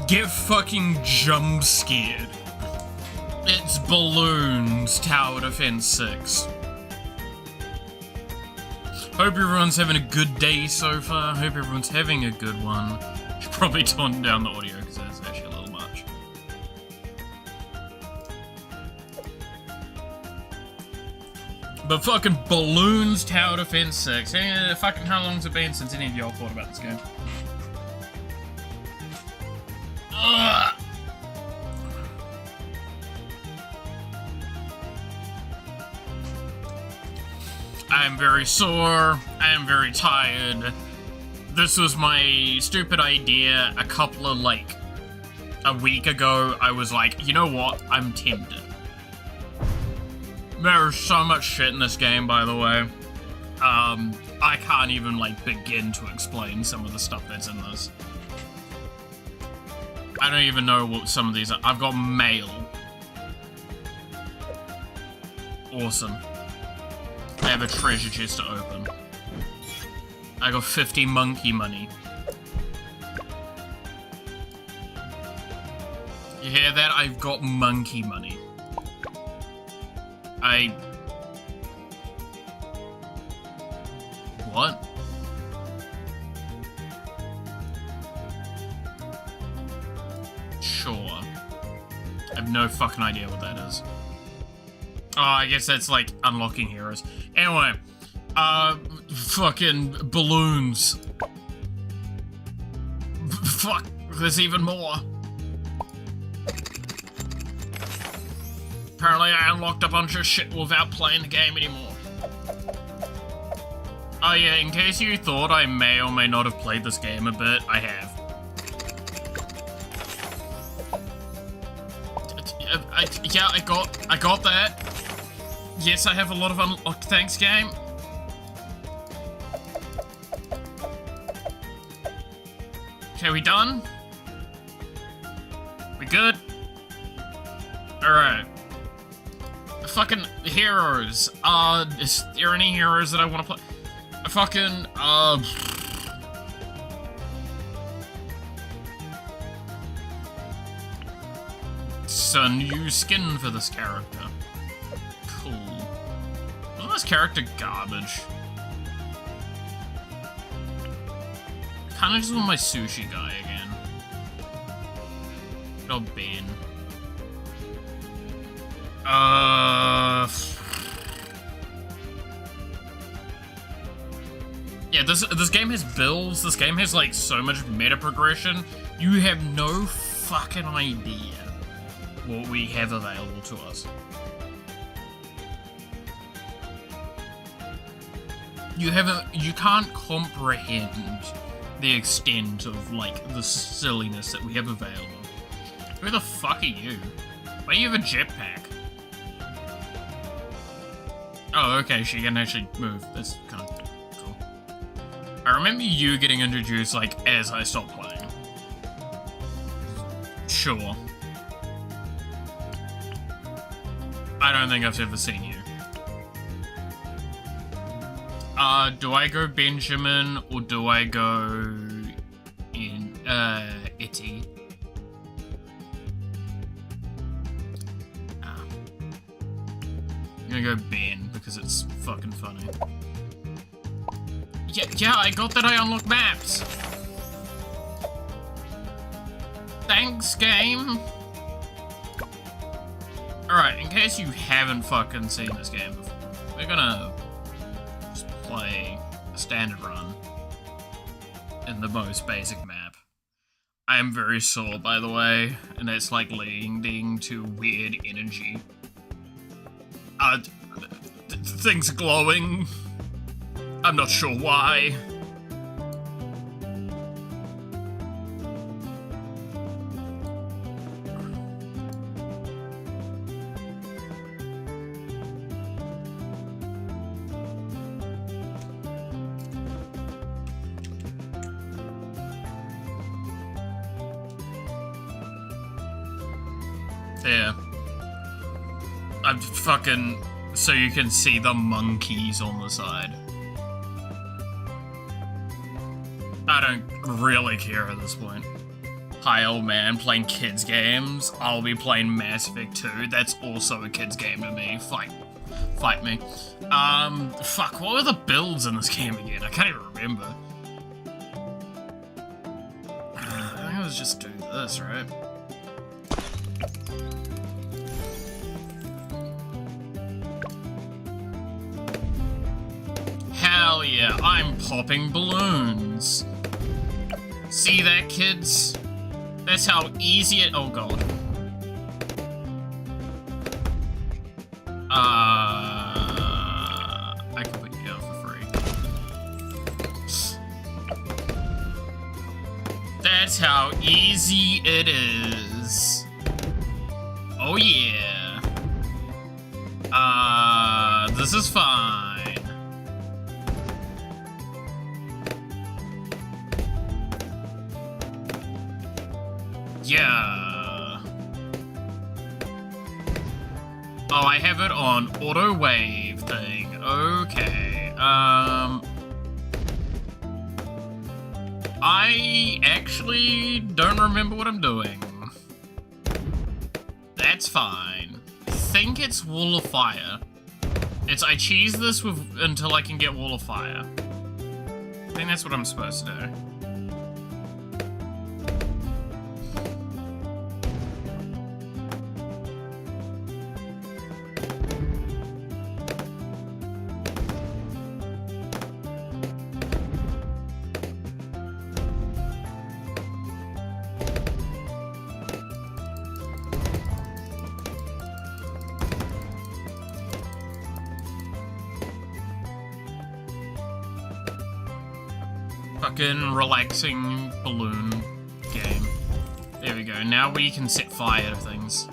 Get fucking jump scared. It's Balloons Tower Defense 6. Hope everyone's having a good day so far. Hope everyone's having a good one. Should probably tone down the audio because it's actually a little much. But fucking Balloons Tower Defense 6. Fucking how long's it been since any of y'all thought about this game? Ugh. I am very sore. I am very tired. This was my stupid idea a week ago. I was like, you know what? I'm tempted. There's so much shit in this game, by the way. I can't even, begin to explain some of the stuff that's in this. I don't even know what some of these are. I've got mail. Awesome. I have a treasure chest to open. I got 50 monkey money. You hear that? I've got monkey money. What? Sure. I have no fucking idea what that is. Oh, I guess that's unlocking heroes. Anyway, fucking balloons. Fuck, there's even more. Apparently I unlocked a bunch of shit without playing the game anymore. Oh yeah, in case you thought I may or may not have played this game a bit, I have. Yeah, I got that. Yes, I have a lot of unlocked. Thanks, game. Okay, we done? We good? Alright. Fucking heroes. Is there any heroes that I want to play? Fucking, it's a new skin for this character. Cool. Wasn't this character garbage? Kinda just want my sushi guy again. Oh, Ben. Yeah, this game has builds. This game has so much meta progression. You have no fucking idea what we have available to us. You can't comprehend the extent of the silliness that we have available. Who the fuck are you? Why do you have a jetpack? Oh, okay, she can actually move. That's kind of cool. I remember you getting introduced, as I stopped playing. Sure. I don't think I've ever seen you. Do I go Benjamin, or do I go Itty? I'm gonna go Ben, because it's fucking funny. Yeah, I got that I unlocked maps! Thanks, game! Alright, in case you haven't fucking seen this game before, we're gonna just play a standard run in the most basic map. I am very sore, by the way, and it's leading to weird energy. Things are glowing. I'm not sure why. There. I'm fucking... so you can see the monkeys on the side. I don't really care at this point. Hi, old man, playing kids games. I'll be playing Mass Effect 2. That's also a kids game to me. Fight me. Fuck, what were the builds in this game again? I can't even remember. I think I was just doing this, right? Hell yeah, I'm popping balloons. See that, kids? That's how easy it— oh god. I can put you out for free. That's how easy it is. Oh yeah. This is fine. Yeah. Oh, I have it on auto wave thing. Okay. I actually don't remember what I'm doing. That's fine. I think it's Wall of Fire. I cheese this until I can get Wall of Fire. I think that's what I'm supposed to do. Fucking relaxing balloon game. There we go. Now we can set fire to things.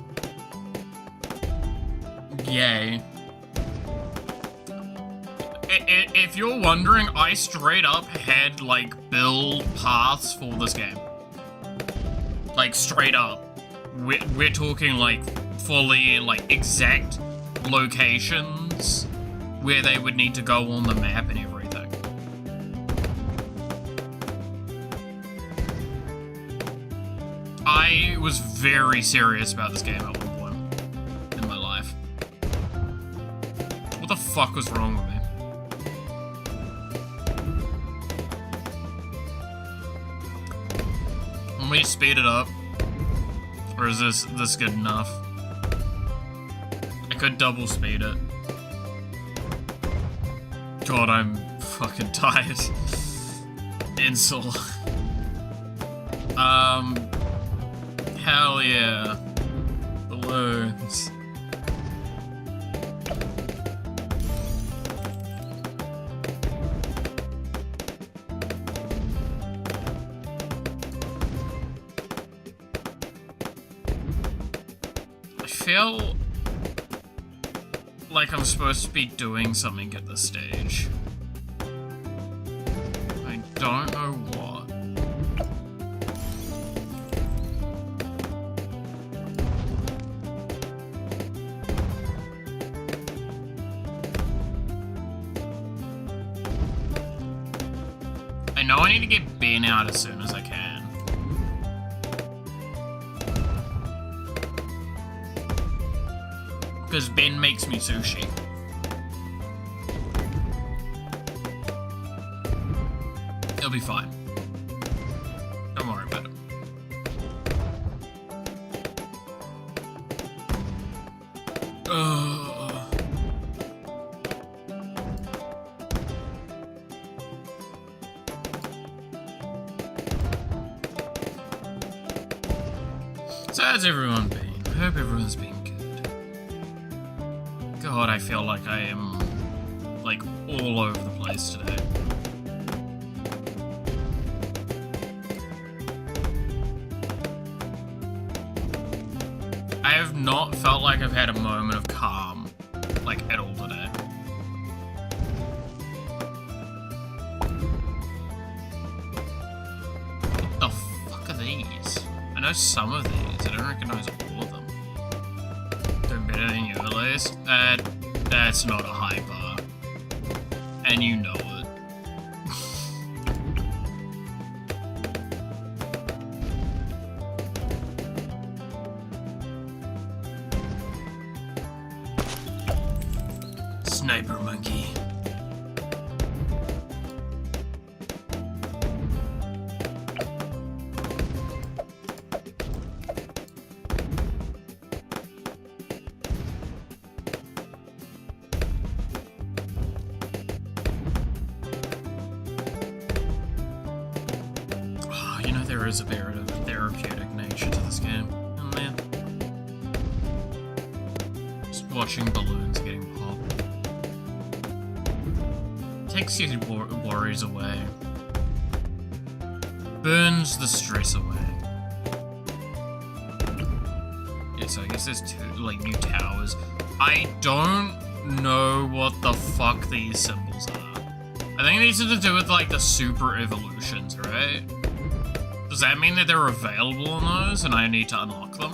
Yay. If you're wondering, I straight up had, like, build paths for this game. Like, straight up. We're talking, like, fully, like, exact locations where they would need to go on the map and everything. I was very serious about this game at one point in my life. What the fuck was wrong with me? Let me speed it up. Or is this good enough? I could double speed it. God, I'm fucking tired. Insult. Hell yeah. Balloons. I feel like I'm supposed to be doing something at this stage. I don't know what. I know I need to get Ben out as soon as I can. Because Ben makes me sushi. It'll be fine. Don't worry about it. So how's everyone been? I hope everyone's been good. God, I feel like I am, like, all over the place today. I have not felt like I've had a moment of calm, like, at all today. What the fuck are these? I know some of these. I don't recognize all of them. Doing better than you at least. That's not a high bar. And you know it. Sniper monkey. Oh, you know, there is a bit of therapeutic nature to this game. Oh man. Just watching balloons getting popped. Takes your worries away. Burns the stress away. Yeah, so I guess there's two, like, new towers. I don't know what the fuck these symbols are. I think these are to do with, like, the super evolutions, right? Does that mean that they're available on those and I need to unlock them?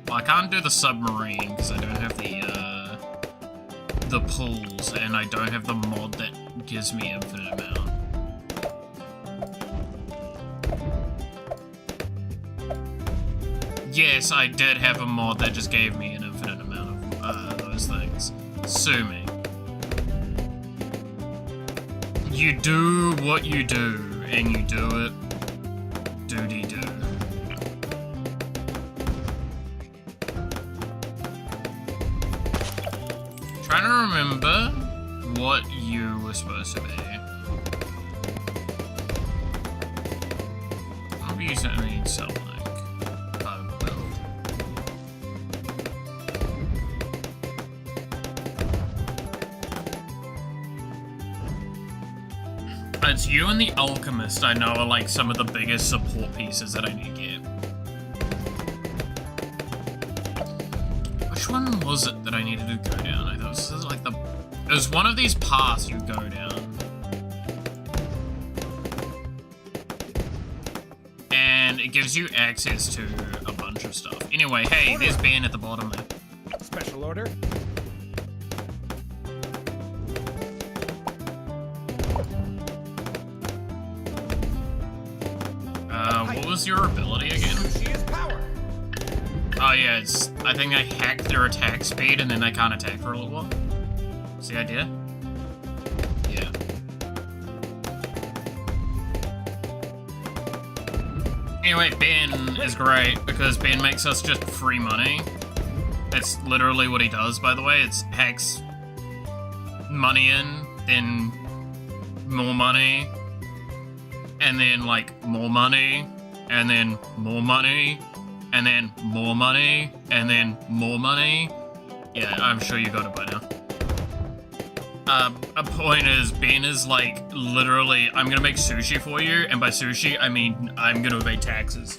Well, I can't do the submarine because I don't have the pools, and I don't have the mod that gives me infinite amount. Yes, I did have a mod that just gave me an infinite amount of those things. Sue me. You do what you do, and you do it doody-doo. Trying to remember what you were supposed to be. Maybe you certainly need something. It's you and the Alchemist I know are like some of the biggest support pieces that I need to get. Which one was it that I needed to go down? I thought this was like the... It was one of these paths you go down. And it gives you access to a bunch of stuff. Anyway, hey, there's Ben at the bottom there. Special order. What was your ability again? Oh yeah, it's... I think I hacked their attack speed and then they can't attack for a little while. What's the idea? Yeah. Anyway, Ben is great because Ben makes us just free money. That's literally what he does, by the way. It's hacks money in, then more money, and then, like, more money, and then more money, and then more money, and then more money. Yeah, I'm sure you got it by now. A point is, Ben is like, literally, I'm gonna make sushi for you, and by sushi, I mean, I'm gonna evade taxes.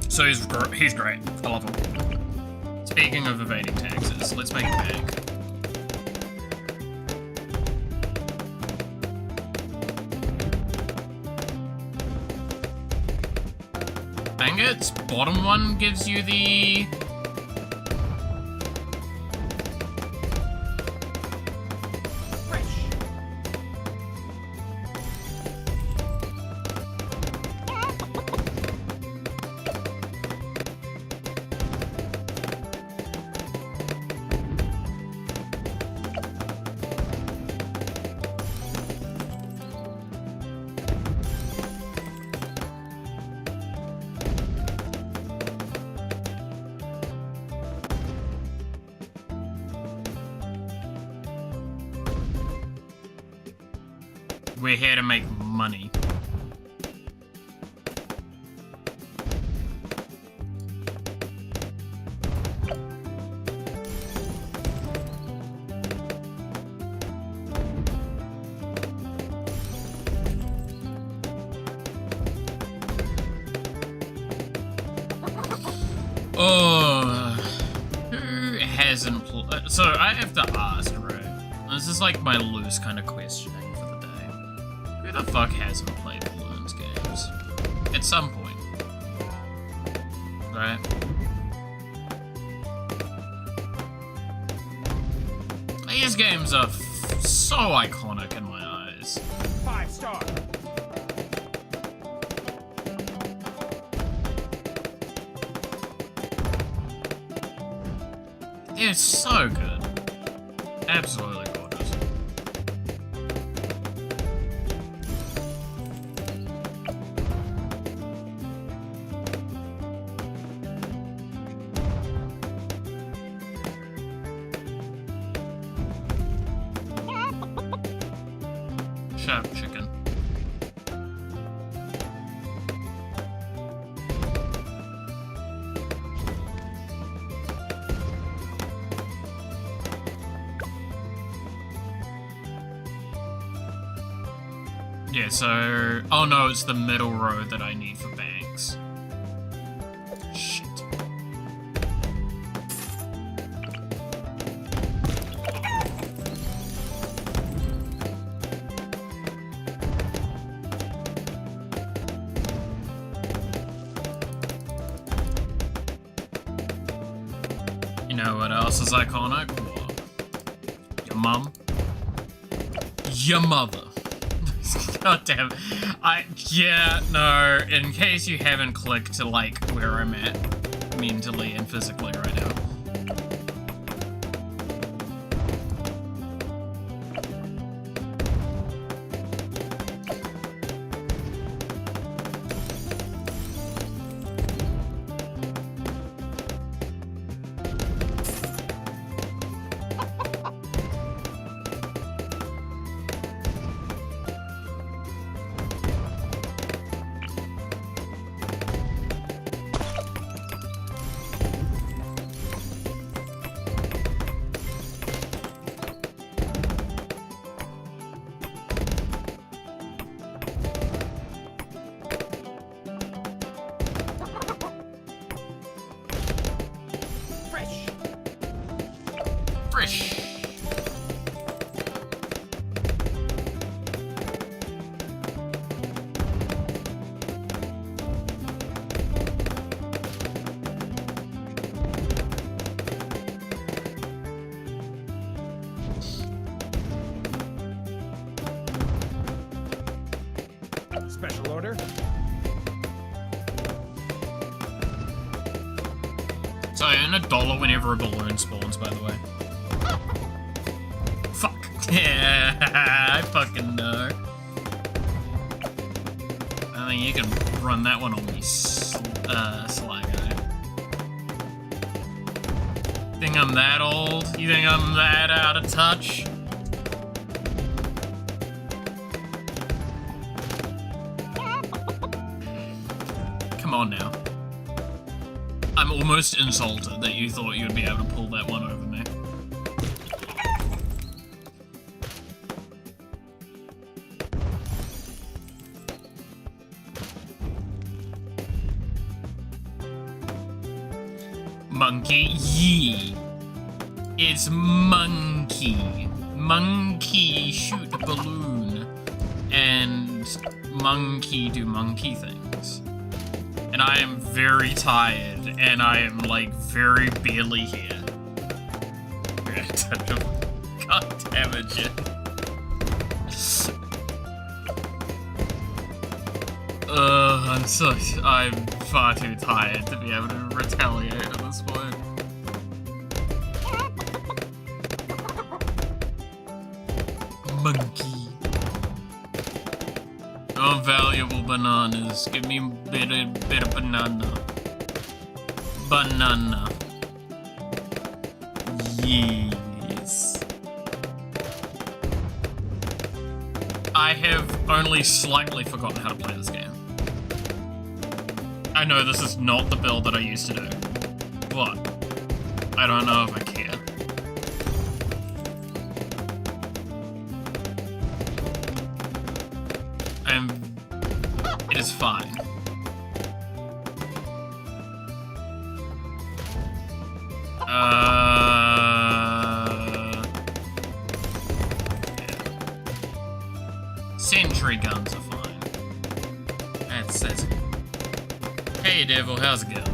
So he's great. I love him. Speaking of evading taxes, let's make a bank. Its bottom one gives you the... We're here to make money. Oh, who hasn't played? So I have to ask, right? This is like my loose kind of questioning for the day. Who the fuck hasn't played Balloons games? At some point. Right? These games are so iconic in my eyes. 5-star. It's so good. Absolutely gorgeous. Shut up, chicken. Yeah, so... Oh no, it's the middle road that I need for banks. Shit. You know what else is iconic? What? Your mum? Your mother. God damn it. Yeah, no, in case you haven't clicked to, like, where I'm at mentally and physically right now. Fresh. Special order. So I earn $1 whenever a balloon spawns, by the way. Fuck. Yeah, I fucking know. I think you can run that one on me, Sly Guy. Think I'm that old? You think I'm that out of touch? Come on now. I'm almost insulted that you thought you'd be able to pull that one over me. Monkey, yee. It's monkey. Monkey shoot balloon. And monkey do monkey things. And I am very tired, and I am, like, very barely here. God damn it, Jen. I'm far too tired to be able to retaliate at this point. Monkey. Oh, valuable bananas. Give me a bit of banana. Banana. Yes. I have only slightly forgotten how to play this game. I know this is not the build that I used to do, but I don't know if I care. It is fine. Yeah. Sentry guns are fine. That's Hey Devil, how's it going?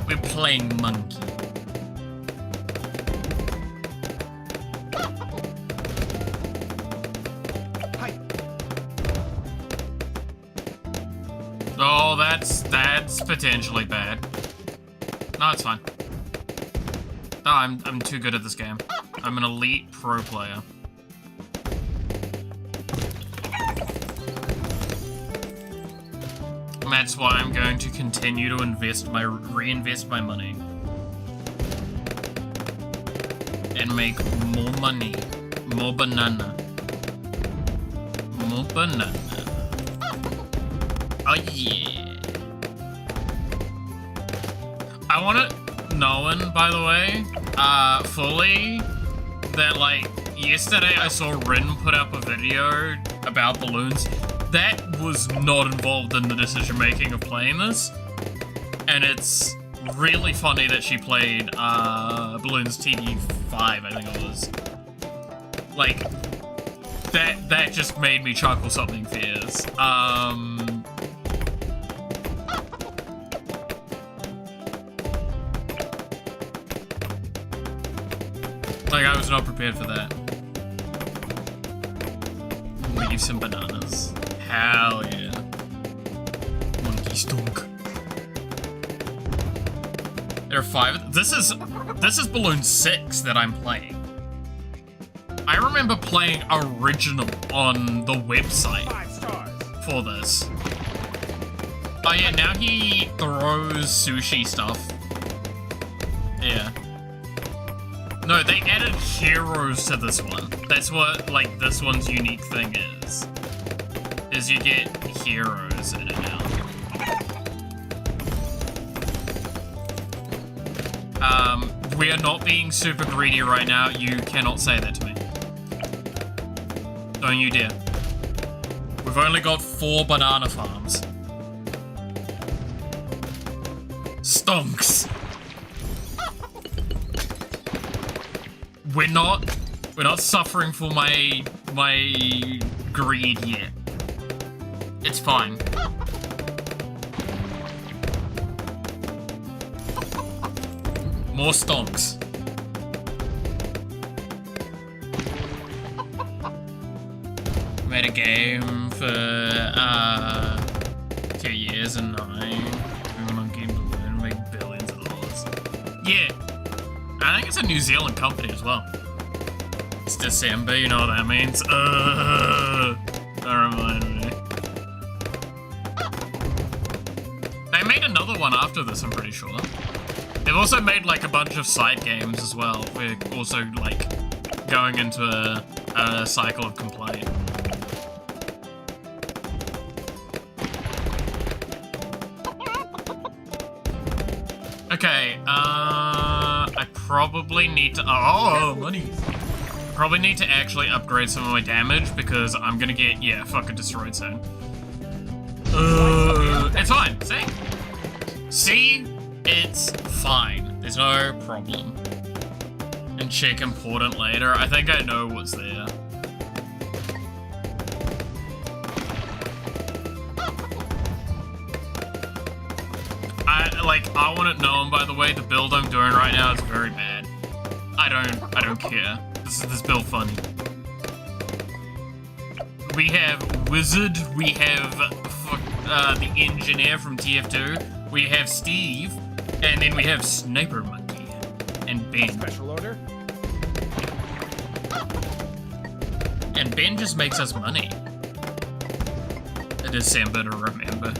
We're playing monkey. Oh Oh, that's potentially bad. No, it's fine. No, I'm too good at this game. I'm an elite pro player. And that's why I'm going to continue to reinvest my money. And make more money. More banana. More banana. Oh yeah. I want it known, by the way, fully, that, like, yesterday I saw Rin put up a video about balloons. That was not involved in the decision-making of playing this. And it's really funny that she played, Balloons TD5, I think it was. Like, that just made me chuckle something fierce. Like, I was not prepared for that. Leave some bananas. Hell yeah. Monkey stunk. There are 5. This is Balloon 6 that I'm playing. I remember playing original on the website 5 stars. for this. Oh yeah, now he throws sushi stuff. Yeah. No, they added heroes to this one. That's what, like, this one's unique thing is. Is you get heroes in it now. We are not being super greedy right now. You cannot say that to me. Don't you dare. We've only got 4 banana farms. Stonks. We're not suffering for my greed yet. It's fine. More stonks. Made a game for 2 years and 9. We went on Game Balloon and make billions of dollars. Yeah. I think it's a New Zealand company as well. It's December, you know what that means. Don't remind me. They made another one after this, I'm pretty sure. They've also made, like, a bunch of side games as well. We're also, like, going into a cycle of complaint. Okay, I probably need to... Oh, money! Probably need to actually upgrade some of my damage because I'm gonna get, yeah, fucking destroyed soon. It's fine, see? See? It's fine. There's no problem. And check important later. I think I know what's there. I want it known, by the way, the build I'm doing right now is very bad. I don't care. This build funny. We have Wizard, we have the engineer from TF2, we have Steve, and then we have Sniper Monkey and Ben. Special order. And Ben just makes us money. December to remember.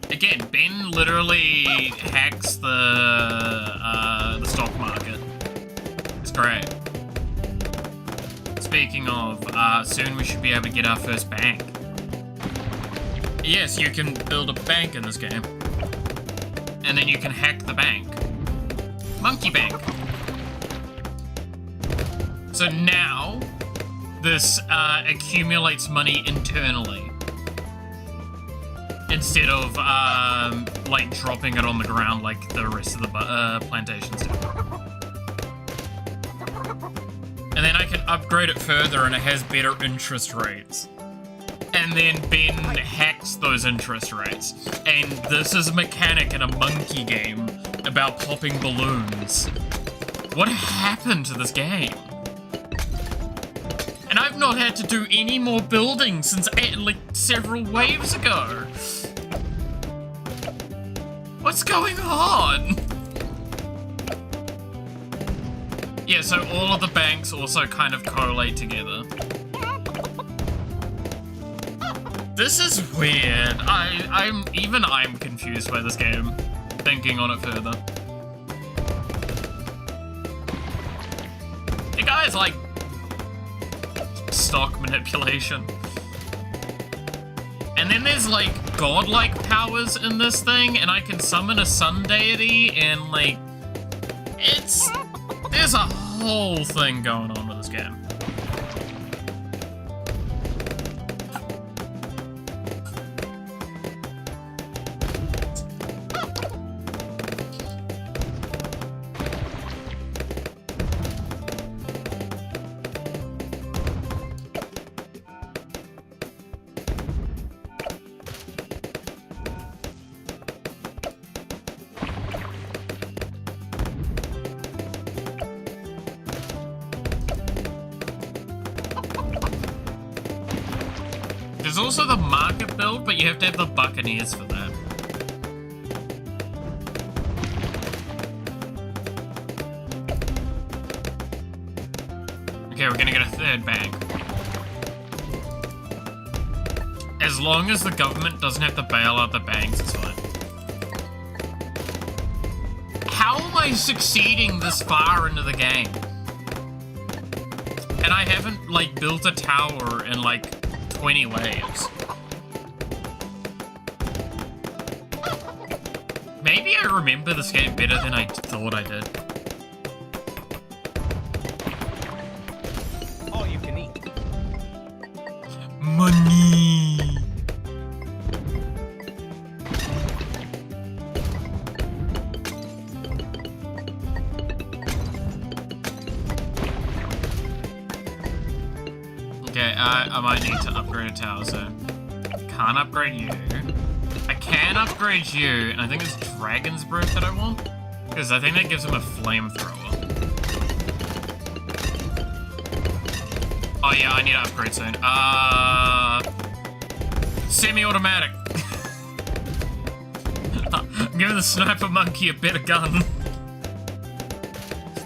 Again, Ben literally hacks the stock market. It's great. Speaking of, soon we should be able to get our first bank. Yes, you can build a bank in this game. And then you can hack the bank. Monkey Bank. So now, this accumulates money internally. Instead of, like, dropping it on the ground like the rest of the plantations do. And then I can upgrade it further and it has better interest rates. And then Ben hacks those interest rates. And this is a mechanic in a monkey game about popping balloons. What happened to this game? not had to do any more building since like several waves ago. What's going on? Yeah, so all of the banks also kind of collate together. This is weird. I'm confused by this game, thinking on it further. You guys like stock manipulation. And then there's like godlike powers in this thing, and I can summon a sun deity, and like there's a whole thing going on with this game. There's also the market build, but you have to have the Buccaneers for that. Okay, we're gonna get a third bank. As long as the government doesn't have to bail out the banks, it's fine. How am I succeeding this far into the game? And I haven't, like, built a tower in, like, 20 waves. Maybe I remember this game better than I thought I did. All you can eat. Money! Okay, I might need to upgrade a tower soon. Can't upgrade you. I can upgrade you, and I think it's Dragon's Breath that I want. Because I think that gives him a flamethrower. Oh yeah, I need to upgrade soon. Semi-automatic. I'm giving the sniper monkey a better gun.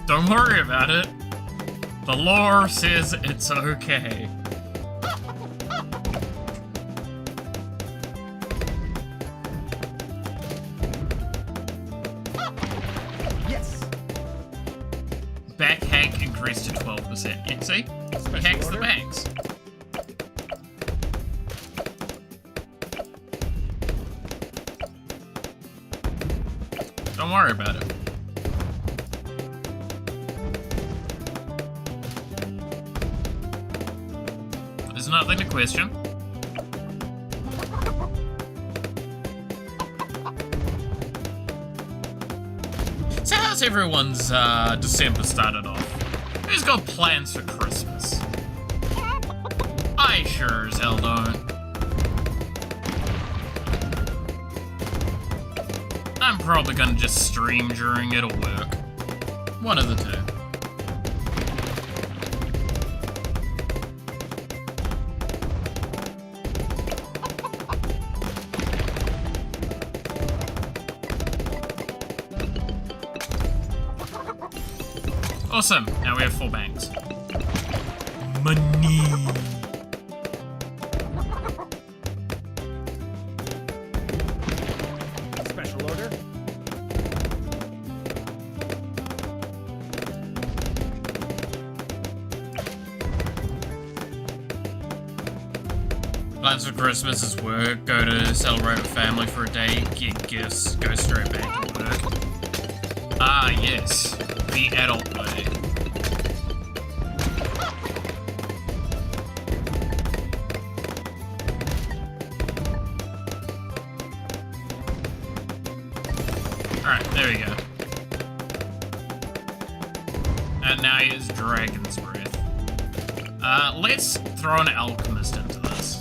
Don't worry about it. The lore says it's okay. Yes. Back hack increased to 12%. Yeah, see? He hacks the banks. Don't worry about it. There's nothing to question. So how's everyone's December started off? Who's got plans for Christmas? I sure as hell don't. I'm probably gonna just stream during it or work. One of the two. Awesome, now we have 4 banks. Money. Special order. Plans for Christmas is work, go to celebrate with family for a day, get gifts, go straight back to work. Ah, yes. The adult way. Alright, there we go. And now he has Dragon's Breath. Let's throw an Alchemist into this.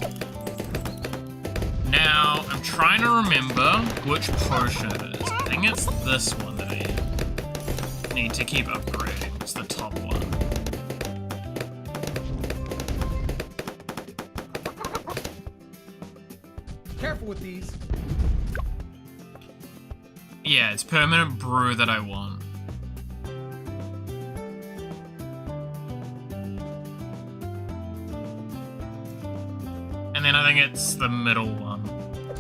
Now, I'm trying to remember which potion it is. I think it's this one that I need to keep upgrading. It's the top one. careful with these. Yeah, it's permanent brew that I want. And then I think it's the middle one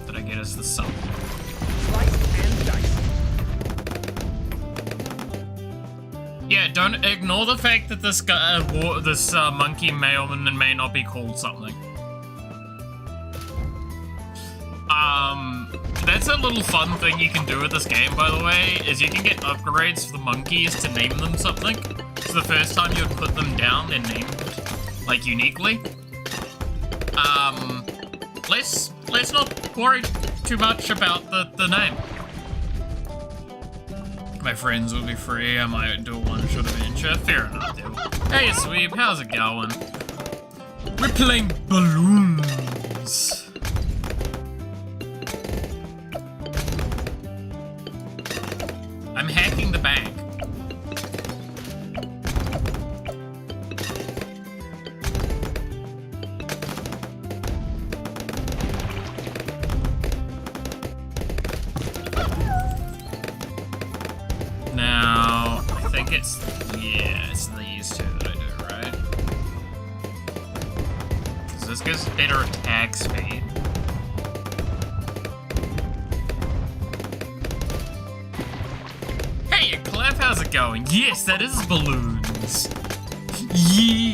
that I get as the sub. Slice and dice. Yeah, don't ignore the fact that this guy, monkey may or may not be called something. That's a little fun thing you can do with this game, by the way, is you can get upgrades for the monkeys to name them something. So the first time you would put them down, they're named, like, uniquely. Let's not worry too much about the name. My friends will be free, I might do a one-shot adventure. Fair enough, dude. Hey, Sweep, how's it going? We're playing balloons. I'm hacking the bank. Now, I think it's these two that I do, right? Because this gives better attack speed. Hey, Clef, how's it going? Yes, that is balloons. Yeah,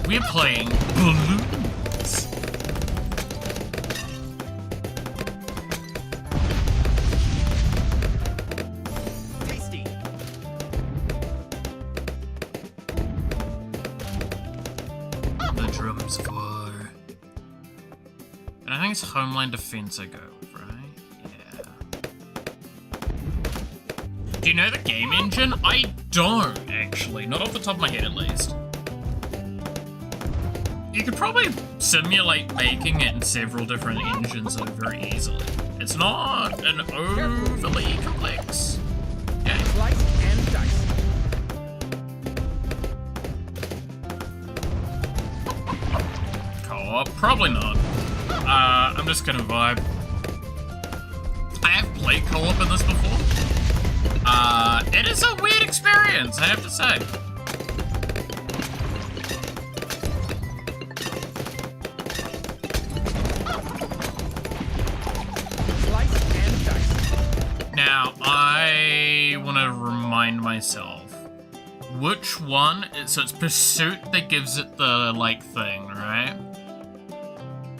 we're playing balloons. Tasty. The drums for... And I think it's Homeland Defense I go with, right? Yeah. Do you know the game engine? I don't, actually. Not off the top of my head, at least. You could probably simulate making it in several different engines though very easily. It's not an overly complex game. Slice and dice. Co-op? Probably not. I'm just gonna vibe. I have played co-op in this before. It is a weird experience, I have to say. Slice and dice. Now, I want to remind myself which one. So it's Pursuit that gives it the, like, thing, right?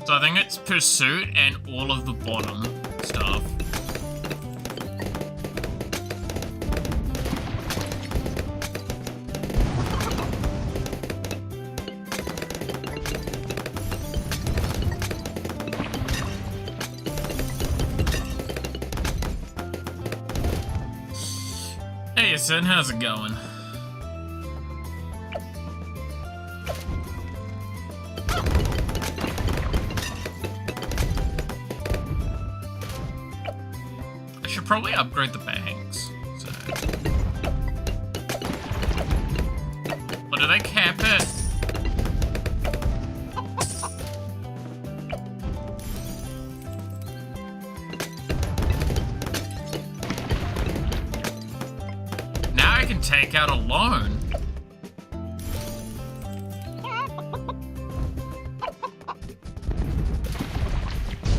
So I think it's Pursuit and all of the bottom stuff. Hey, Sin, how's it going? I should probably upgrade the banks. So. Or do they cap it? Now I can take out a loan.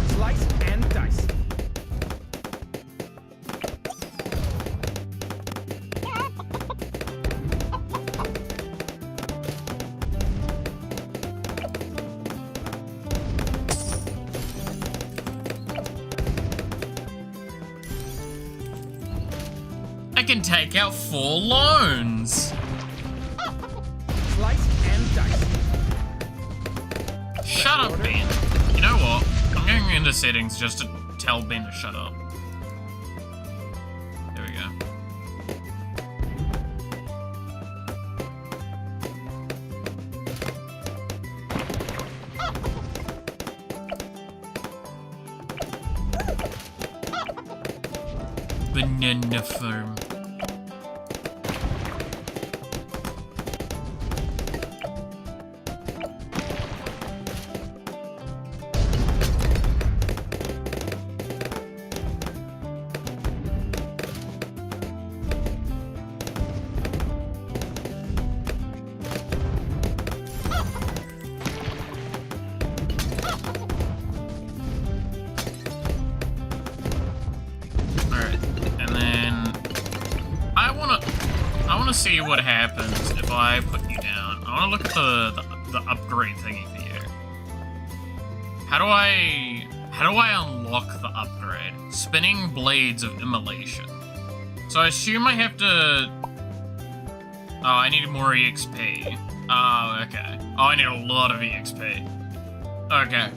Slice and dice. I can take out 4 loans. Slice and dice. Shut up, Ben. You know what? I'm going into settings just to tell Ben to shut up. There we go. Banana farm. see what happens if I put you down. I want to look at the upgrade thingy for you. How do I unlock the upgrade? Spinning Blades of Immolation. So I assume I have to... Oh, I need more EXP. Oh, okay. Oh, I need a lot of EXP. Okay.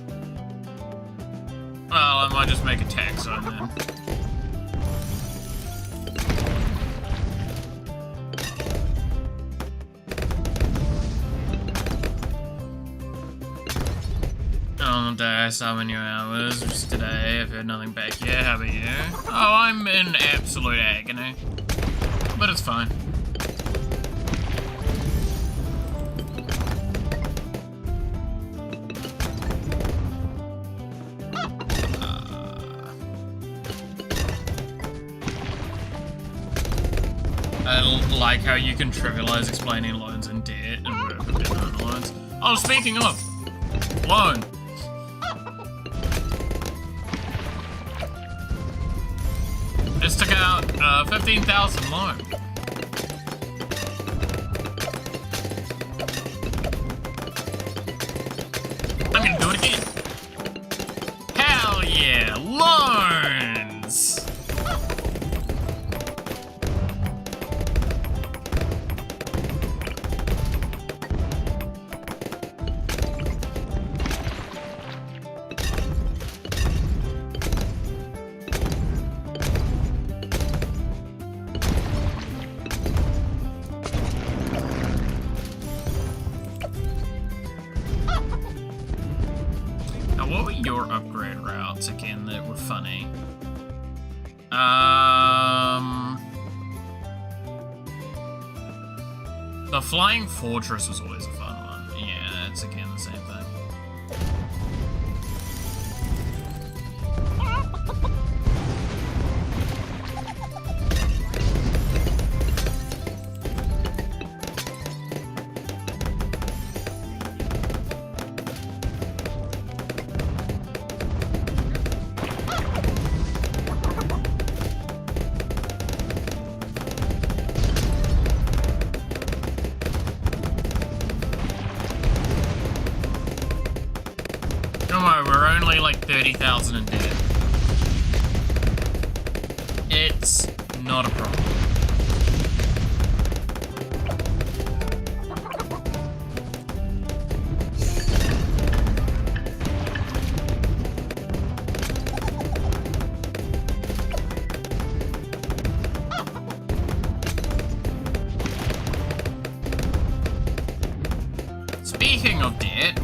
Well, I might just make a tag zone then. On the day I saw many hours, which is today, I've heard nothing back yet. How about you? Oh, I'm in absolute agony. But it's fine. I like how you can trivialize explaining loans and debt and work with debt on loans. Oh, speaking of loan. Just took out 15,000 loan. I'm gonna do it again. Hell yeah, loans! What were your upgrade routes again that were funny? The Flying Fortress was always a fun one. Yeah, it's again the same thing. Don't worry, we're only like 30,000 in debt. It's not a problem. Speaking of debt,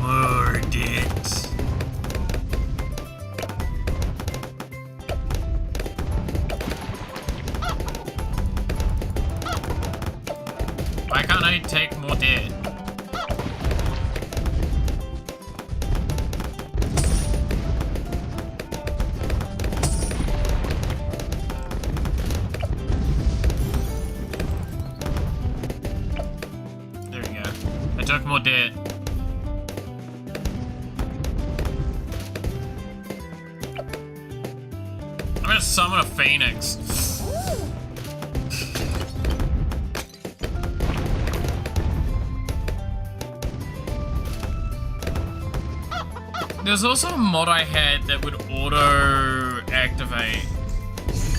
more debt. Why can't I take more debt? There we go. I took more debt. I'm gonna summon a phoenix. There's also a mod I had that would auto-activate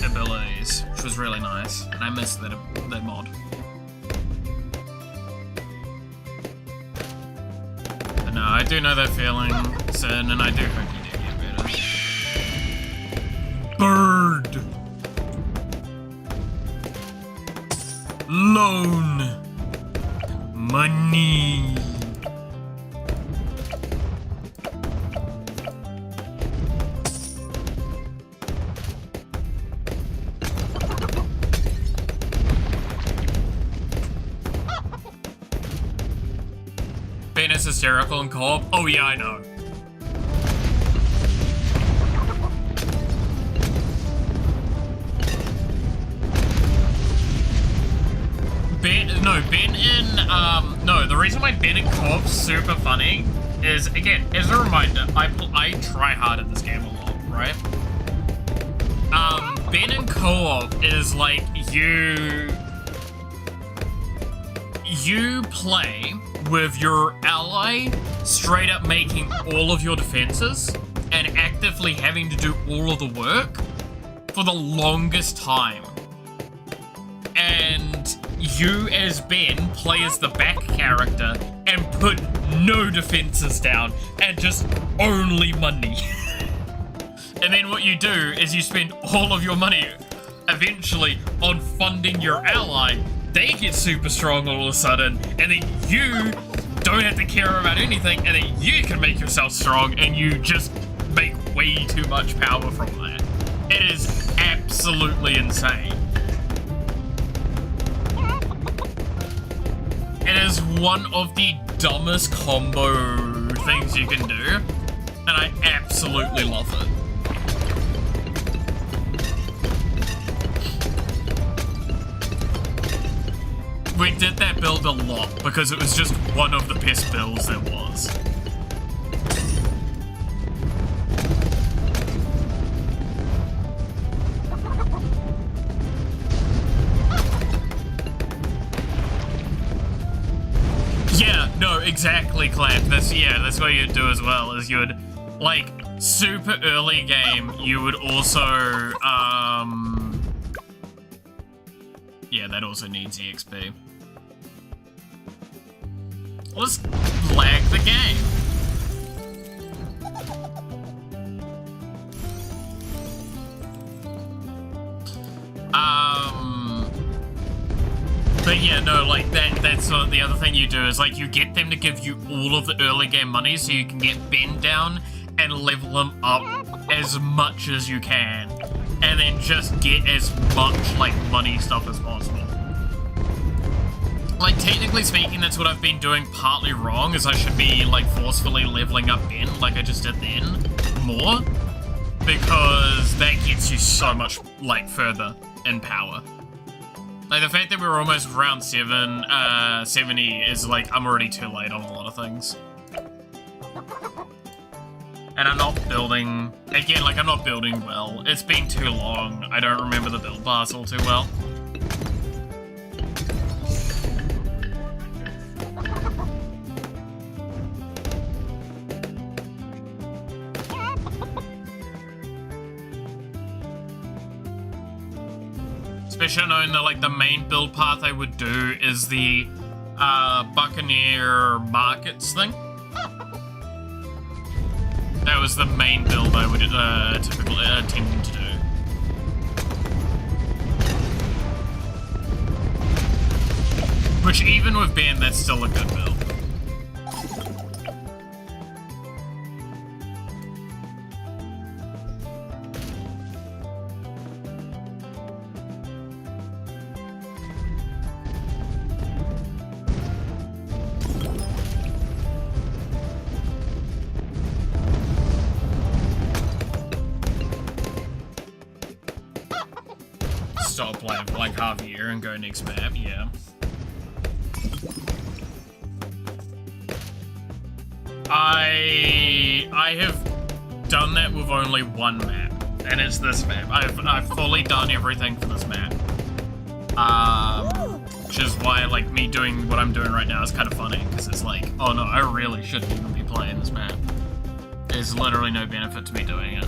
abilities, which was really nice, and I missed that mod. But no, I do know that feeling, Sin, and I do hope you do get better. Bird! Loan! Money! Venus hysterical and co-op? Oh yeah, I know. No, no, no, the reason why Ben in co-op's super funny is, again, as a reminder, I try hard at this game a lot, right? Ben in co-op is like, you play with your ally straight up making all of your defenses and actively having to do all of the work for the longest time. And you as Ben play as the back character and put no defenses down and just only money. And then what you do is you spend all of your money eventually on funding your ally. They get super strong all of a sudden, and then you don't have to care about anything, and then you can make yourself strong, and you just make way too much power from that. It is absolutely insane. It is one of the dumbest combo things you can do, and I absolutely love it. We did that build a lot because it was just one of the best builds there was. Yeah, no, exactly, Clamp. That's what you'd do as well, is you would, like, super early game, you would also, yeah, that also needs EXP. Let's lag the game. But yeah, no, like, that's sort of the other thing you do is, like, you get them to give you all of the early game money so you can get Ben down and level them up as much as you can. And then just get as much, like, money stuff as possible. Like, technically speaking, that's what I've been doing partly wrong, is I should be, like, forcefully leveling up Ben, like I just did then, more. Because that gets you so much, like, further in power. Like, the fact that we're almost round 70 is, like, I'm already too late on a lot of things. And I'm not building, again, like, I'm not building well. It's been too long. I don't remember the build pass all too well. Especially knowing that, like, the main build path I would do is the Buccaneer Markets thing. That was the main build I would typically tend to do. Which, even with Ben, that's still a good build. Stop playing for like half a year and go next map, yeah. I have done that with only one map, and it's this map. I've fully done everything for this map. Which is why, like, me doing what I'm doing right now is kind of funny, because it's like, oh no, I really shouldn't even be playing this map. There's literally no benefit to me doing it.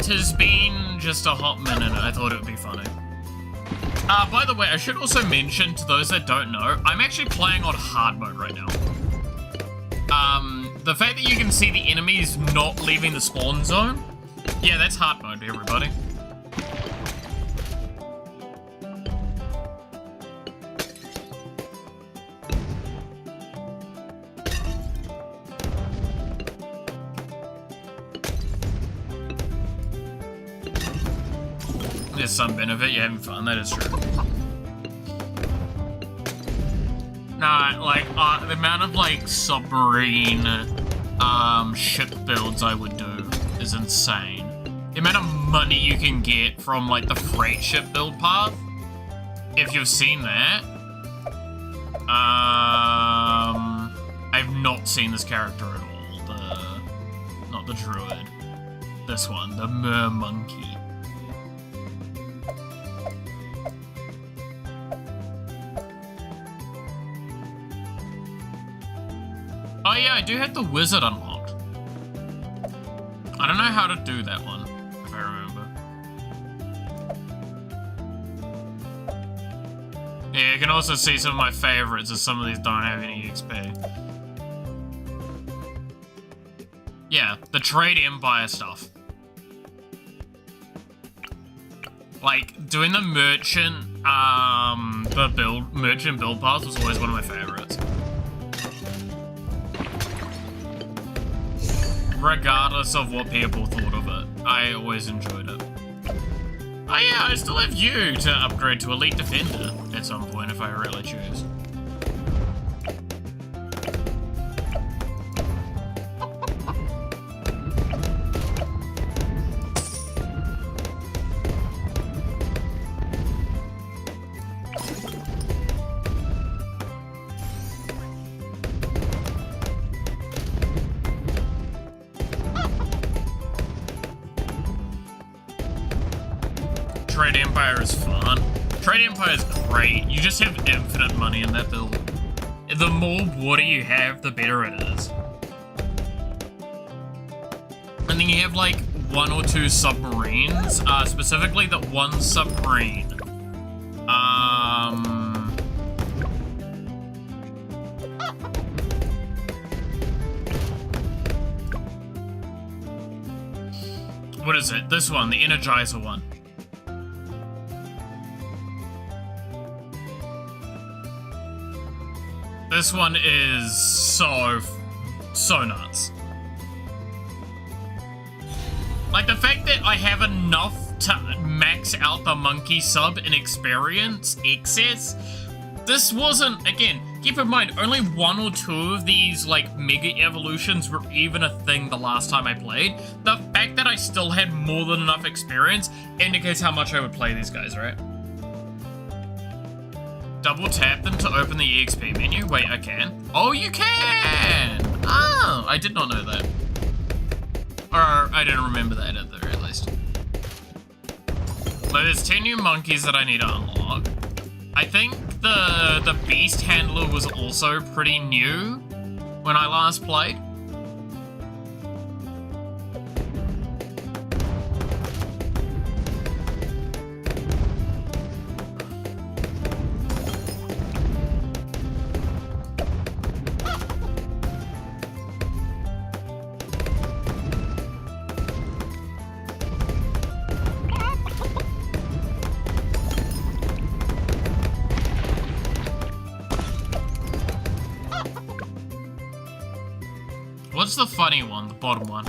Tis been just a hot minute, I thought it would be funny. By the way, I should also mention to those that don't know, I'm actually playing on hard mode right now. The fact that you can see the enemies not leaving the spawn zone, yeah, that's hard mode, everybody. There's some benefit, you're having fun, that is true. Nah, like, the amount of, like, submarine, ship builds I would do is insane. The amount of money you can get from, like, the freight ship build path. If you've seen that. I've not seen this character at all. Not the druid. This one, the mer monkey. Oh yeah, I do have the wizard unlocked. I don't know how to do that one, if I remember. Yeah, you can also see some of my favorites, as some of these don't have any XP. Yeah, the trade empire stuff. Like, doing the merchant, merchant build path was always one of my favorites. Regardless of what people thought of it, I always enjoyed it. Oh yeah, I still have you to upgrade to Elite Defender at some point if I really choose. Trade Empire is fun. Trade Empire is great. You just have infinite money in that build. The more water you have, the better it is. And then you have like 1 or 2 submarines. Specifically the one submarine. What is it? This one, the Energizer one. This one is so nuts. Like, the fact that I have enough to max out the monkey sub in experience excess, this wasn't, again, keep in mind, only 1 or 2 of these, like, mega evolutions were even a thing the last time I played. The fact that I still had more than enough experience indicates how much I would play these guys, right? Double tap them to open the EXP menu? Wait, I can? Oh, you can! Oh, I did not know that. Or, I didn't remember that at the very least. But there's 10 new monkeys that I need to unlock. I think the beast handler was also pretty new when I last played. What's the funny one? The bottom one.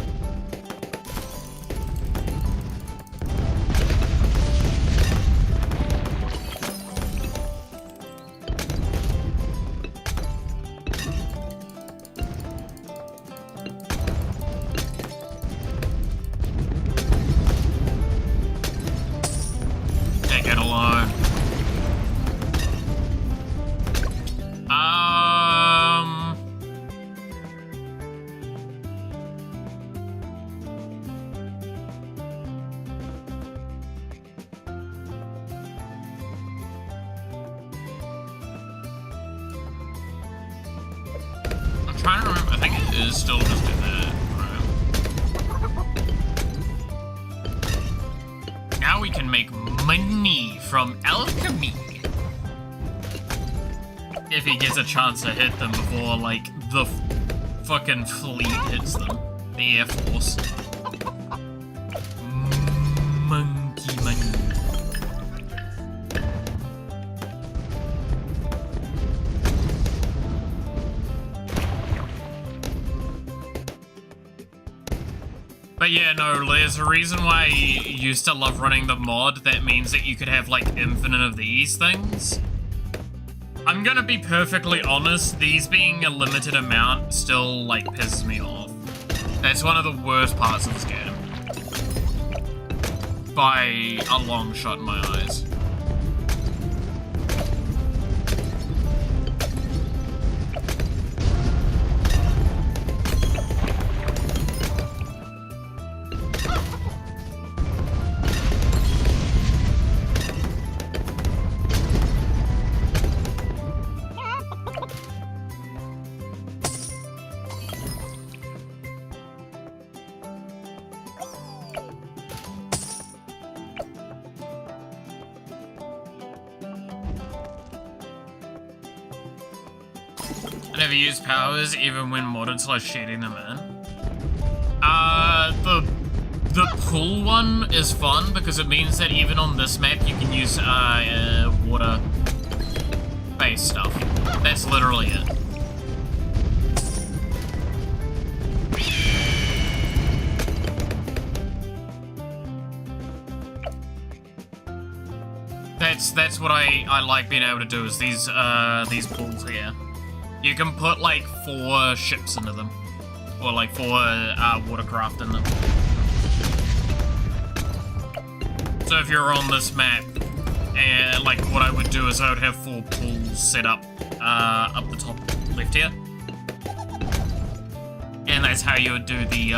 Take it alone. Trying to remember, I think it is still just in there, right? Now we can make money from alchemy. If he gets a chance to hit them before, like, the fucking fleet hits them. The Air Force. Monkey money. But yeah, no, there's a reason why I used to love running the mod. That means that you could have, like, infinite of these things. I'm gonna be perfectly honest, these being a limited amount still, like, pisses me off. That's one of the worst parts of this game. by a long shot in my eyes. I never use powers even when modded till I shooting them in. The pull one is fun because it means that even on this map you can use water-based stuff. That's literally it. That's what I like being able to do is these pulls here. You can put like 4 ships into them, or like 4 watercraft in them. So if you're on this map, and like what I would do is I would have 4 pools set up the top left here, and that's how you would do the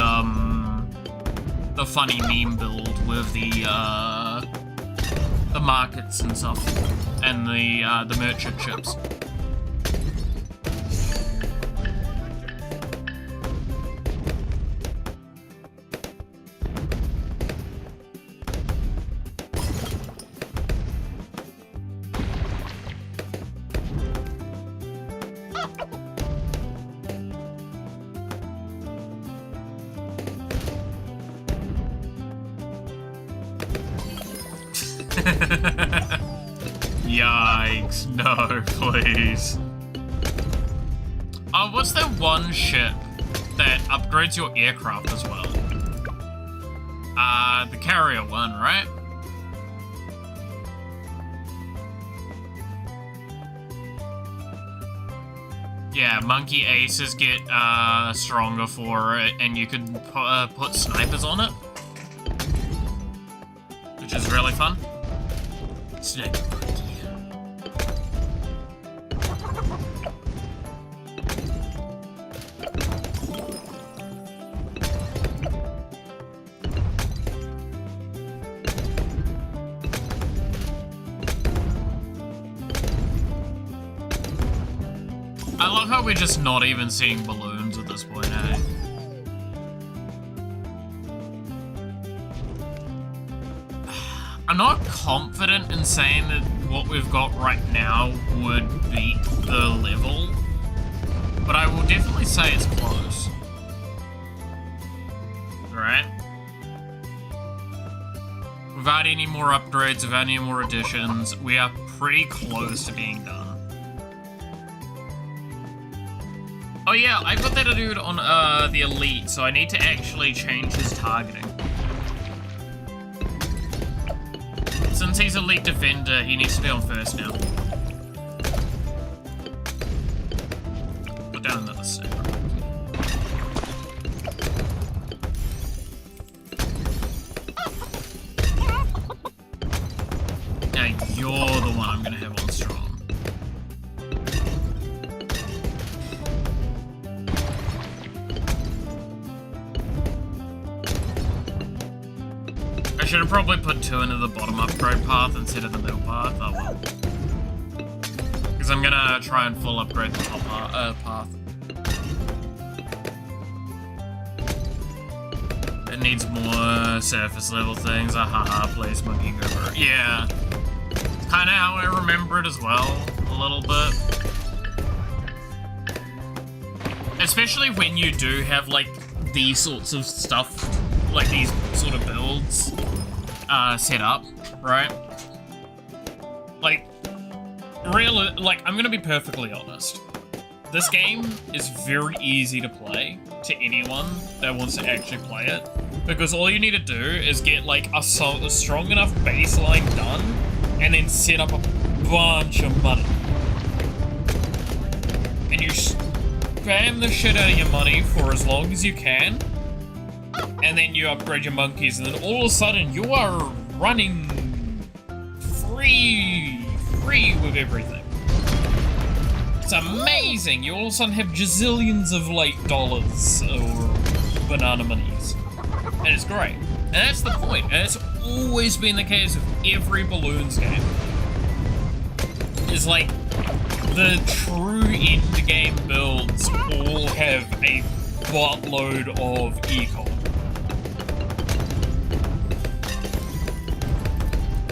funny meme build with the markets and stuff, and the merchant ships. Yikes, no, please. Oh, what's that one ship that upgrades your aircraft as well? The carrier one, right? Yeah, monkey aces get stronger for it, and you can put snipers on it, which is really fun. Sniper monkey. I love how we're just not even seeing balloons at this point, eh? I'm not confident in saying that what we've got right now would beat the level, but I will definitely say it's close. Right? Without any more upgrades, without any more additions, we are pretty close to being done. Oh yeah, I put that dude on the elite, so I need to actually change his targeting. Since he's elite defender, he needs to be on first now. Put down another sniper. Now you're the one I'm gonna have on strong. I should have probably put 2 into the bottom upgrade path instead of the middle path. Oh well. Because I'm gonna try and full upgrade the top path. It needs more surface level things. Haha, please monkey go for it. Yeah. Kinda how I remember it as well, a little bit. Especially when you do have like these sorts of stuff, like these sort of builds set up, right? Like, I'm gonna be perfectly honest. This game is very easy to play to anyone that wants to actually play it, because all you need to do is get like a strong enough baseline done, and then set up a bunch of money. And you spam the shit out of your money for as long as you can, and then you upgrade your monkeys, and then all of a sudden you are running free with everything. It's amazing. You all of a sudden have gazillions of like dollars or banana monies, and it's great. And that's the point. And it's always been the case with every Balloons game. Is like the true end game builds all have a buttload of econ.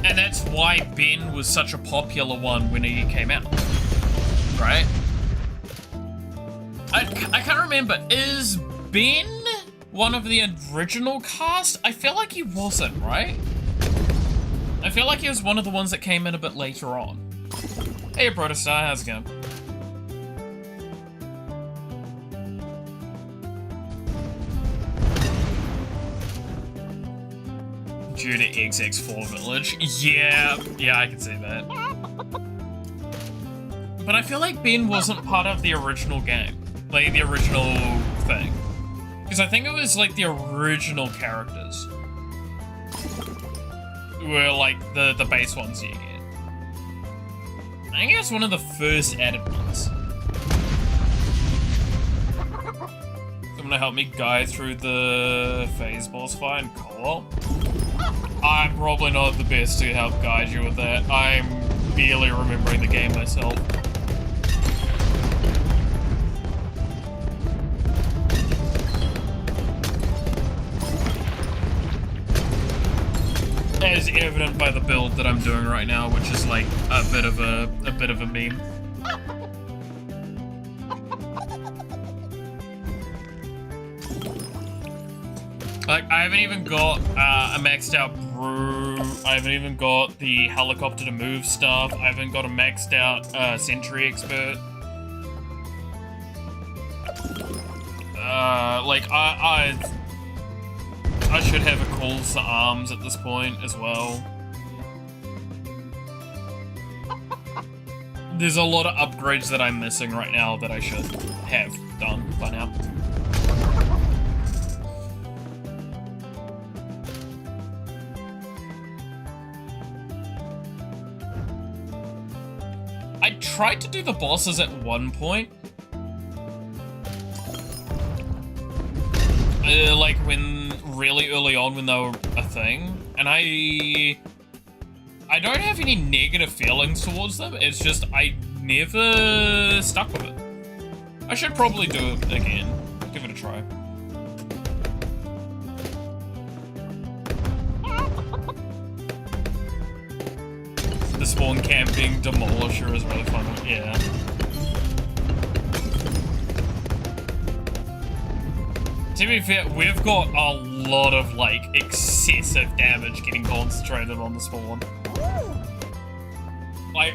And that's why Ben was such a popular one when he came out, right? I can't remember, is Ben one of the original cast? I feel like he wasn't, right? I feel like he was one of the ones that came in a bit later on. Hey, Protostar, how's it going? Due to XX4 Village. Yeah, I can see that. But I feel like Ben wasn't part of the original game. Like, the original thing. Because I think it was, like, the original characters. Were, like, the base ones you get. I think it was one of the first added ones. Someone to help me guide through the phase boss fight and co-op? I'm probably not the best to help guide you with that. I'm barely remembering the game myself. As evident by the build that I'm doing right now, which is like a bit of a meme. Like, I haven't even got a maxed out brew. I haven't even got the helicopter to move stuff. I haven't got a maxed out sentry expert. Like I should have a calls to arms at this point as well. There's a lot of upgrades that I'm missing right now that I should have done by now. I tried to do the bosses at one point. Like when really early on when they were a thing, and I don't have any negative feelings towards them. It's just I never stuck with it. I should probably do it again. Give it a try. The spawn camping demolisher is really fun. Yeah. To be fair, we've got a lot of, like, excessive damage getting concentrated on the spawn. Like,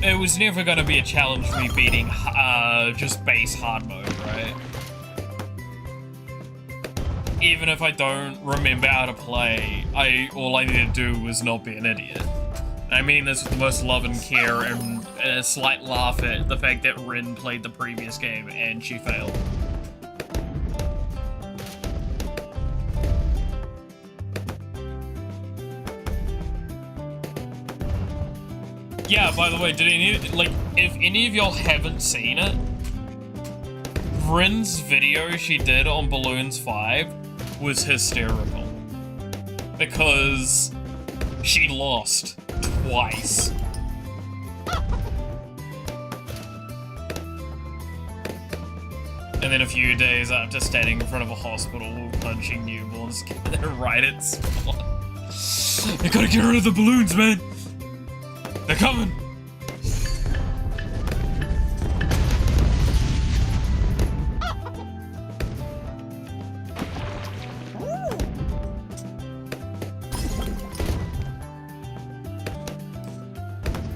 it was never going to be a challenge for me beating just base hard mode, right? Even if I don't remember how to play, all I need to do was not be an idiot. I mean this with the most love and care and a slight laugh at the fact that Rin played the previous game and she failed. Yeah, by the way, if any of y'all haven't seen it, Rin's video she did on Balloons 5 was hysterical. Because she lost twice. And then a few days after standing in front of a hospital punching newborns right at spot. You gotta get rid of the balloons, man! They're coming!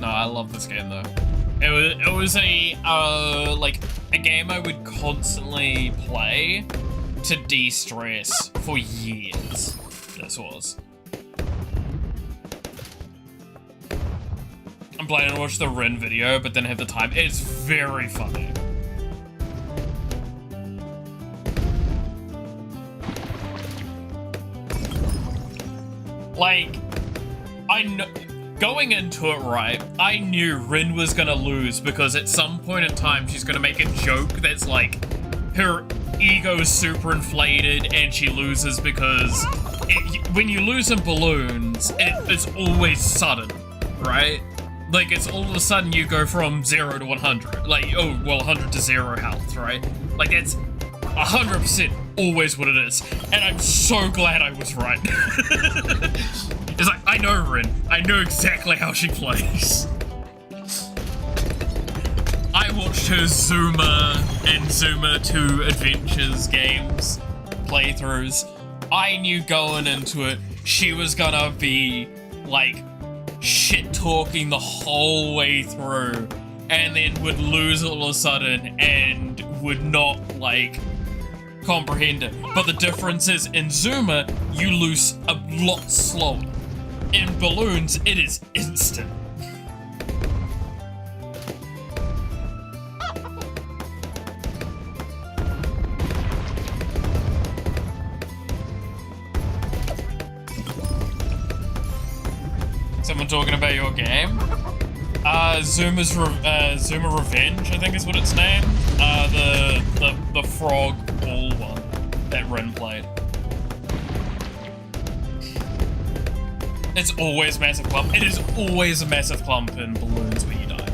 No, I love this game though. It was a game I would constantly play to de-stress for years. This was. I'm planning to watch the Rin video, but then have the time. It's very funny. Like, I know, going into it, right, I knew Rin was gonna lose because at some point in time she's gonna make a joke that's like, her ego is super inflated and she loses because when you lose in balloons, it's always sudden, right? Like, it's all of a sudden you go from 0 to 100. Like, oh, well, 100 to 0 health, right? Like, that's 100% always what it is. And I'm so glad I was right. It's like, I know Rin. I know exactly how she plays. I watched her Zuma and Zuma 2 Adventures games, playthroughs. I knew going into it, she was gonna be, like, shit-talking the whole way through, and then would lose all of a sudden and would not, like, comprehend it. But the difference is, in Zuma, you lose a lot slower. In balloons, it is instant. Someone talking about your game? Zuma Revenge, I think is what it's named. The frog ball one that Rin played. It's always massive clump. It is always a massive clump in balloons where you die.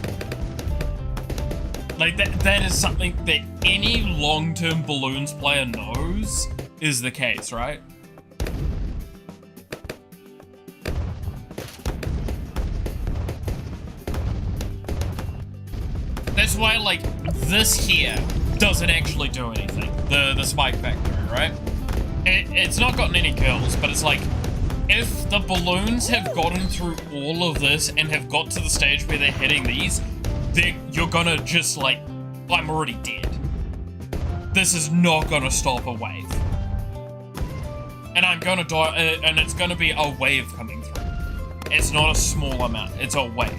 Like, that is something that any long-term balloons player knows is the case, right? That's why, like, this here doesn't actually do anything. The spike factory, right? It's not gotten any kills, but it's like, if the balloons have gotten through all of this and have got to the stage where they're hitting these, you're gonna just, like, I'm already dead. This is not gonna stop a wave. And I'm gonna die, and it's gonna be a wave coming through. It's not a small amount, it's a wave.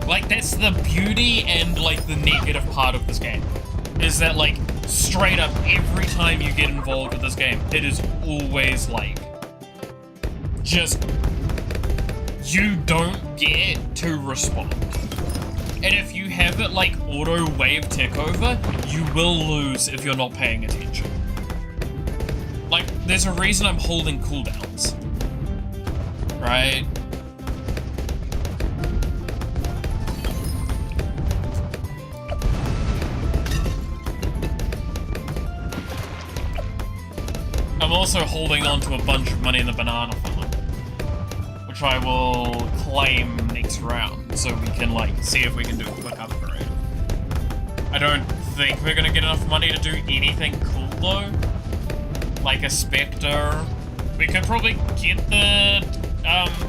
Like, that's the beauty and, like, the negative part of this game. Is that, like, straight up, every time you get involved with this game, it is always, like, just, you don't get to respond. And if you have it, like, auto wave tick over, you will lose if you're not paying attention. Like, there's a reason I'm holding cooldowns. Right? I'm also holding on to a bunch of money in the banana farm, which I will claim next round, so we can, like, see if we can do a quick upgrade. I don't think we're gonna get enough money to do anything cool, though. Like a Spectre. We could probably get the,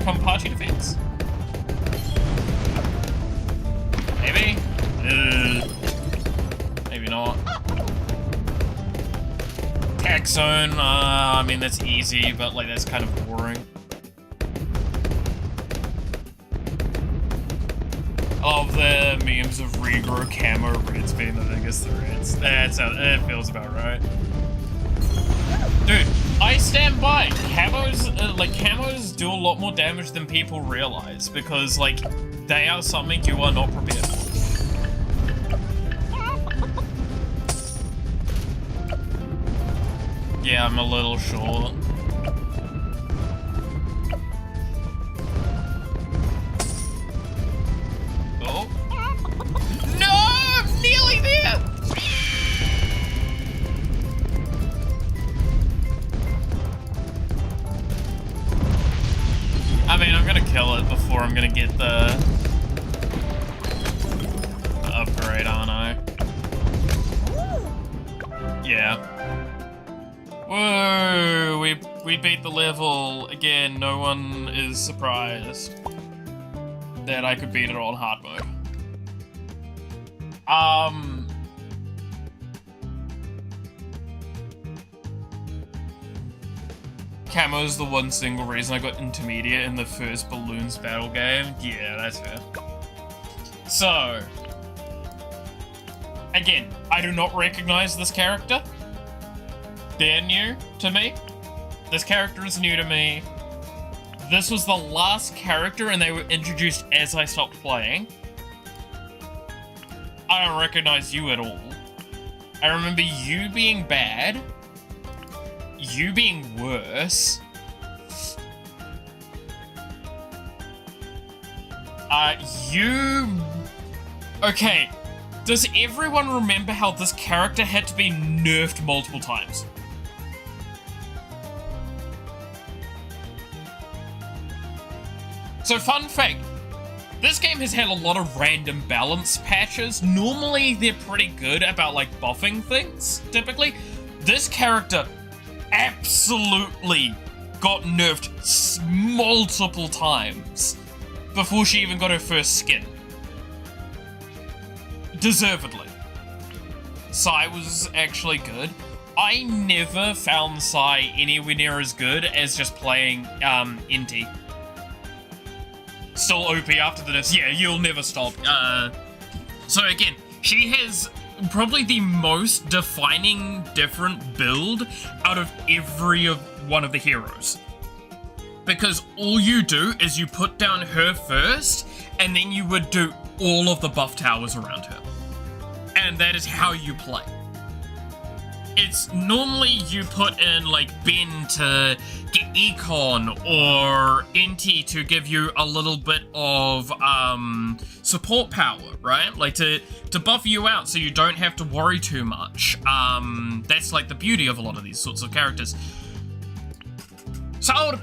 Kompachi defense. Maybe? Maybe not. Tax zone, I mean, that's easy, but, like, that's kind of boring. I love the memes of regrow camo reds being the biggest threats. That feels about right. Dude, I stand by. Camos do a lot more damage than people realize, because, like, they are something you are not prepared for. Yeah, I'm a little short. Oh. No! I'm nearly there! I mean, I'm gonna kill it before I'm gonna get the upgrade, aren't I? Yeah. Whoa, we beat the level. Again, no one is surprised that I could beat it on hard mode. camo is the one single reason I got intermediate in the first Balloons battle game. Yeah, that's fair. So, again, I do not recognize this character. They're new to me. This character is new to me. This was the last character and they were introduced as I stopped playing. I don't recognize you at all. I remember you being bad. You being worse. Okay. Does everyone remember how this character had to be nerfed multiple times? So, fun fact. This game has had a lot of random balance patches. Normally, they're pretty good about, like, buffing things, typically. This character absolutely got nerfed multiple times before she even got her first skin. Deservedly. Sai was actually good. I never found Sai anywhere near as good as just playing NT. Still OP after the nerfs. Yeah, you'll never stop. So again, she has probably the most defining different build out of every one of the heroes. Because all you do is you put down her first, and then you would do all of the buff towers around her. And that is how you play. It's normally you put in like Ben to get Econ or NT to give you a little bit of support power, right? Like to buff you out so you don't have to worry too much. That's like the beauty of a lot of these sorts of characters. Soda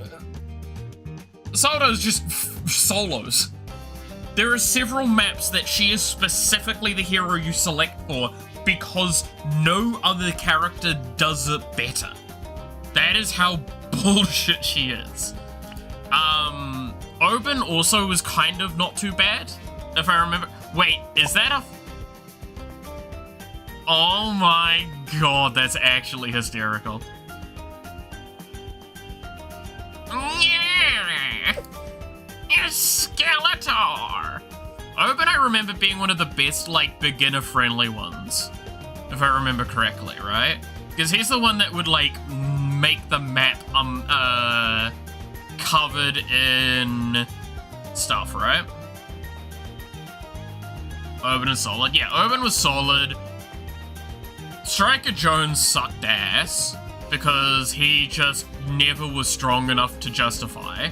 is just solos. There are several maps that she is specifically the hero you select for because no other character does it better. That is how bullshit she is. Oben also was kind of not too bad, if I remember. Wait, is that a... Oh my god, that's actually hysterical. Yeah! Skeletor! Oben, I remember being one of the best, like, beginner-friendly ones. If I remember correctly, right? Because he's the one that would, like, make the map, covered in stuff, right? Oben is solid. Yeah, Oben was solid. Striker Jones sucked ass, because he just never was strong enough to justify.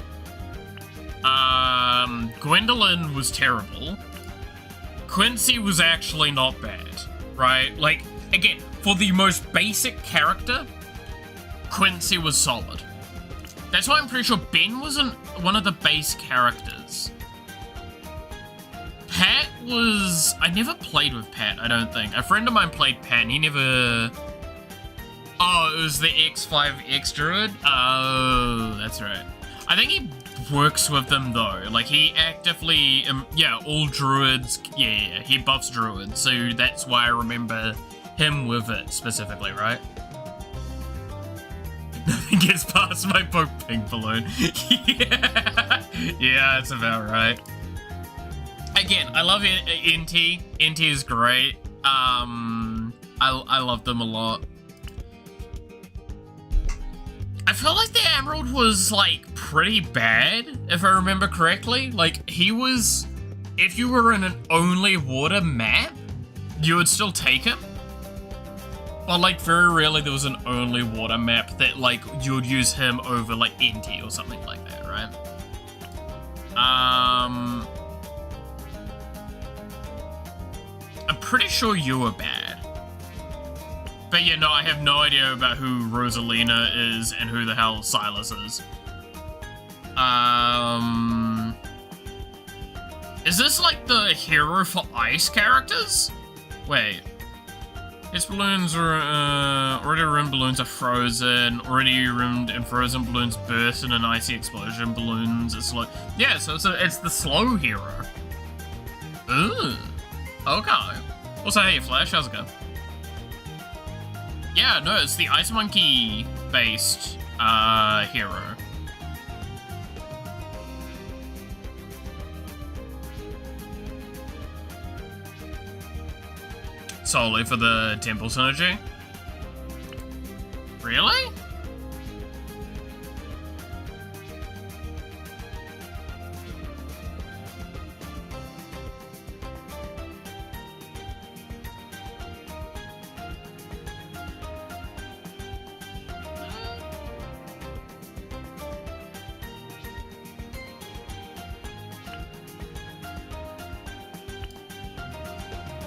Gwendolyn was terrible. Quincy was actually not bad, right? Like, again, for the most basic character, Quincy was solid. That's why I'm pretty sure Ben wasn't one of the base characters. Pat was... I never played with Pat, I don't think. A friend of mine played Pat and he never... Oh, it was the X5X Druid? Oh, that's right. I think he works with them though. Like he actively, yeah, all druids, yeah, he buffs druids. So that's why I remember him with it specifically, right? Nothing gets past my poke pink balloon. Yeah, that's about right. Again, I love NT. NT is great. I love them a lot. I feel like the Emerald was, like, pretty bad, if I remember correctly. Like, he was... If you were in an only water map, you would still take him. But, like, very rarely there was an only water map that, like, you would use him over, like, NT or something like that, right? I'm pretty sure you were bad. But yeah, no, I have no idea about who Rosalina is and who the hell Silas is. Is this like the hero for ice characters? Wait. His balloons are, already rimmed balloons are frozen. Already rimmed and frozen balloons burst in an icy explosion. Balloons are slow. Yeah, so it's the slow hero. Ooh. Okay. Also, hey, Flash, how's it going? Yeah, no, it's the Ice Monkey based hero. Solely for the temple synergy? Really?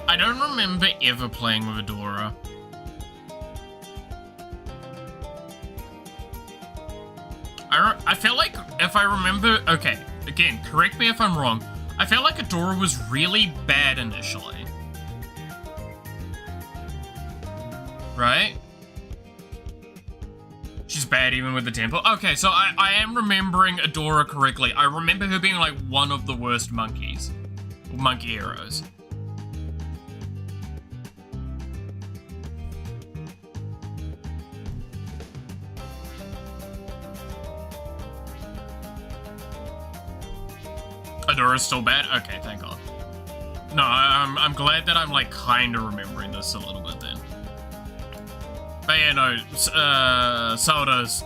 I don't remember ever playing with Adora. I feel like if I remember... Okay, again, correct me if I'm wrong. I feel like Adora was really bad initially. Right? She's bad even with the temple? Okay, so I am remembering Adora correctly. I remember her being like one of the worst monkeys. Monkey heroes. Adora's still bad? Okay, thank God. No, I'm glad that I'm like kinda remembering this a little bit then. But yeah, no, Sauda's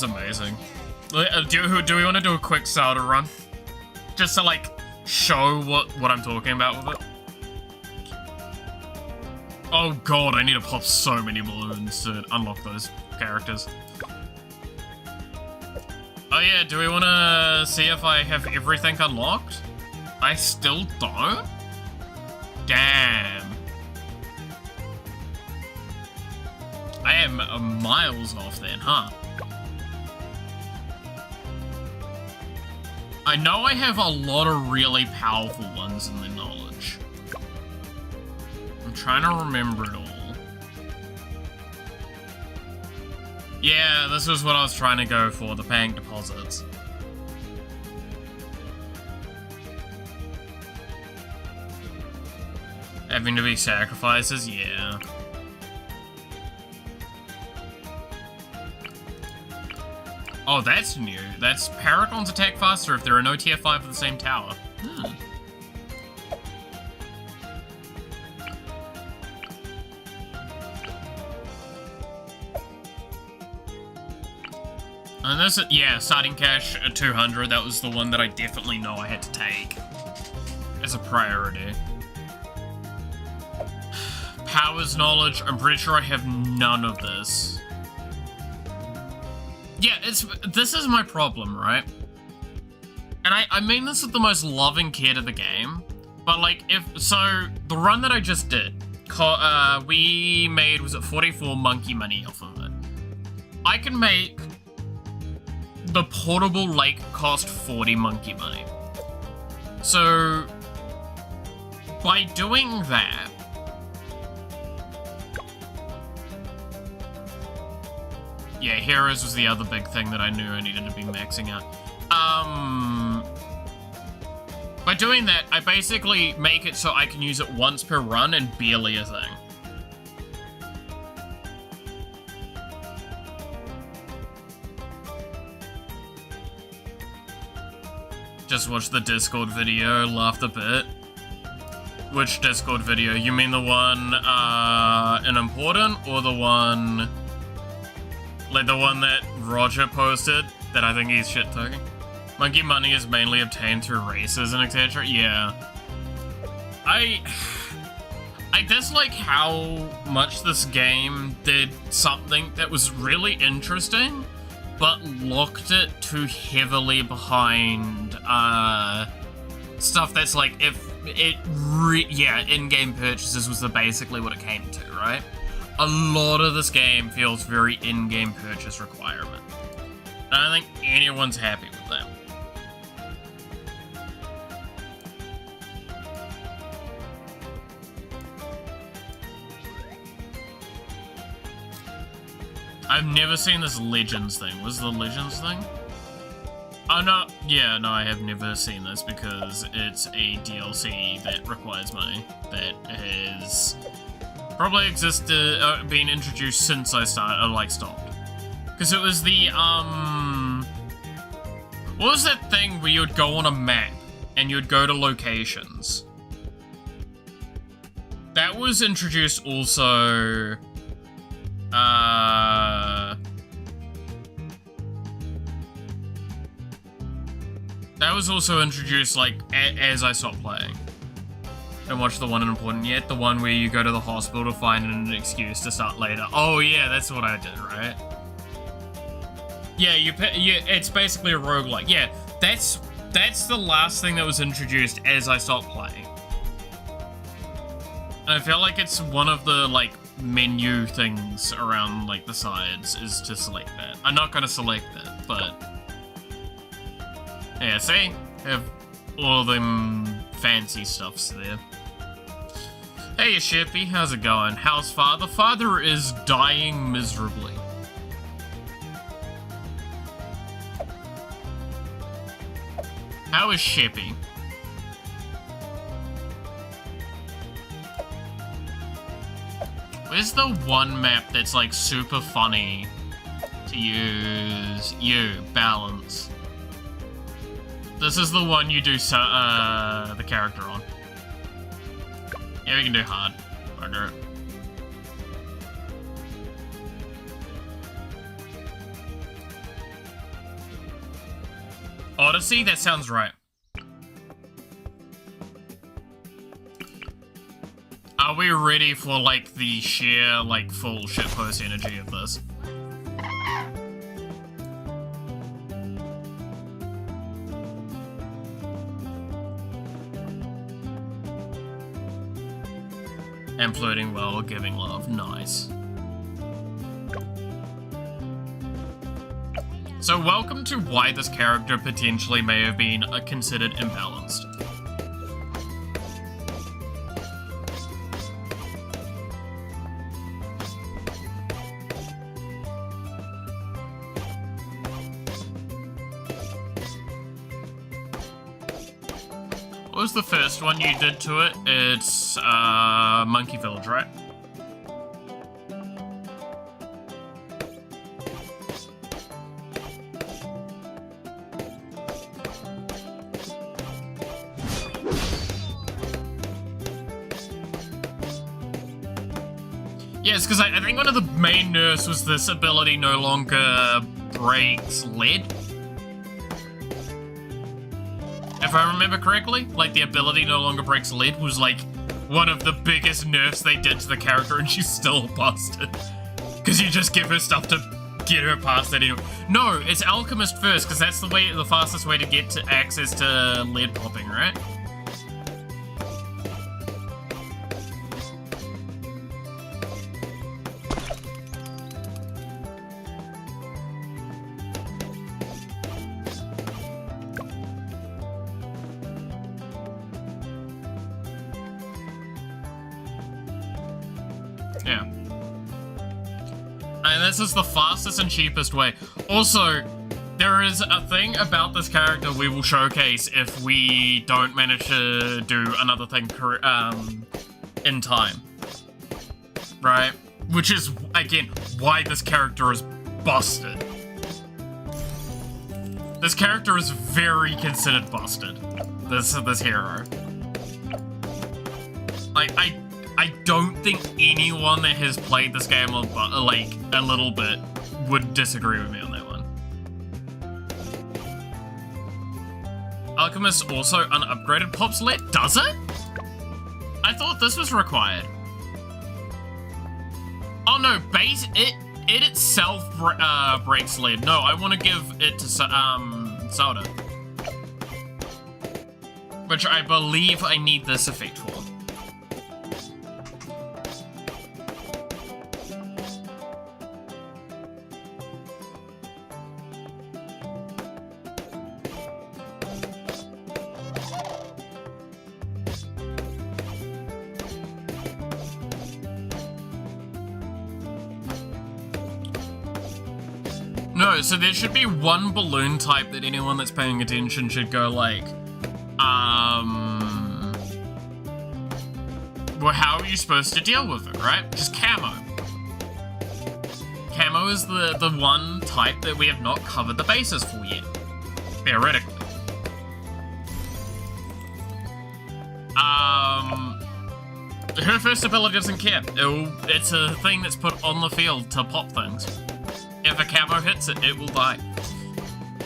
amazing. Do we want to do a quick Sauda run? Just to like show what I'm talking about with it? Oh God, I need to pop so many balloons to unlock those characters. Oh yeah, do we want to see if I have everything unlocked? I still don't? Damn. I am miles off then, huh? I know I have a lot of really powerful ones in the knowledge. I'm trying to remember it all. Yeah, this was what I was trying to go for, the paying deposits. Having to be sacrifices? Yeah. Oh, that's new. That's Paragons attack faster if there are no tier 5 of the same tower. And this, yeah, starting cash at 200, that was the one that I definitely know I had to take as a priority. Powers knowledge, I'm pretty sure I have none of this. Yeah, this is my problem, right? And I mean this with the most loving care to the game, but like, so the run that I just did, we made, was it 44 monkey money off of it? I can make the portable lake cost 40 monkey money. So, by doing that, yeah, heroes was the other big thing that I knew I needed to be maxing out. By doing that, I basically make it so I can use it once per run and barely a thing. Just watched the Discord video, laughed a bit. Which Discord video? You mean the one, in Important, or the one... like the one that Roger posted, that I think he's shit-talking? Monkey money is mainly obtained through races and etc. Yeah. I dislike how much this game did something that was really interesting, but locked it too heavily behind, stuff that's like, if it yeah, in-game purchases was basically what it came to, right? A lot of this game feels very in-game purchase requirement. And I don't think anyone's happy with that. I've never seen this Legends thing. What's the Legends thing? Oh, no. Yeah, no, I have never seen this because it's a DLC that requires money. That has probably existed, been introduced since I stopped. Because it was the, what was that thing where you'd go on a map and you'd go to locations? That was introduced also, that was also introduced, like, as I stopped playing. And watch the one important yet, the one where you go to the hospital to find an excuse to start later. Oh yeah, that's what I did, right? Yeah, it's basically a roguelike. Yeah, that's the last thing that was introduced as I stopped playing. And I feel like it's one of the, like, menu things around, like, the sides is to select that. I'm not gonna select that, but... yeah, see? Have all of them fancy stuffs there. Hey, Shippy, how's it going? How's father? Father is dying miserably. How is Shippy? Where's the one map that's like super funny to use? Balance. This is the one you do the character on. Yeah, we can do hard. Harder. Odyssey? That sounds right. Are we ready for, like, the sheer, like, full shitpost energy of this? And flirting well, giving love. Nice. So welcome to why this character potentially may have been considered imbalanced. What was the first one you did to it? It's Monkey Village, right? Yes, because I think one of the main nerfs was this ability no longer breaks lead. If I remember correctly, like, the ability no longer breaks lead was, like, one of the biggest nerfs they did to the character, and she's still busted. Because you just give her stuff to get her past that anyway. No, it's Alchemist first, because that's the fastest way to get to access to lead popping, right? Yeah. And this is the fastest and cheapest way. Also, there is a thing about this character we will showcase if we don't manage to do another thing in time. Right? Which is, again, why this character is busted. This character is very considered busted. This hero. Like, I don't think anyone that has played this game like a little bit would disagree with me on that one. Alchemist also unupgraded pops lead? Does it? I thought this was required. Oh no, it itself breaks lead. No, I want to give it to Soda, which I believe I need this effect for. No, so there should be one balloon type that anyone that's paying attention should go like, well, how are you supposed to deal with it, right? Just camo. Camo camo is the one type that we have not covered the basis for yet. Theoretically. Her first ability doesn't care. It's a thing that's put on the field to pop things. If a camo hits it, it will die.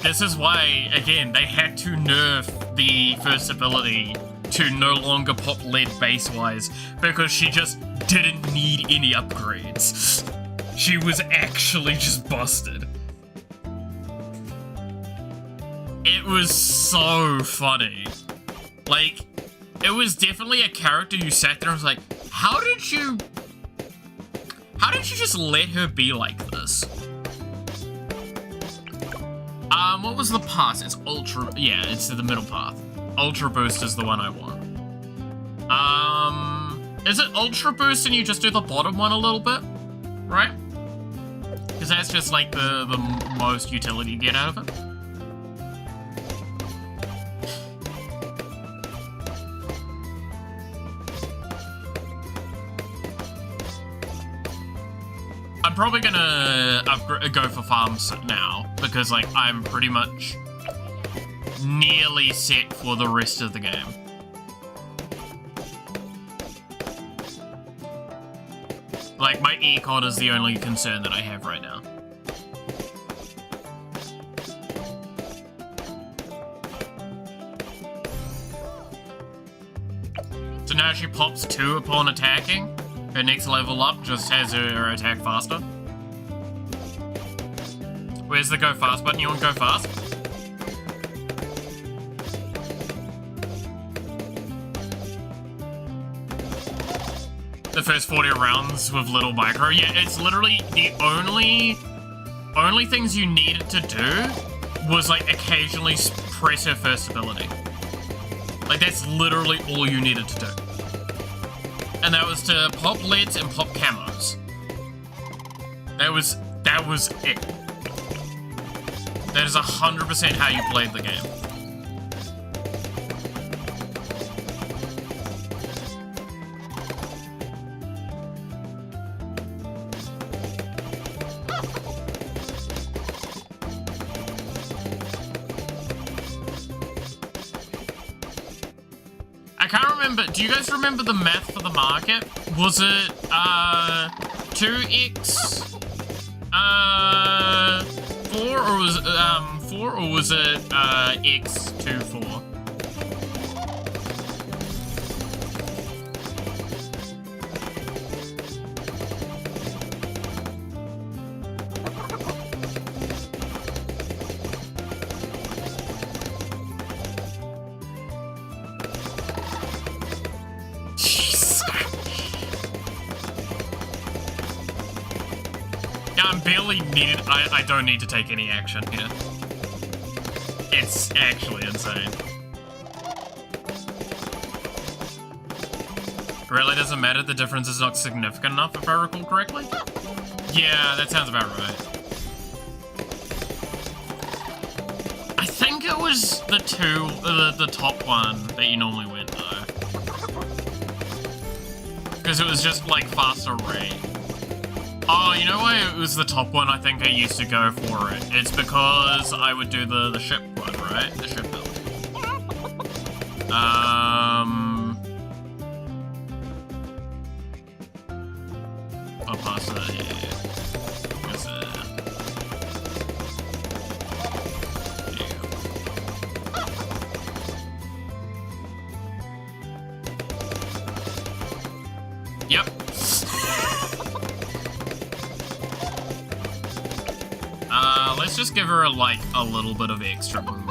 This is why, again, they had to nerf the first ability to no longer pop lead base-wise, because she just didn't need any upgrades. She was actually just busted. It was so funny. Like, it was definitely a character you sat there and was like, how did you just let her be like this? What was the pass? It's Ultra, yeah, it's the middle path. Ultra Boost is the one I want. Is it Ultra Boost and you just do the bottom one a little bit? Right? Because that's just like the most utility you get out of it. I'm probably gonna go for farms now, because like I'm pretty much nearly set for the rest of the game. Like, my econ is the only concern that I have right now. So now she pops 2 upon attacking. Her next level up just has her attack faster. Where's the go fast button? You want to go fast? The first 40 rounds with little micro. Yeah, it's literally the only things you needed to do was like occasionally press her first ability. Like that's literally all you needed to do. And that was to pop leads and pop camos. That was it. That is 100% how you played the game. I can't remember. Do you guys remember the math for the market? Was it 2x 4 or was 4 or was it x 2 4? I'm barely needed. I don't need to take any action here. It's actually insane. Really doesn't matter. The difference is not significant enough, if I recall correctly. Yeah, that sounds about right. I think it was the top one that you normally went though, because it was just like faster rate. Oh, you know why it was the top one? I think I used to go for it. It's because I would do the ship one, right? The ship build. I'll pass that here. Where's it? Yep. Let's just give her like a little bit of extra movement.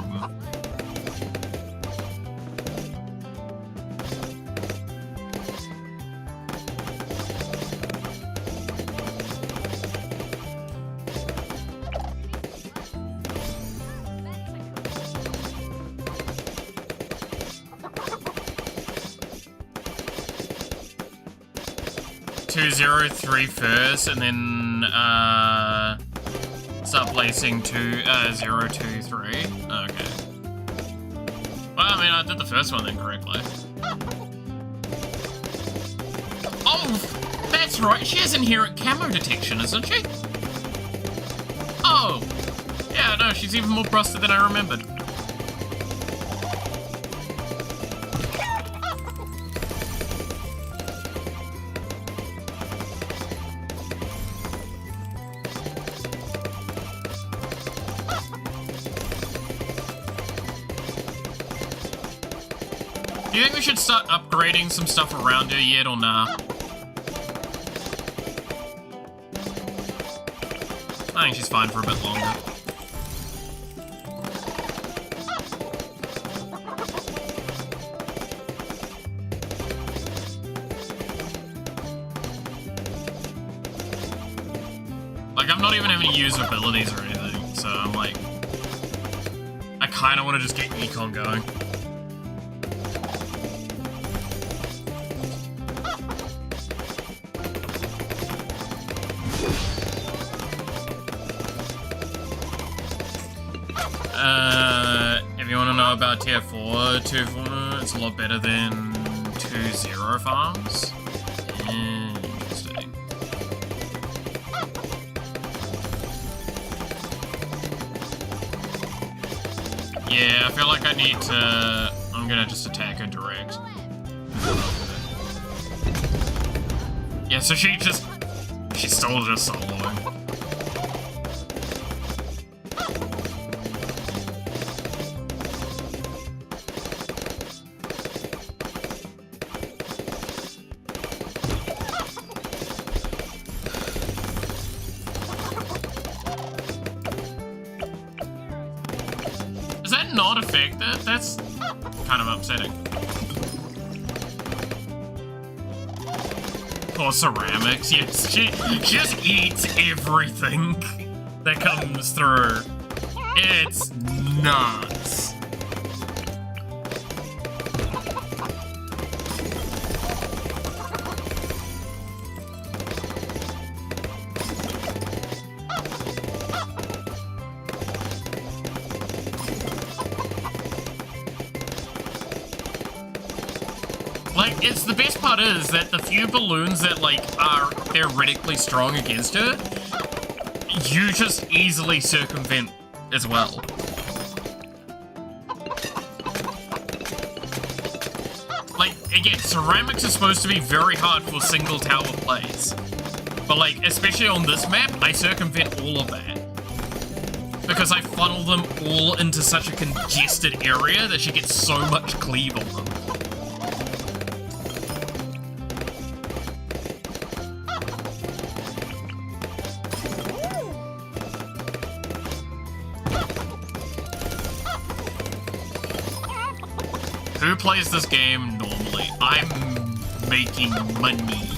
Two 0-3 first, and then start placing 0-2-3. Okay. Well, I mean, I did the first one then correctly. Oh, that's right. She has inherent camo detection, isn't she? Yeah, no, she's even more busted than I remembered. Do you think we should start upgrading some stuff around her yet or nah? I think she's fine for a bit longer. Like, I'm not even having to use abilities or anything, so I'm like... I kinda wanna just get Econ going. If you want to know about tier 4, it's a lot better than 2-0 farms. Interesting. Yeah, I feel like I need to... I'm gonna just attack her direct. Yeah, so she's still just soloing. Is that not affected? That's kind of upsetting. Poor ceramics, yes, she just eats everything that comes through. It's nuts. Like, it's the best part is that the few balloons that, like, are theoretically strong against her, you just easily circumvent as well. Like, again, ceramics are supposed to be very hard for single tower plays. But, like, especially on this map, I circumvent all of that. Because I funnel them all into such a congested area that she gets so much cleave on them. Who plays this game normally? I'm making money.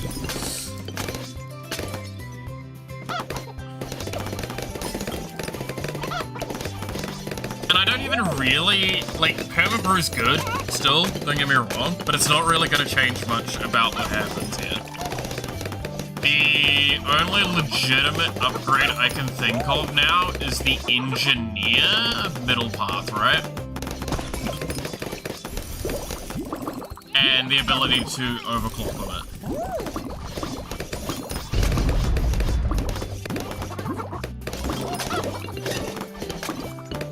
And I don't even really, like, Permabrew's good, still, don't get me wrong, but it's not really going to change much about what happens here. The only legitimate upgrade I can think of now is the engineer middle path, right? And the ability to overclock with it.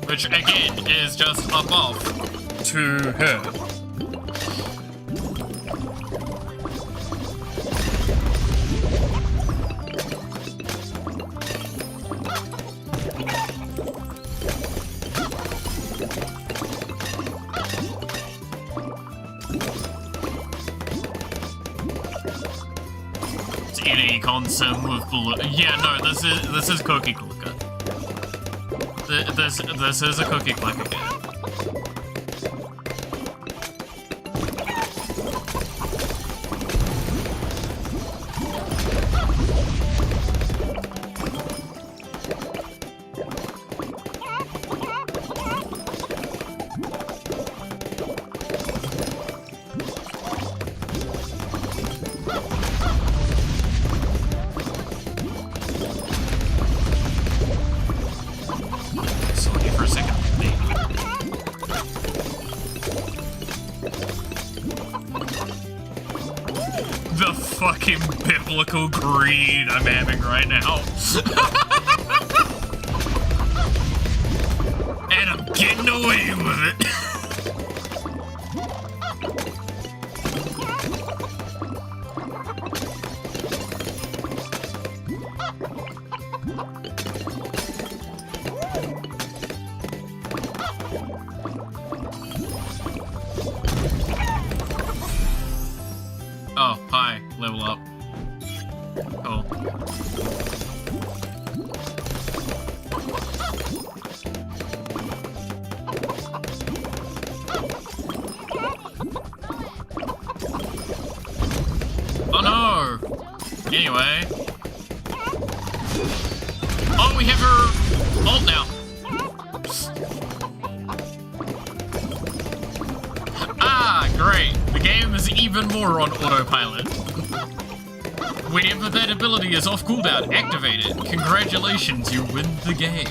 Which, again, is just a buff to her. Econ with blue. Yeah, no, this is cookie clicker. This is a cookie clicker game. The fucking biblical greed I'm having right now. away with it. Oh, hi. Level up. Cool. Oh no! Anyway. Oh, we have her ult now. Ah, great. The game is even more on autopilot. Whenever that ability is off cooldown, activate it. Congratulations, you win the game.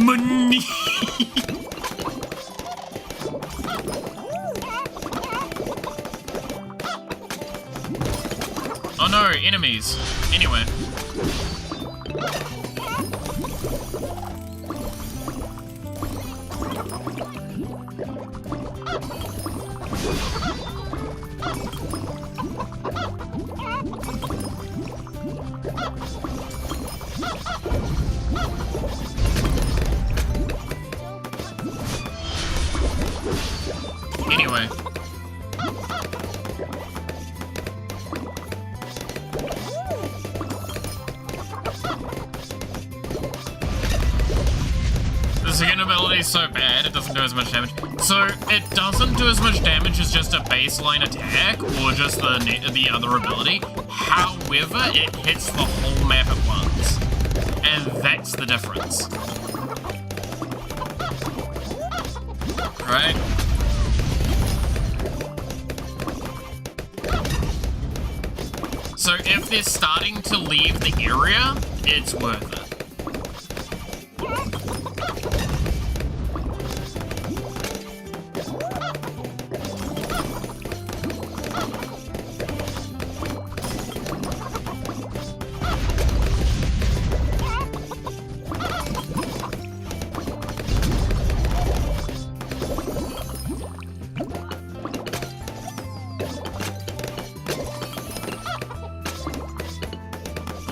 Money! Oh no, enemies. Anyway. Anyway. The second ability is so bad, it doesn't do as much damage. So, it doesn't do as much damage as just a baseline attack, or just the other ability. However, it hits the whole map at once. And that's the difference. Right? So if they're starting to leave the area, it's worth it.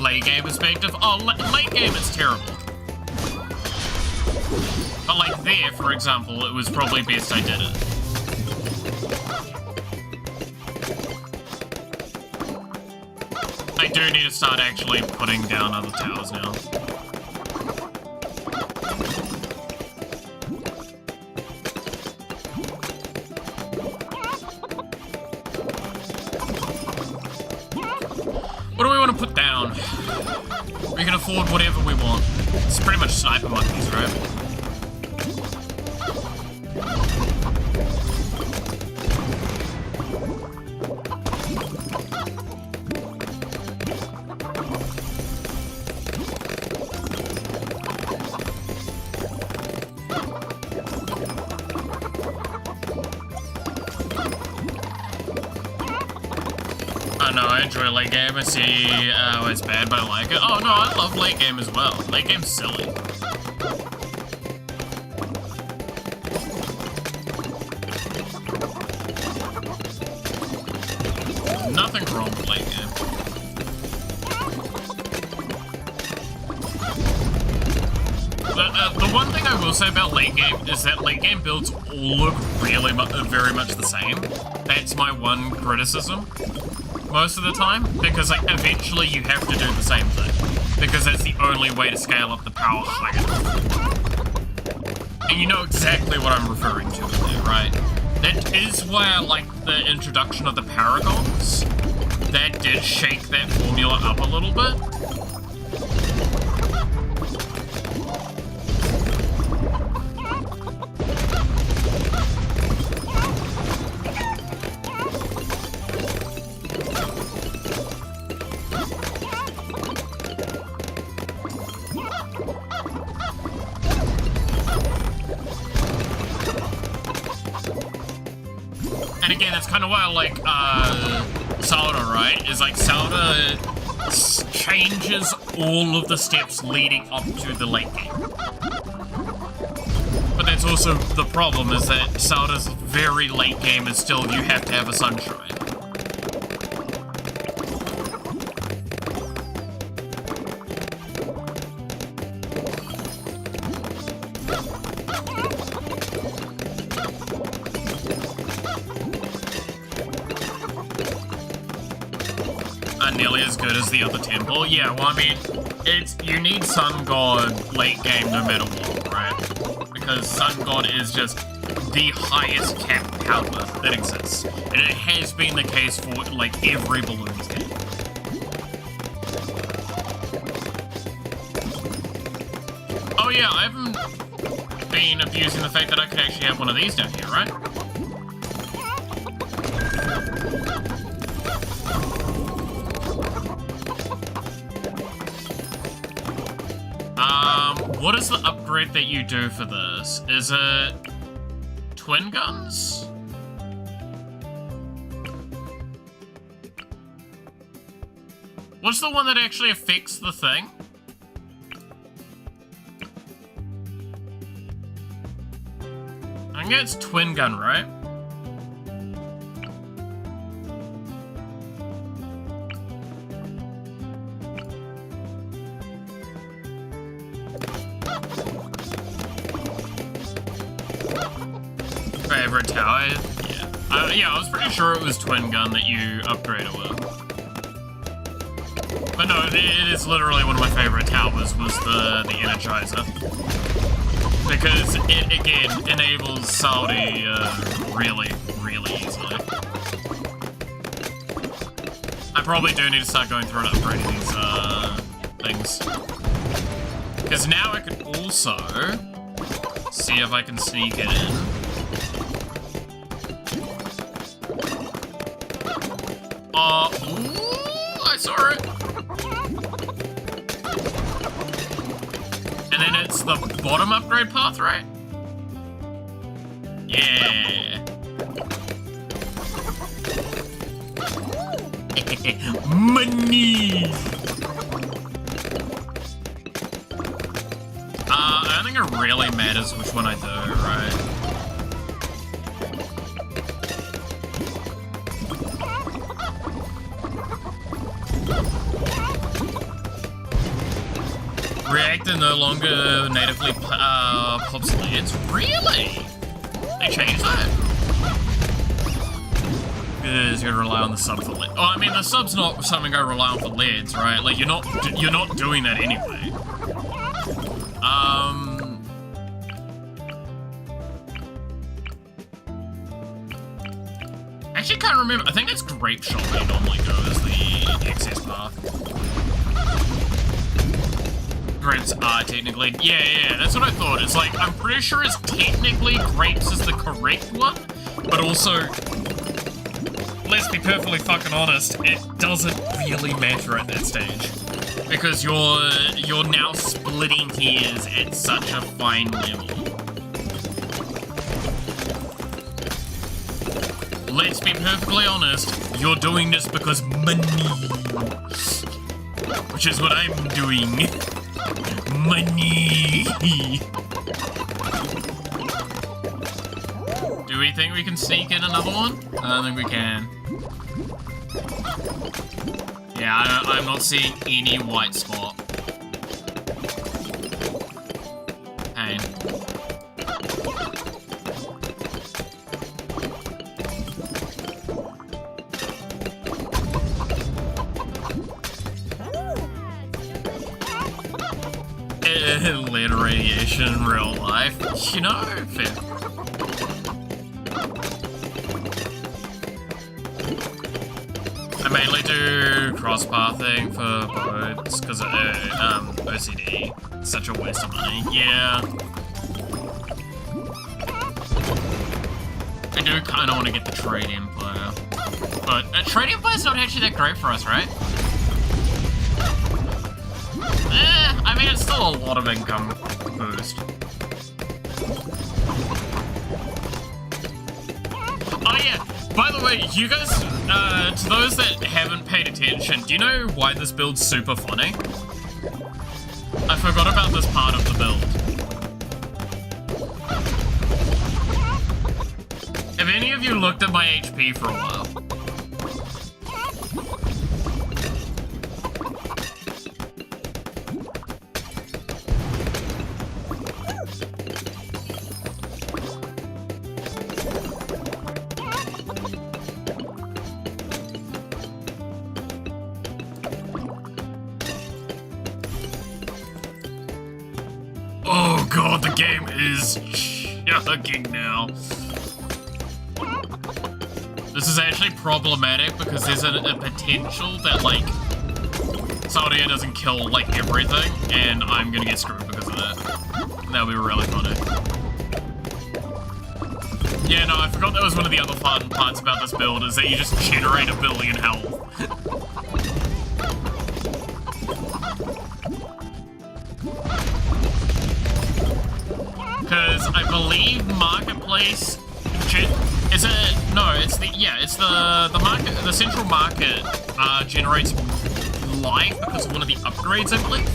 Late game perspective. Oh, late game is terrible. But like there, for example, it was probably best I did it. I do need to start actually putting down other towers now. What do we want to put down? We can afford whatever we want. It's pretty much sniper monkeys, right? No, I enjoy late game. I see it's bad, but I like it. Oh no, I love late game as well. Late game's silly. Nothing wrong with late game. The one thing I will say about late game is that late game builds all look really very much the same. That's my one criticism. Most of the time, because like eventually you have to do the same thing, because that's the only way to scale up the power high enough. And you know exactly what I'm referring to there, right? That is why I like the introduction of the paragons. That did shake that formula up a little bit. again, that's kind of why I like Zelda, right? Is like Zelda changes all of the steps leading up to the late game. But that's also the problem, is that Zelda's very late game is still you have to have a sunshine. Nearly as good as the other temple. Yeah, well, I mean, you need Sun God late game no matter what, right? Because Sun God is just the highest cap power that exists. And it has been the case for, like, every Balloons game. Oh yeah, I haven't been abusing the fact that I could actually have one of these down here, right? What is the upgrade that you do for this? Is it twin guns? What's the one that actually affects the thing? I think it's twin gun, right? Favorite tower? Yeah. Yeah, I was pretty sure it was twin gun that you upgrade it with. But no, it is literally one of my favorite towers was the Energizer. Because it, again, enables Saudi really, really easily. I probably do need to start going through and upgrading these things. Because now I can also see if I can sneak it in. Ooh, I saw it. And then it's the bottom upgrade path, right? Yeah. Money. I don't think it really matters which one I do, right? Reactor no longer natively pops leads? Really? They changed that? Because you gotta rely on the sub for lead. Oh, I mean, the sub's not something I rely on for leads, right? Like, you're not doing that anyway. Actually, can't remember. I think it's Grape Shot where you normally go as the excess path. Grapes are technically... Yeah, that's what I thought. It's like, I'm pretty sure it's technically grapes is the correct one, but also, let's be perfectly fucking honest, it doesn't really matter at that stage. Because you're now splitting hairs at such a fine level. Let's be perfectly honest, you're doing this because money. Which is what I'm doing. Money! Do we think we can sneak in another one? I don't think we can. Yeah, I'm not seeing any white spot. Pain. Lead radiation in real life. You know, fair. I mainly do cross-pathing for boats because OCD. It's such a waste of money. Yeah. I do kind of want to get the trade-in player. But a trade-in player's not actually that great for us, right? I mean, it's still a lot of income boost. Oh yeah, By the way, you guys, to those that haven't paid attention, do you know why this build's super funny? I forgot about this part of the build. Have any of you looked at my HP for a while? Oh god, the game is chugging now. This is actually problematic because there's a potential that, like, Saldia doesn't kill, like, everything, and I'm gonna get screwed because of that. That'll be really funny. Yeah, no, I forgot that was one of the other fun parts about this build, is that you just generate a billion health. Because I believe Marketplace is it? No, it's the market. The central market generates life because of one of the upgrades, I believe.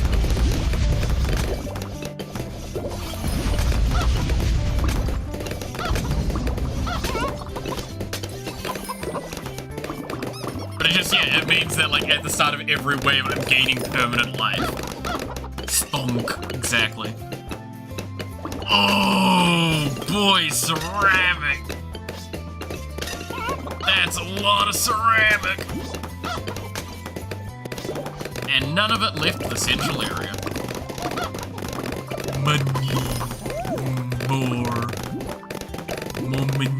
But it just it means that, like, at the start of every wave, I'm gaining permanent life. Stonk, exactly. Oh boy, ceramic. That's a lot of ceramic. And none of it left the central area. Money. More money.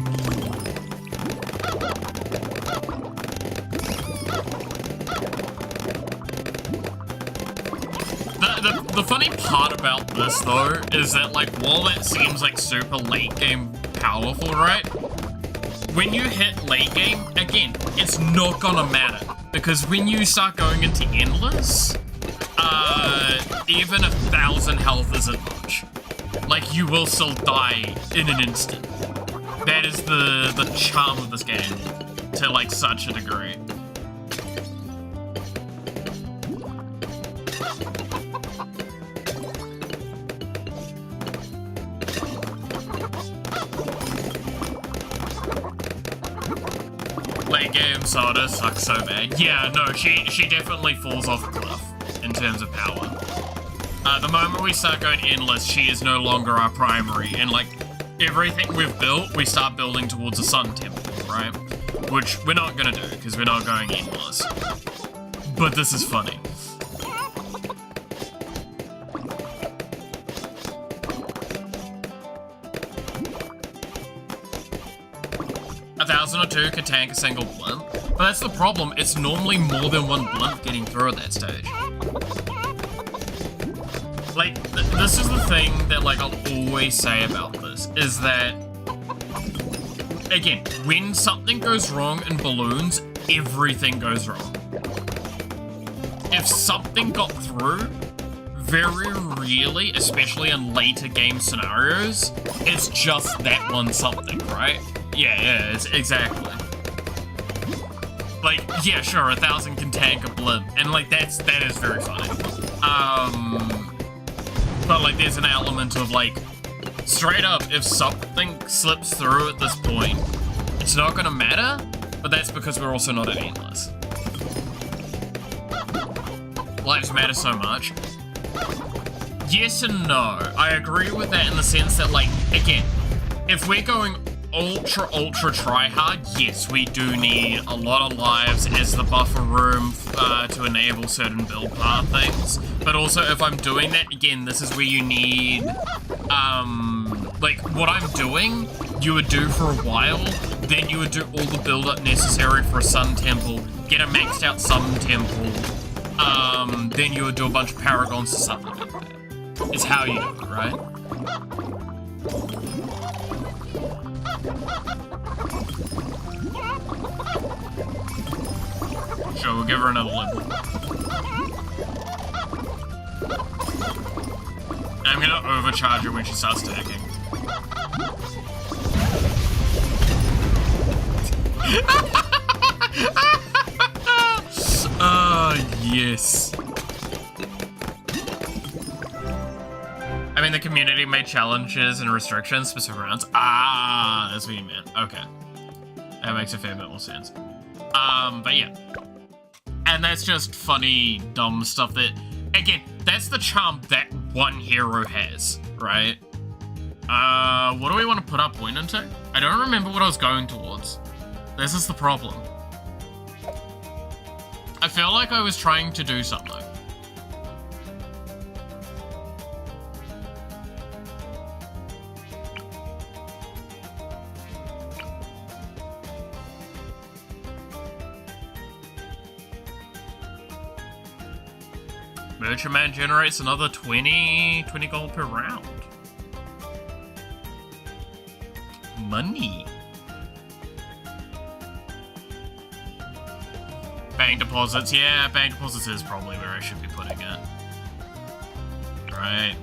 The funny part about this, though, is that, like, while that seems like super late game powerful, right? When you hit late game, again, it's not gonna matter. Because when you start going into endless, even 1,000 health isn't much. Like, you will still die in an instant. That is the charm of this game, to, like, such a degree. Late game Soda sucks so bad. Yeah, no, she definitely falls off a cliff in terms of power. The moment we start going endless, she is no longer our primary, and, like, everything we've built, we start building towards a sun temple, right? Which we're not gonna do, because we're not going endless. But this is funny. A 1,000 or 2 could tank a single blimp, but that's the problem, it's normally more than one blimp getting through at that stage. Like, this is the thing that, like, I'll always say about this, is that, again, when something goes wrong in balloons, everything goes wrong. If something got through, very rarely, especially in later game scenarios, it's just that one something, right? Yeah, it's exactly. Like, yeah, sure, 1,000 can tank a blimp, and, like, that is very funny. But, like, there's an element of, like, straight up, if something slips through at this point, it's not gonna matter, but that's because we're also not at endless. Lives matter so much. Yes and no. I agree with that in the sense that, like, again, if we're going ultra try hard, yes, we do need a lot of lives as the buffer room to enable certain build path things. But also, if I'm doing that, again, this is where you need, like, what I'm doing, you would do for a while, then you would do all the build up necessary for a sun temple, get a maxed out sun temple, then you would do a bunch of paragons to supplement that. It's how you do it, right? Sure, we'll give her another level. I'm gonna overcharge her when she starts stacking. Yes. I mean, the community made challenges and restrictions, specific rounds. Ah, that's what you meant. Okay. That makes a fair bit more sense. But yeah. And that's just funny, dumb stuff that, again, that's the charm that one hero has, right? What do we want to put our point into? I don't remember what I was going towards. This is the problem. I feel like I was trying to do something. Merchant Man generates another 20 gold per round. Money. Bank deposits, yeah, bank deposits is probably where I should be putting it. Right.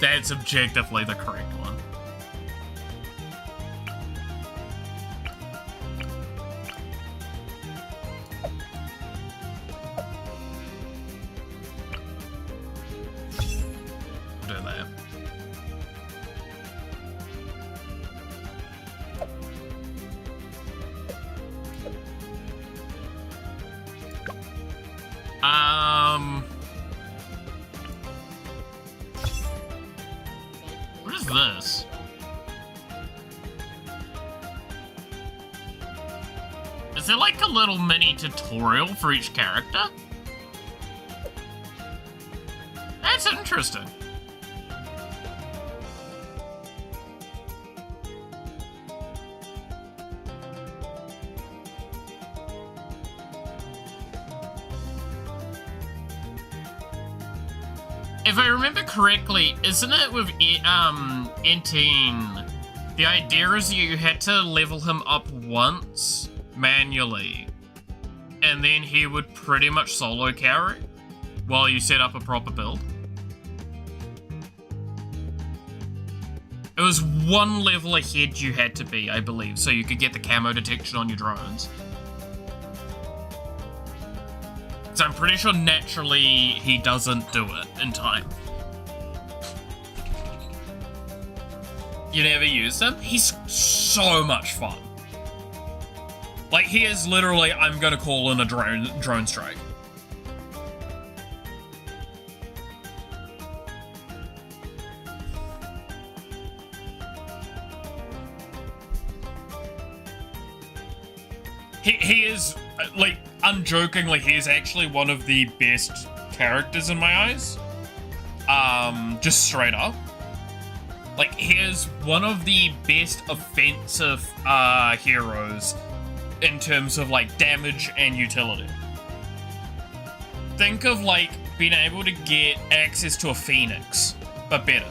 That's objectively the correct one. Do that. What is this? Is there like a little mini tutorial for each character? That's interesting. If I remember correctly, isn't it with Entine, the idea is you had to level him up once manually, and then he would pretty much solo carry while you set up a proper build? It was one level ahead you had to be, I believe, so you could get the camo detection on your drones. So I'm pretty sure naturally he doesn't do it in time. You never used him? He's so much fun. Like, he is literally, I'm gonna call in a drone strike. He is, like, unjokingly, he is actually one of the best characters in my eyes. Just straight up. Like, he is one of the best offensive heroes in terms of, like, damage and utility. Think of, like, being able to get access to a Phoenix, but better.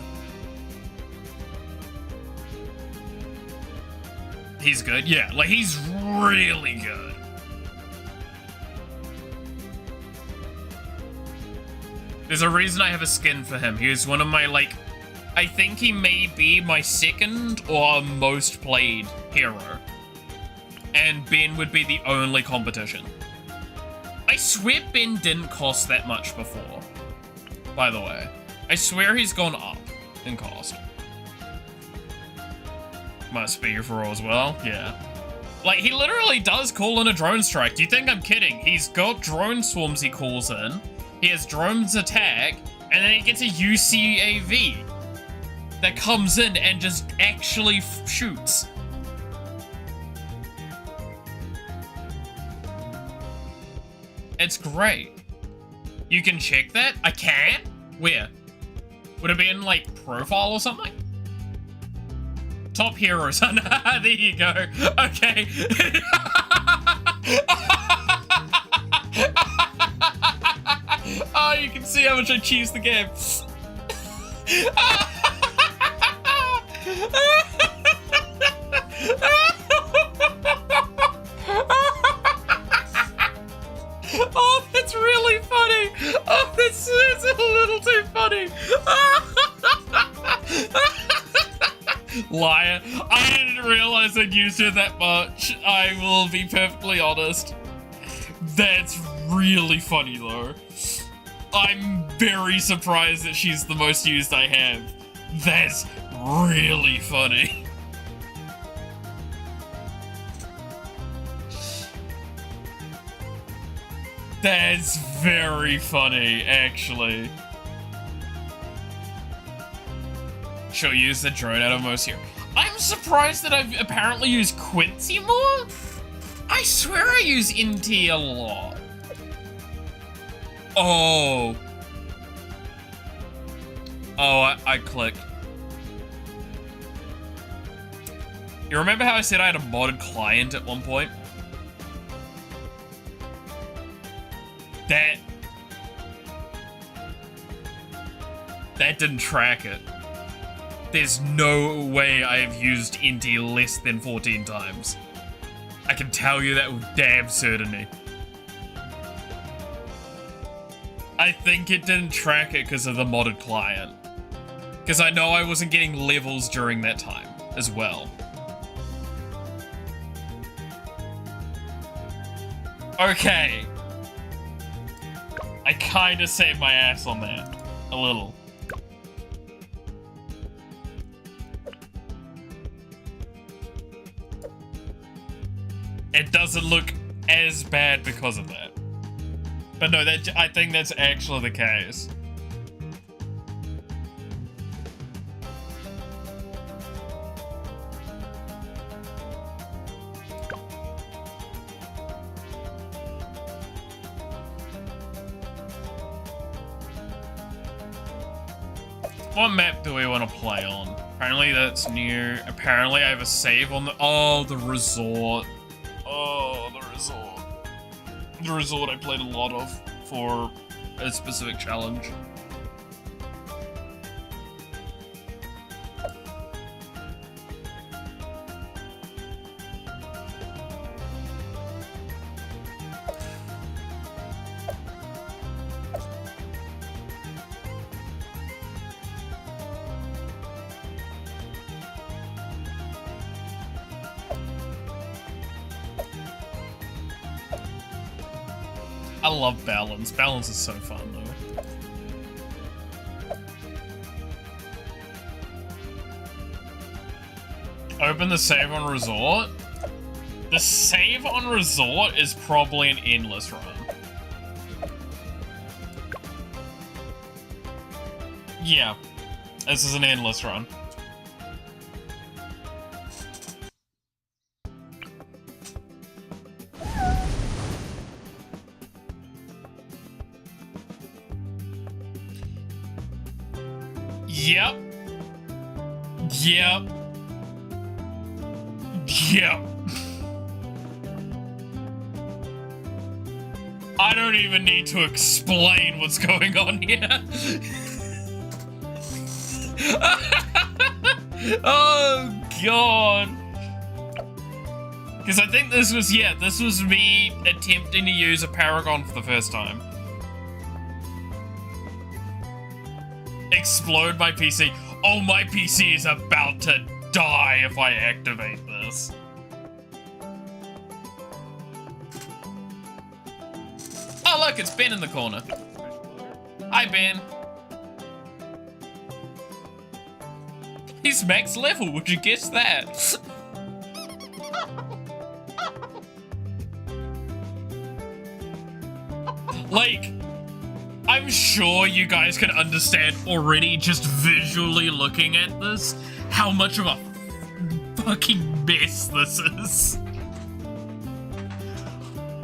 He's good? Yeah, like, he's really good. There's a reason I have a skin for him. He was one of my, like, I think he may be my second or most played hero. And Ben would be the only competition. I swear Ben didn't cost that much before, by the way. I swear he's gone up in cost. Must be for all as well, yeah. Like, he literally does call in a drone strike. Do you think I'm kidding? He's got drone swarms he calls in. He has drones attack, and then he gets a UCAV that comes in and just actually shoots. It's great. You can check that? I can? Where? Would it be in, like, profile or something? Top heroes. There you go. Okay. Oh, you can see how much I cheese the game. Oh, that's really funny. Oh, that's a little too funny. Liar. I didn't realize I'd used her that much. I will be perfectly honest. That's really funny though. I'm very surprised that she's the most used I have. That's really funny. That's very funny, actually. She'll use the drone out of most here. I'm surprised that I've apparently used Quincy more. I swear I use NT a lot. Oh. Oh, I clicked. You remember how I said I had a modded client at one point? That didn't track it. There's no way I have used NT less than 14 times. I can tell you that with damn certainty. I think it didn't track it because of the modded client. Because I know I wasn't getting levels during that time as well. Okay. I kinda saved my ass on that. A little. It doesn't look as bad because of that. But no, I think that's actually the case. What map do we want to play on? Apparently that's new. Apparently I have a save on the... Oh, the resort. Oh, the resort. The resort I played a lot of for a specific challenge. I love balance. Balance is so fun, though. Open the save on resort. The save on resort is probably an endless run. Yeah, this is an endless run. Yep. Yep. Yep. I don't even need to explain what's going on here. Oh, God. Because I think this was, yeah, this was me attempting to use a Paragon for the first time. Explode my PC. Oh, my PC is about to die if I activate this. Oh, look, it's Ben in the corner. Hi, Ben. He's max level, would you guess that? Like, I'm sure you guys can understand already just visually looking at this how much of a fucking mess this is.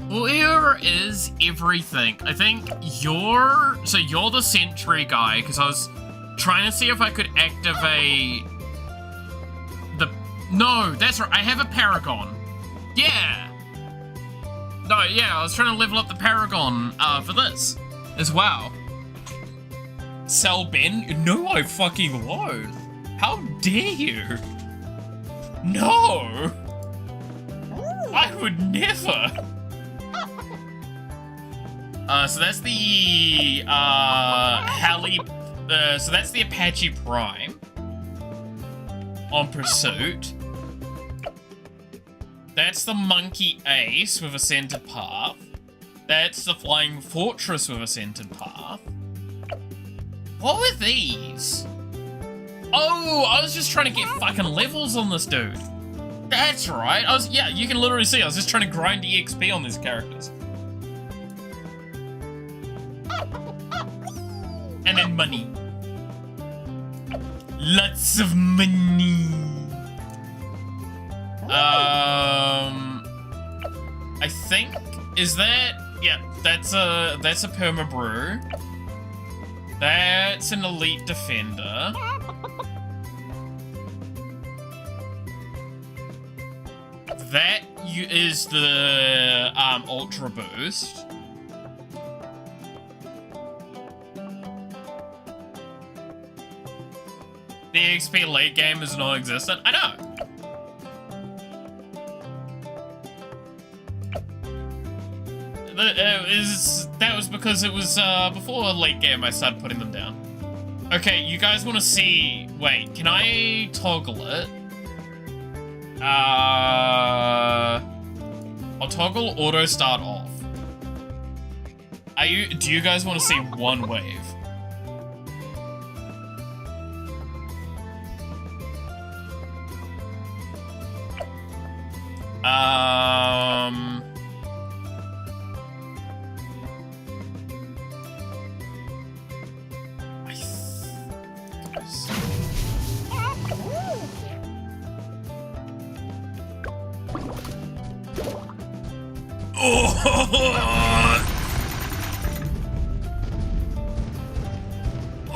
Where is everything? I think you're the sentry guy, because I was trying to see if I could activate the... No, that's right, I have a Paragon. Yeah. No, yeah, I was trying to level up the Paragon for this as well. Sell Ben? No, I fucking won't. How dare you? No. I would never. So that's the so that's the Apache Prime. on Pursuit. That's the Monkey Ace with a centered path. That's the Flying Fortress with a centered path. What were these? Oh, I was just trying to get fucking levels on this dude. That's right. Yeah, you can literally see I was just trying to grind EXP on these characters. And then money. Lots of money. I think, is that, yeah, that's a perma brew. That's an elite defender. That is the ultra boost. The XP late game is non-existent. I know. That was because it was before late game I started putting them down. Okay, you guys want to see? Wait, can I toggle it? I'll toggle auto start off. Do you guys want to see one wave?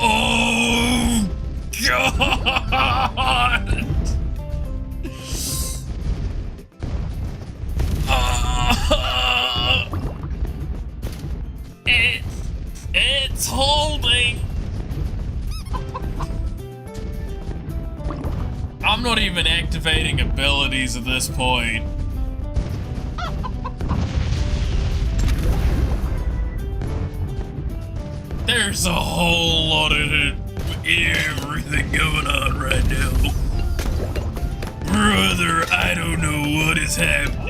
Oh God! It's holding. I'm not even activating abilities at this point. There's a whole lot of everything going on right now. Brother, I don't know what is happening.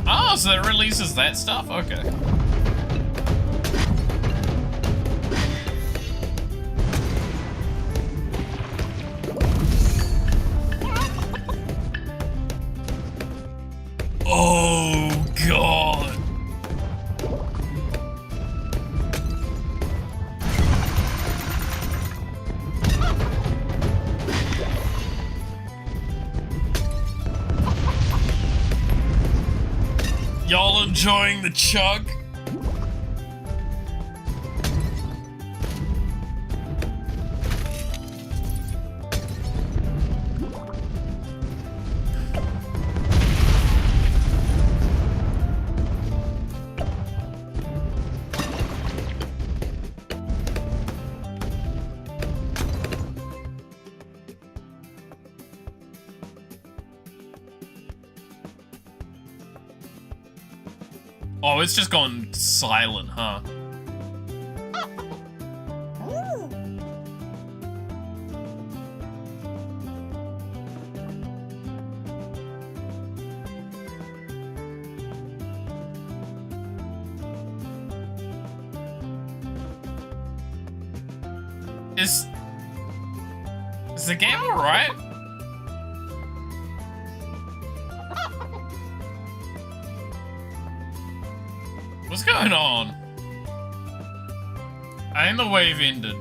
Oh, so that releases that stuff? Okay. Oh, God. Y'all enjoying the chug? Oh, it's just gone silent, huh? Is the game alright? What's going on? I think the wave ended.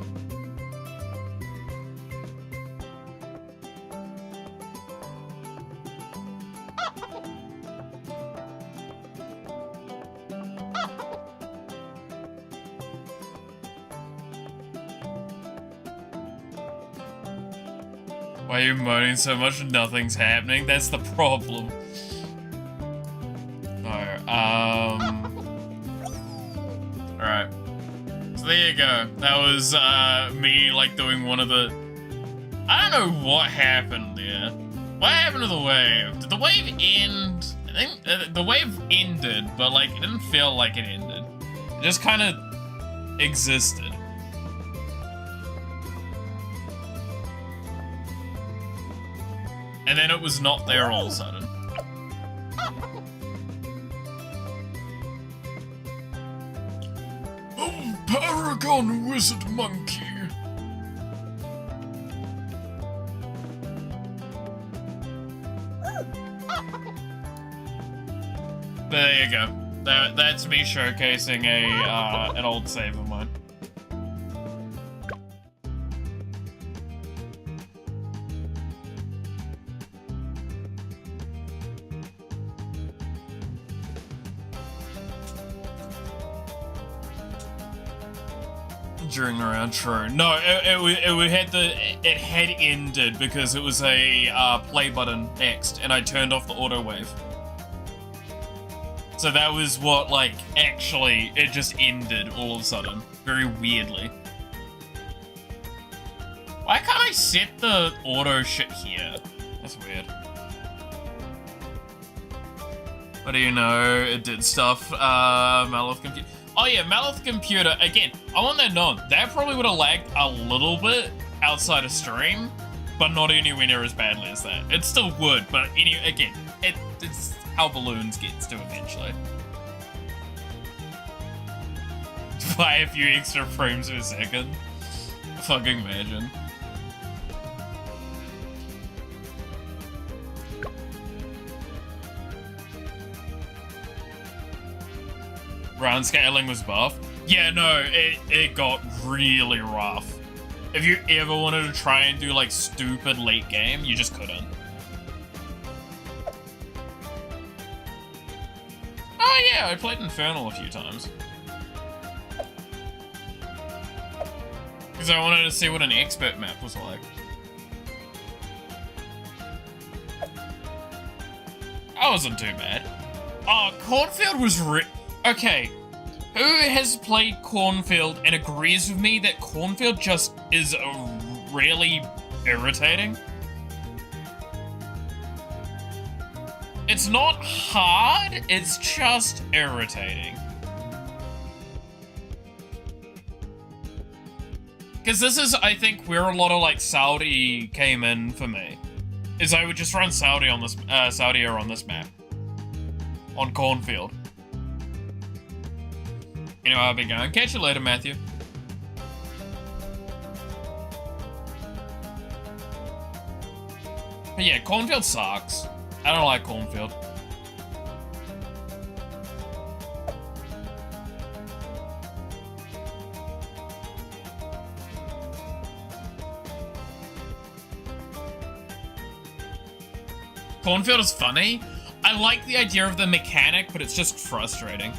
Why are you moaning so much? Nothing's happening. That's the problem. No, Alright. So there you go. That was, me, like, doing one of the... I don't know what happened there. What happened to the wave? Did the wave end? I think the wave ended, but, like, it didn't feel like it ended. It just kind of existed. And then it was not there all of a sudden. Oh, Paragon Wizard Monkey! There you go. That's me showcasing an old save of mine. During the round, true. No, it had ended because it was a play button next, and I turned off the auto wave. So that was what, like, actually, it just ended all of a sudden. Very weirdly. Why can't I set the auto shit here? That's weird. What do you know? It did stuff. Malith computer. Oh yeah, Malith computer. Again, I want that known. That probably would have lagged a little bit outside of stream, but not anywhere near as badly as that. It still would, but again, it's how Balloons gets to eventually. By a few extra frames per second. Fucking imagine. Round scaling was buff. Yeah, no, it got really rough. If you ever wanted to try and do like stupid late game, you just couldn't. Oh yeah, I played Infernal a few times. Because I wanted to see what an expert map was like. That wasn't too bad. Oh, Cornfield was okay. Who has played Cornfield and agrees with me that Cornfield just is really irritating? It's not hard, it's just irritating. Because this is, I think, where a lot of, like, Saudi came in for me. Is I would just run Saudi on this, Saudi on this map. On Cornfield. Anyway, I'll be going. Catch you later, Matthew. But yeah, Cornfield sucks. I don't like Cornfield. Cornfield is funny. I like the idea of the mechanic, but it's just frustrating.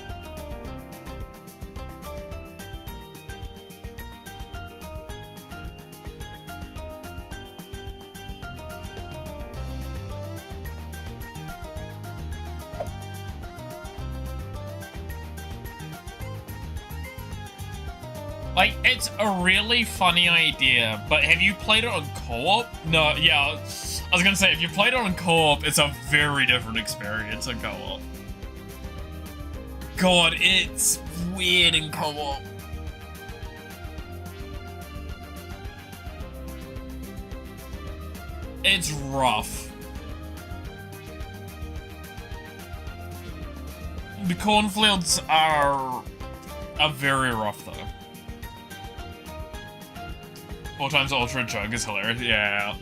Like, it's a really funny idea, but have you played it on co-op? No, yeah, I was gonna say, if you played it on co-op, it's a very different experience on co-op. God, it's weird in co-op. It's rough. The cornfields are very rough, though. 4 times Ultra Chug is hilarious, yeah.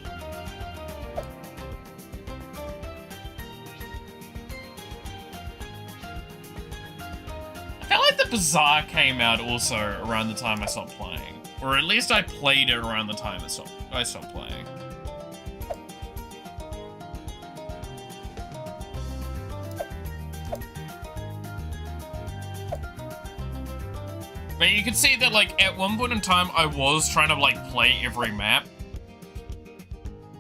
I felt like the Bazaar came out also around the time I stopped playing. Or at least I played it around the time I stopped playing. But you can see that, like, at one point in time, I was trying to, like, play every map.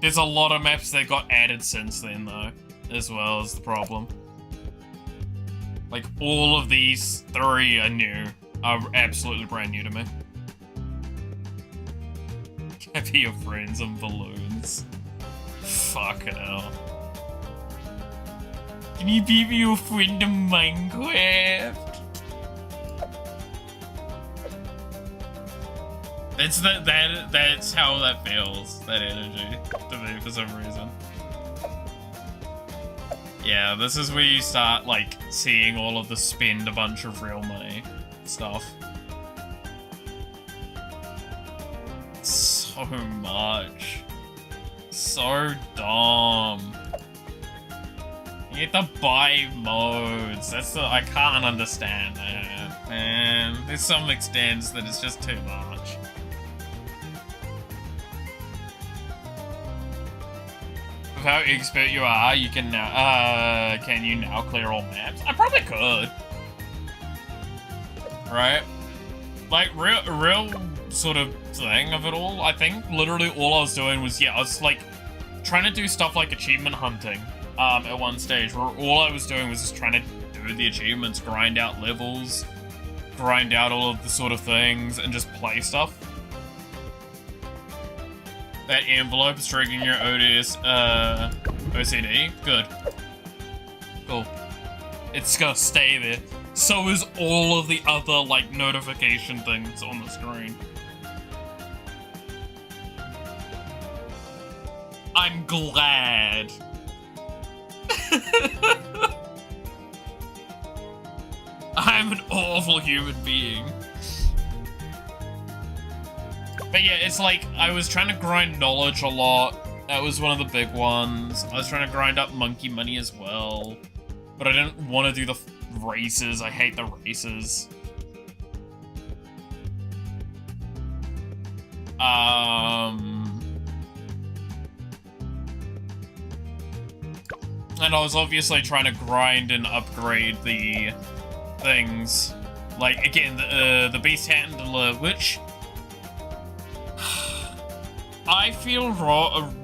There's a lot of maps that got added since then, though, as well as the problem. Like, all of these 3 are new, are absolutely brand new to me. Happy your friends on balloons. Fucking hell. Can you be your friend in Minecraft? That's how that feels, that energy, to me, for some reason. Yeah, this is where you start, like, seeing all of the spend a bunch of real money stuff. So much. So dumb. You get to buy modes. That's the, I can't understand that, man. There's some extents that it's just too much. With how expert you are, you can now, can you now clear all maps? I probably could. Right? Like, real sort of thing of it all, I think literally all I was doing was, yeah, I was like trying to do stuff like achievement hunting at one stage, where all I was doing was just trying to do the achievements, grind out levels, grind out all of the sort of things, and just play stuff. That envelope is triggering your ODS, OCD. Good. Cool. It's gonna stay there. So is all of the other, like, notification things on the screen. I'm glad. I'm an awful human being. But yeah, it's like, I was trying to grind knowledge a lot. That was one of the big ones. I was trying to grind up monkey money as well. But I didn't want to do the races. I hate the races. And I was obviously trying to grind and upgrade the things. Like, again, the beast handler, which I feel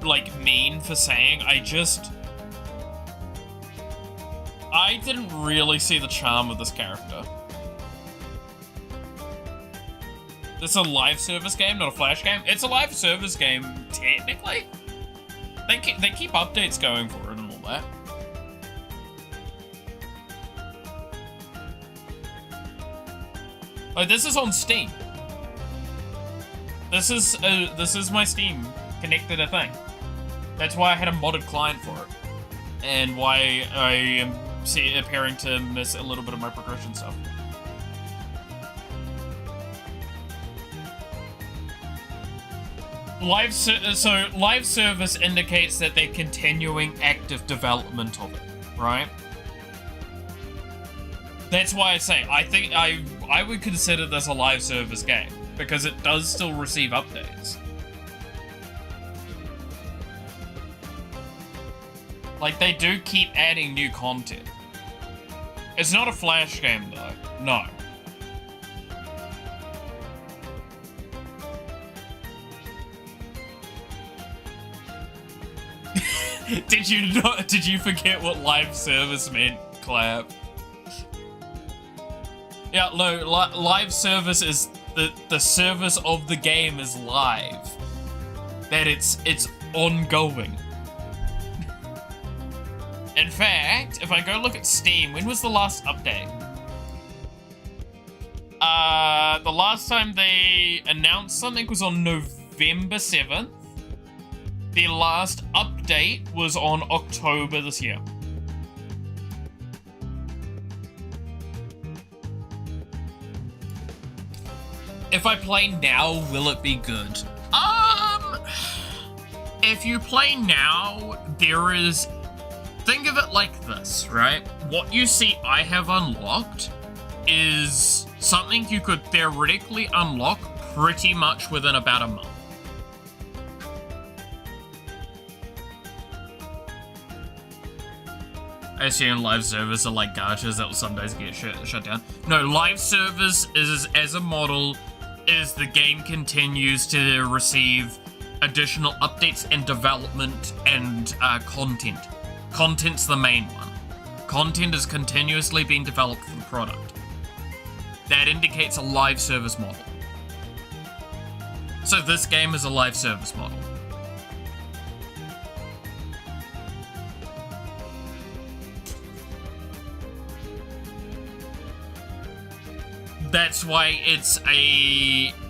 like mean for saying. I didn't really see the charm of this character. It's a live service game, not a flash game. It's a live service game, technically. They keep updates going for it and all that. Oh, this is on Steam. This is my Steam connected a thing. That's why I had a modded client for it, and why I am appearing to miss a little bit of my progression stuff. Live service indicates that they're continuing active development of it, right? That's why I say I think I would consider this a live service game, because it does still receive updates. Like, they do keep adding new content. It's not a flash game though, no. Did you forget what live service meant, Clap? Yeah, no, live service is the service of the game is live. That it's ongoing. In fact, if I go look at Steam, when was the last update? The last time they announced something was on November 7th. The last update was on October this year. If I play now, will it be good? If you play now, there is... Think of it like this, right? What you see I have unlocked is something you could theoretically unlock pretty much within about a month. I assume live servers are like gachas that will sometimes get shut down. No, live servers is, as a model, is the game continues to receive additional updates and development and content. Content's the main one. Content is continuously being developed for the product. That indicates a live service model. So this game is a live service model. That's why it's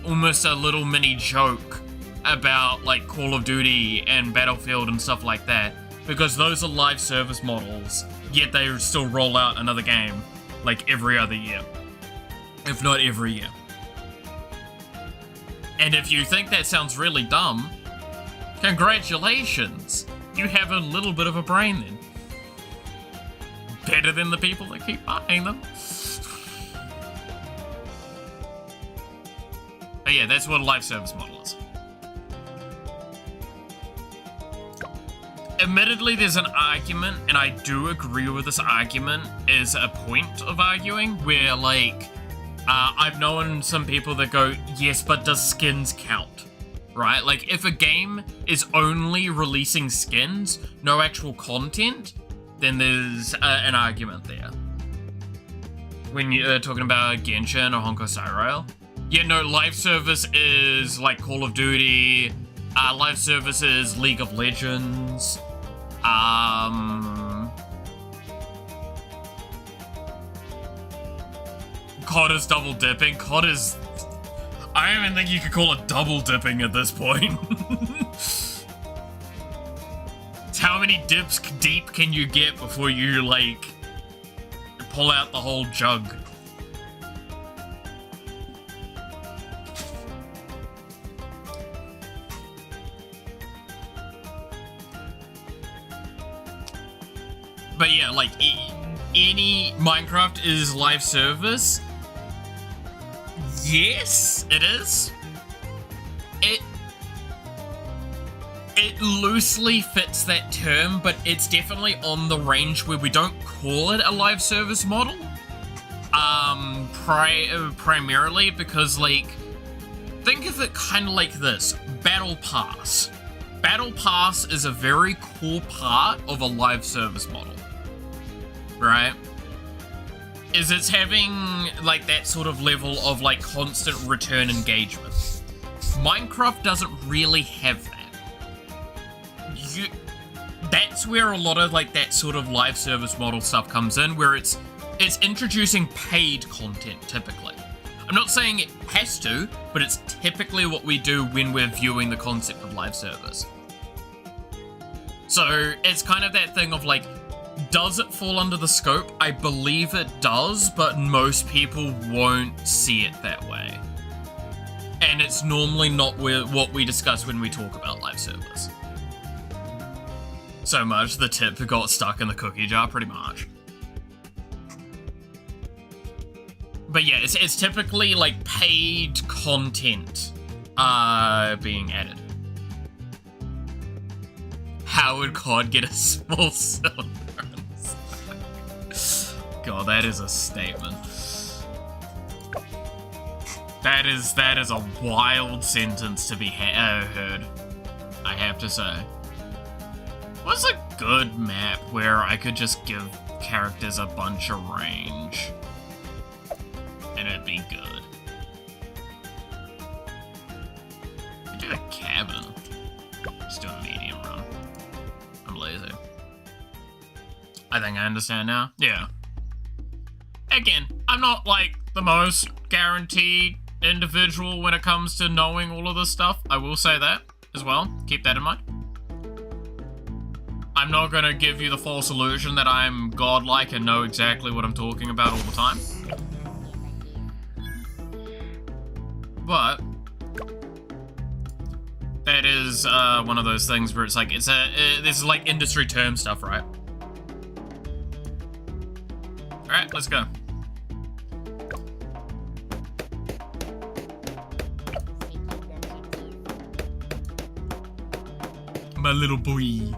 almost a little mini joke about like Call of Duty and Battlefield and stuff like that, because those are live service models, yet they still roll out another game like every other year, if not every year. And if you think that sounds really dumb, congratulations, you have a little bit of a brain then. Better than the people that keep buying them. But yeah, that's what a live service model is. Admittedly, there's an argument, and I do agree with this argument as a point of arguing, where, like, I've known some people that go, yes, but does skins count? Right? Like, if a game is only releasing skins, no actual content, then there's an argument there. When you're talking about Genshin or Honkai Star Rail. Yeah, no, live service is like Call of Duty, live service is League of Legends, COD is double dipping. COD is... I don't even think you could call it double dipping at this point. It's how many dips deep can you get before you, like, pull out the whole jug? But yeah, like, any Minecraft is live service. Yes, it is. It loosely fits that term, but it's definitely on the range where we don't call it a live service model. Primarily because, like, think of it kind of like this. Battle Pass. Battle Pass is a very core part of a live service model. Right? Is it's having, like, that sort of level of, like, constant return engagement. Minecraft doesn't really have that. That's where a lot of, like, that sort of live service model stuff comes in, where it's introducing paid content, typically. I'm not saying it has to, but it's typically what we do when we're viewing the concept of live service. So, it's kind of that thing of, like, does it fall under the scope? I believe it does, but most people won't see it that way. And it's normally not what we discuss when we talk about live service. So much the tip got stuck in the cookie jar, pretty much. But yeah, it's typically like paid content being added. How would COD get a small cylinder? God, that is a statement. That is a wild sentence to be heard, I have to say. What's a good map where I could just give characters a bunch of range and it'd be good? I do a cabin. Just do a medium run. I'm lazy. I think I understand now. Yeah. Again, I'm not, like, the most guaranteed individual when it comes to knowing all of this stuff. I will say that as well. Keep that in mind. I'm not going to give you the false illusion that I'm godlike and know exactly what I'm talking about all the time. But that is one of those things where it's like, this is like industry term stuff, right? Alright, let's go. My little boy.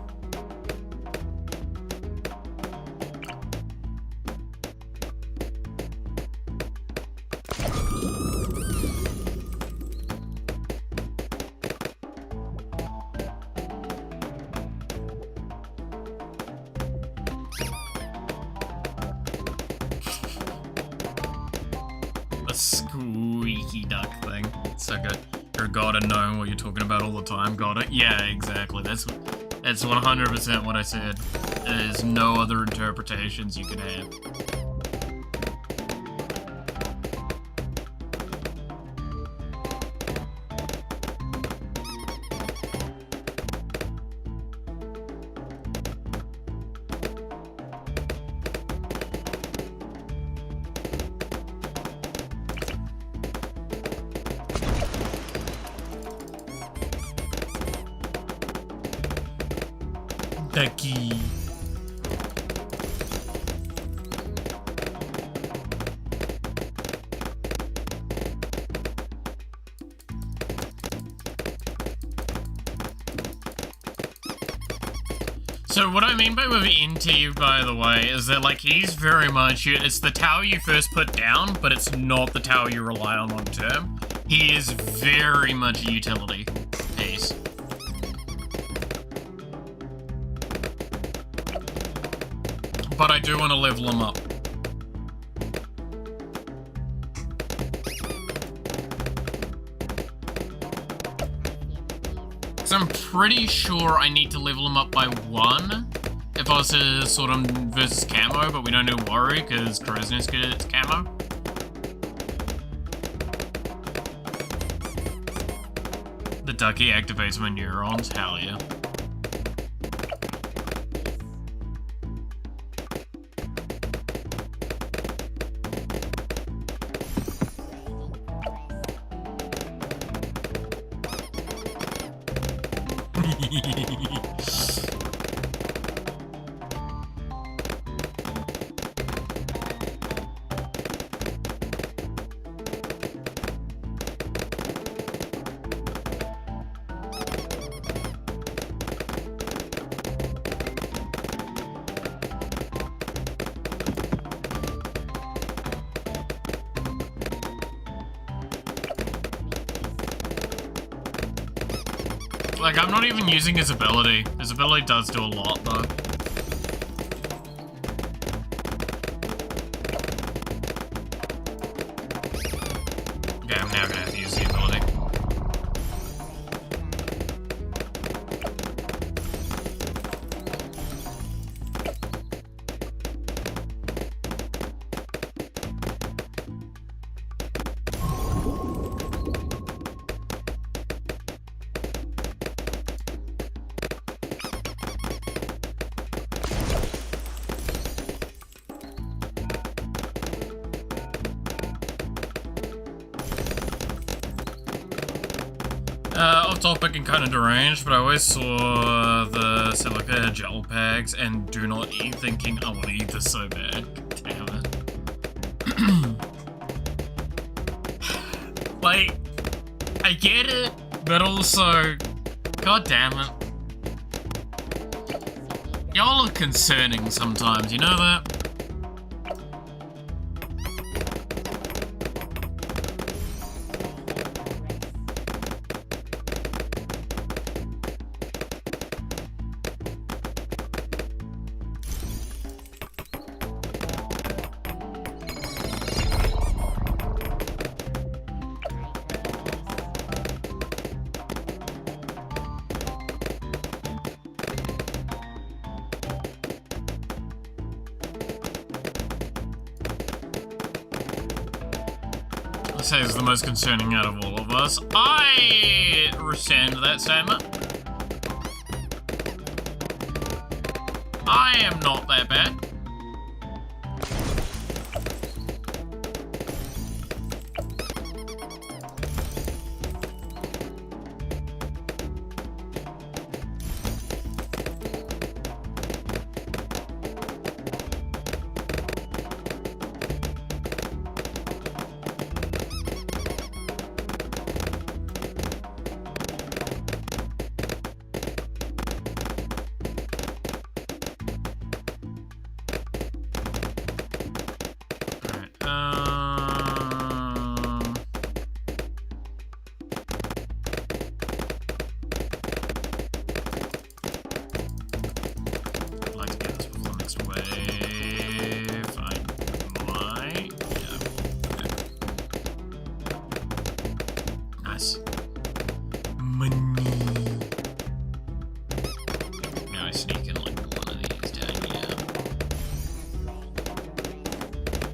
the squeaky duck thing. So good. You're a god and knowing what you're talking about all the time. Got it? Yeah, exactly. That's 100% what I said. There's no other interpretations you can have. Becky. So what I mean by with NT, by the way, is that like he's very much, it's the tower you first put down, but it's not the tower you rely on long term. He is very much a utility piece. But I do want to level him up. So I'm pretty sure I need to level him up by 1 if I was to sort him versus camo, but we don't need to worry because Krasnius gets camo. The ducky activates my neurons, hell yeah. Like, I'm not even using his ability. His ability does do a lot, though. Okay, I'm now gonna have to use the ability. Off topic and kind of deranged, but I always saw the silica gel packs and do not eat thinking, I want to eat this so bad. Damn it. Like, I get it, but also, god damn it. Y'all are concerning sometimes, you know that? I say is the most concerning out of all of us. I rescind that statement. I am not that bad.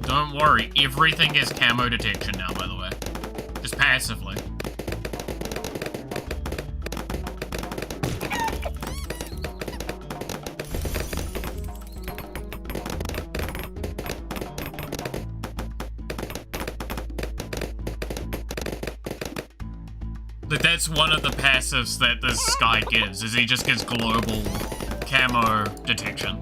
Don't worry, everything is camo detection now, by the way. Just passively. But that's one of the passives that this guy gives, is he just gives global camo detection.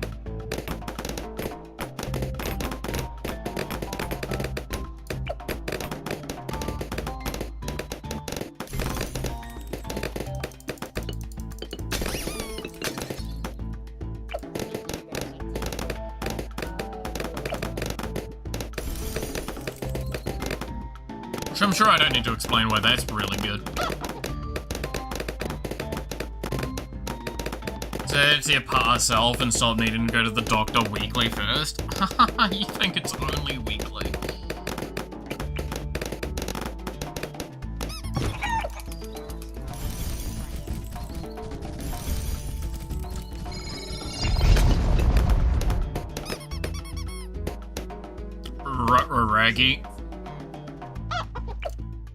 Which I'm sure I don't need to explain why that's really good. So it's your past self and stop needing to go to the doctor weekly first? You think it's only weekly? Raggy.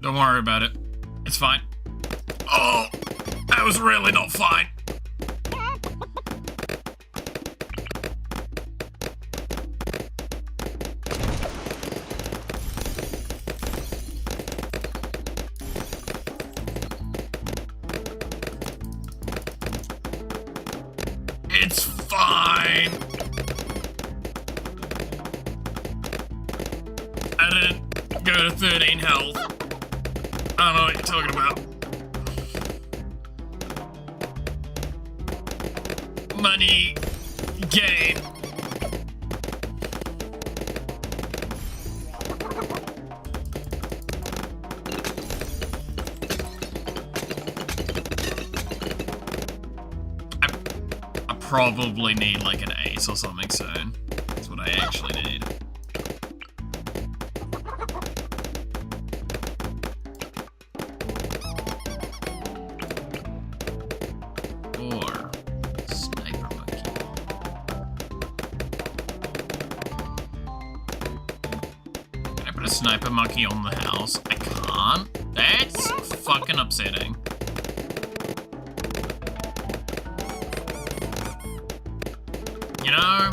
Don't worry about it. It's fine. Oh, that was really not fine. It's fine. I didn't go to 13 health. I don't know what you're talking about. Money gain. I probably need like an ace or something soon. That's what I actually need. Or sniper monkey. Can I put a sniper monkey on the house? I can't. That's fucking upsetting. You know,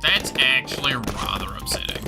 that's actually rather upsetting.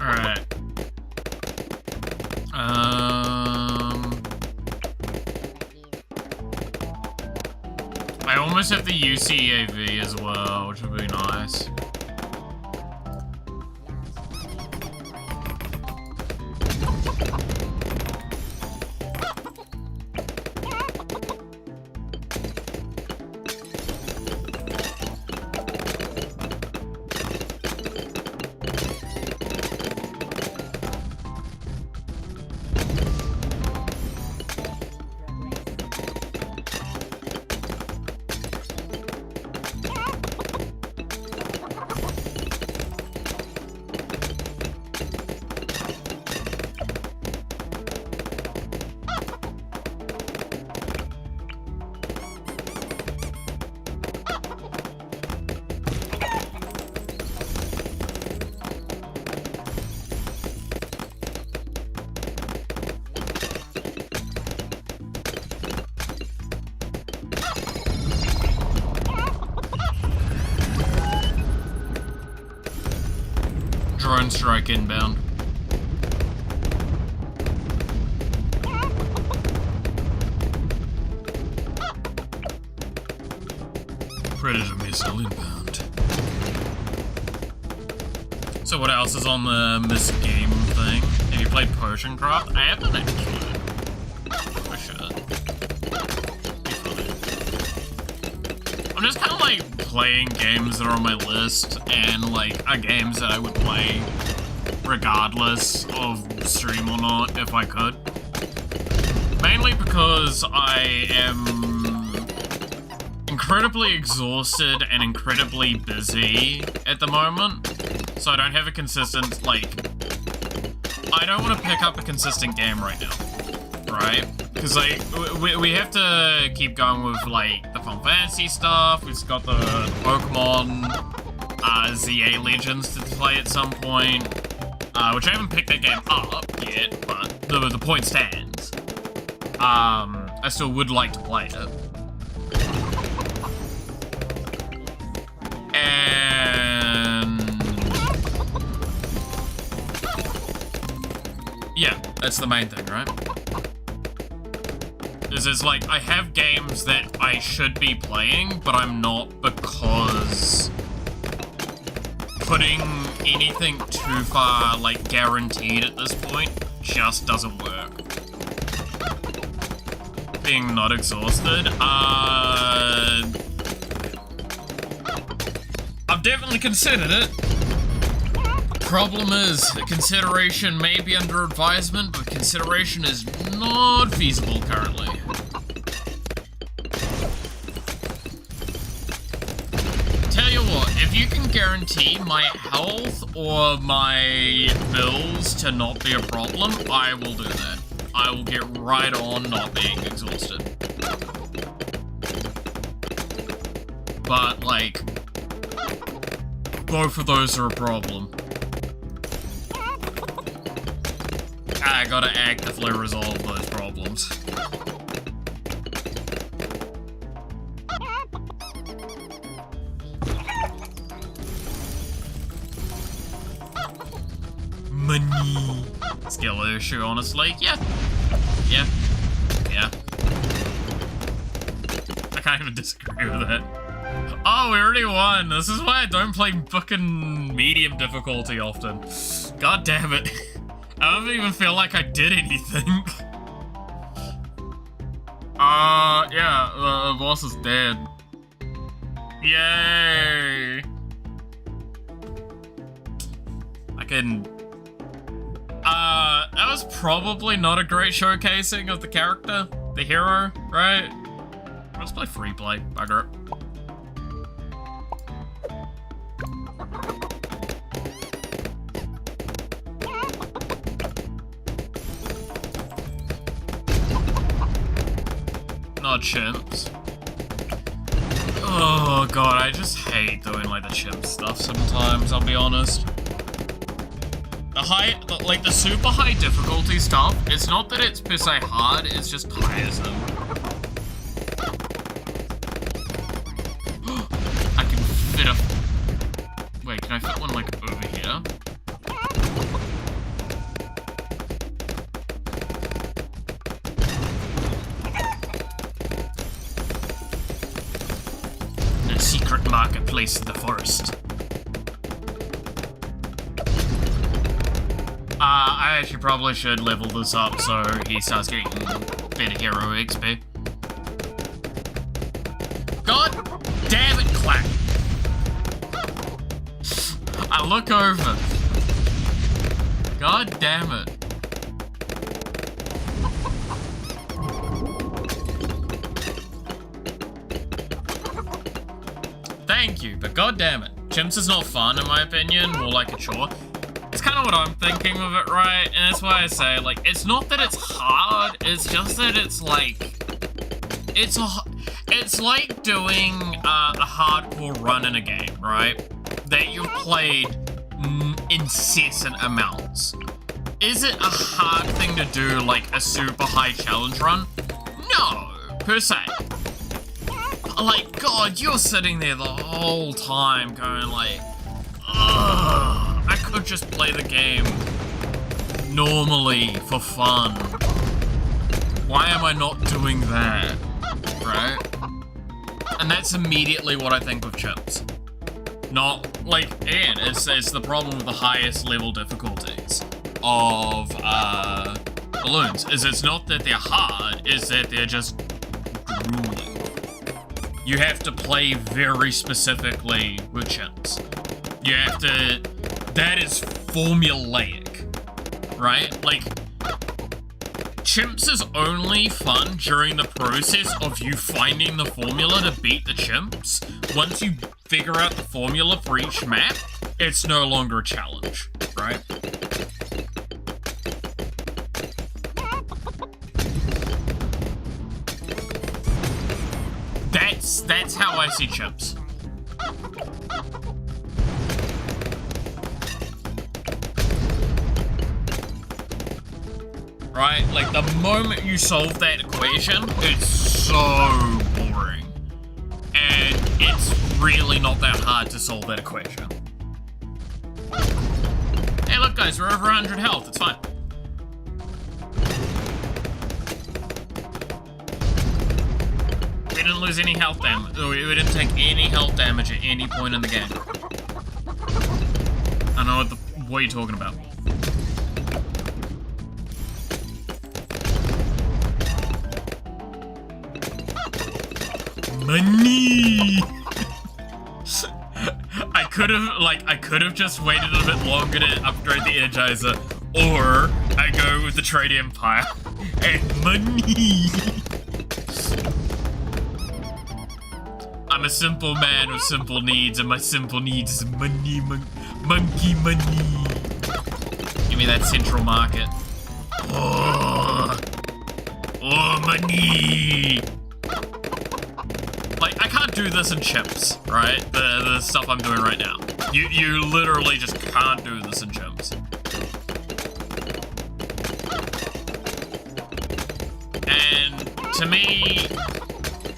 Alright. I almost have the UCAV as well, which would be nice. drone strike inbound. Predator missile inbound. So what else is on the Misc game thing? Have you played Potion Craft? I haven't actually. I should. Be funny. I'm just kind of like playing games that are on my list and like are games that I would play regardless of stream or not if I could. Mainly because I am incredibly exhausted and incredibly busy at the moment, so I don't have a consistent, like, I don't want to pick up a consistent game right now, right? Because, like, we have to keep going with, like, the Final Fantasy stuff, we've got the Pokemon, ZA Legends to play at some point, which I haven't picked that game up yet, but the point stands. I still would like to play it. And yeah, that's the main thing, right? Is like I have games that I should be playing, but I'm not because putting anything too far, like, guaranteed at this point just doesn't work. Being not exhausted, I've definitely considered it. Problem is, consideration may be under advisement, but consideration is not feasible currently. Tell you what, if you can guarantee my health or my bills to not be a problem, I will do that. I will get right on not being exhausted. But, like, both of those are a problem. I gotta actively resolve those problems. Money. Skill issue, honestly. Yeah. Yeah. Yeah. I can't even disagree with that. Oh, we already won. This is why I don't play fucking medium difficulty often. God damn it. I don't even feel like I did anything. Yeah, the boss is dead. Yay! I can... that was probably not a great showcasing of the character, the hero, right? Let's play free play, bugger it. Not chimps. Oh god, I just hate doing like the chimp stuff sometimes, I'll be honest. The super high difficulty stuff, it's not that it's per se hard, it's just tiresome. I can fit a... Wait, can I fit one like over here? The secret marketplace of the forest. I actually probably should level this up so he starts getting better hero XP. God damn it, Clack! I look over. God damn it. Thank you, but god damn it. Chimps is not fun in my opinion, more like a chore. It's kind of what I'm thinking of it, right? And that's why I say, like, it's not that it's hard, it's just that it's like... It's like doing a hardcore run in a game, right? That you've played incessant amounts. Is it a hard thing to do, like, a super high challenge run? No, per se. Like, God, you're sitting there the whole time going like, ugh, I could just play the game normally for fun. Why am I not doing that, right? And that's immediately what I think of chimps. Not, like, again, it's the problem with the highest level difficulties of balloons, is it's not that they're hard, it's that they're just grueling. You have to play very specifically with chimps. You have to, that is formulaic, right? Like, chimps is only fun during the process of you finding the formula to beat the chimps. Once you figure out the formula for each map, it's no longer a challenge, right? That's how I see chimps. Right? Like, the moment you solve that equation, it's so boring. And it's really not that hard to solve that equation. Hey, look, guys, we're over 100 health. It's fine. We didn't lose any health damage. We didn't take any health damage at any point in the game. I know what are you talking about? Money! I could have just waited a bit longer to upgrade the Energizer, or I go with the Trade Empire and money. I'm a simple man with simple needs, and my simple needs is money, monkey money. Give me that central market. Oh, money. Like, I can't do this in chimps, right? The stuff I'm doing right now. You literally just can't do this in chimps. And to me,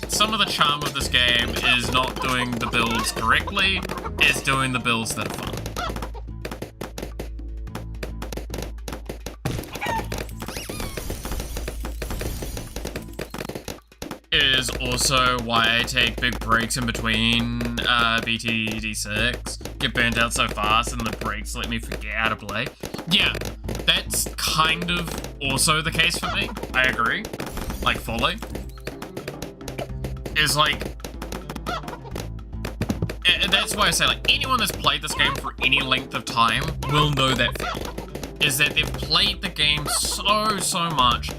some of the charm of this game is not doing the builds correctly, it's doing the builds that are fun. Is also why I take big breaks in between BTD6, get burnt out so fast, and the breaks let me forget how to play. Yeah, that's kind of also the case for me. I agree. Like, fully. Is like, that's why I say, like, anyone that's played this game for any length of time will know that feeling. Is that they've played the game so much,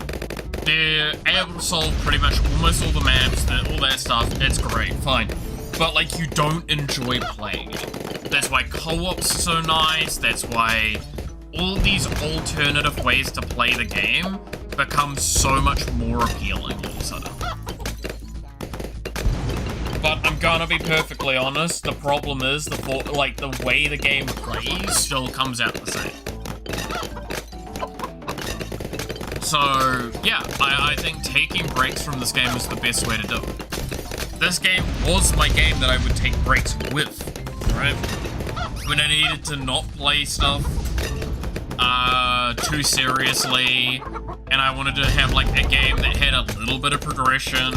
they're able to solve pretty much almost all the maps, all that stuff. It's great, fine. But, like, you don't enjoy playing it. That's why co-ops are so nice. That's why all these alternative ways to play the game become so much more appealing all of a sudden. But I'm gonna be perfectly honest, the problem is, the way the game plays still comes out the same. So, yeah, I think taking breaks from this game is the best way to do it. This game was my game that I would take breaks with, right? When I needed to not play stuff too seriously, and I wanted to have, like, a game that had a little bit of progression,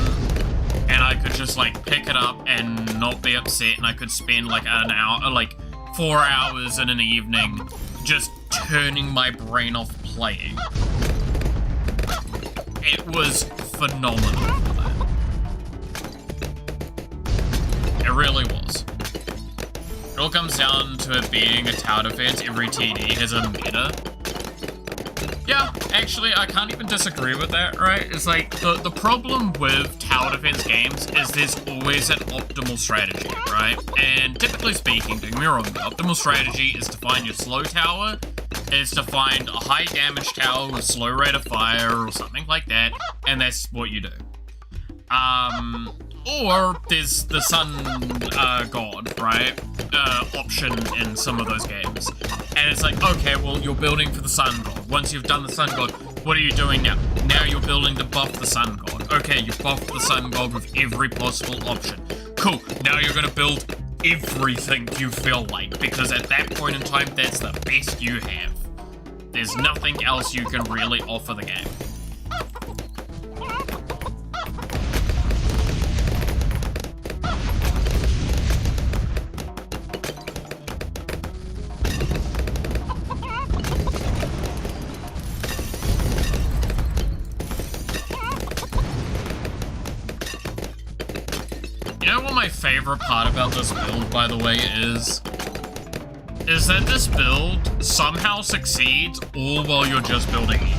and I could just, like, pick it up and not be upset, and I could spend, like, an hour, like, 4 hours in an evening just turning my brain off playing. It was phenomenal for that. It really was. It all comes down to it being a tower defense. Every TD has a meta. Yeah, actually, I can't even disagree with that, right? It's like, the problem with tower defense games is there's always an optimal strategy, right? And typically speaking, don't get me wrong, the optimal strategy is to find your slow tower, is to find a high damage tower with slow rate of fire or something like that, and that's what you do. Or there's the sun god, right? Option in some of those games. And it's like, okay, well, you're building for the sun god. Once you've done the sun god, what are you doing now? Now you're building to buff the sun god. Okay, you buff the sun god with every possible option. Cool, now you're gonna build everything you feel like, because at that point in time, that's the best you have. There's nothing else you can really offer the game. You know what my favorite part about this build, by the way, is that this build somehow succeeds all while you're just building it.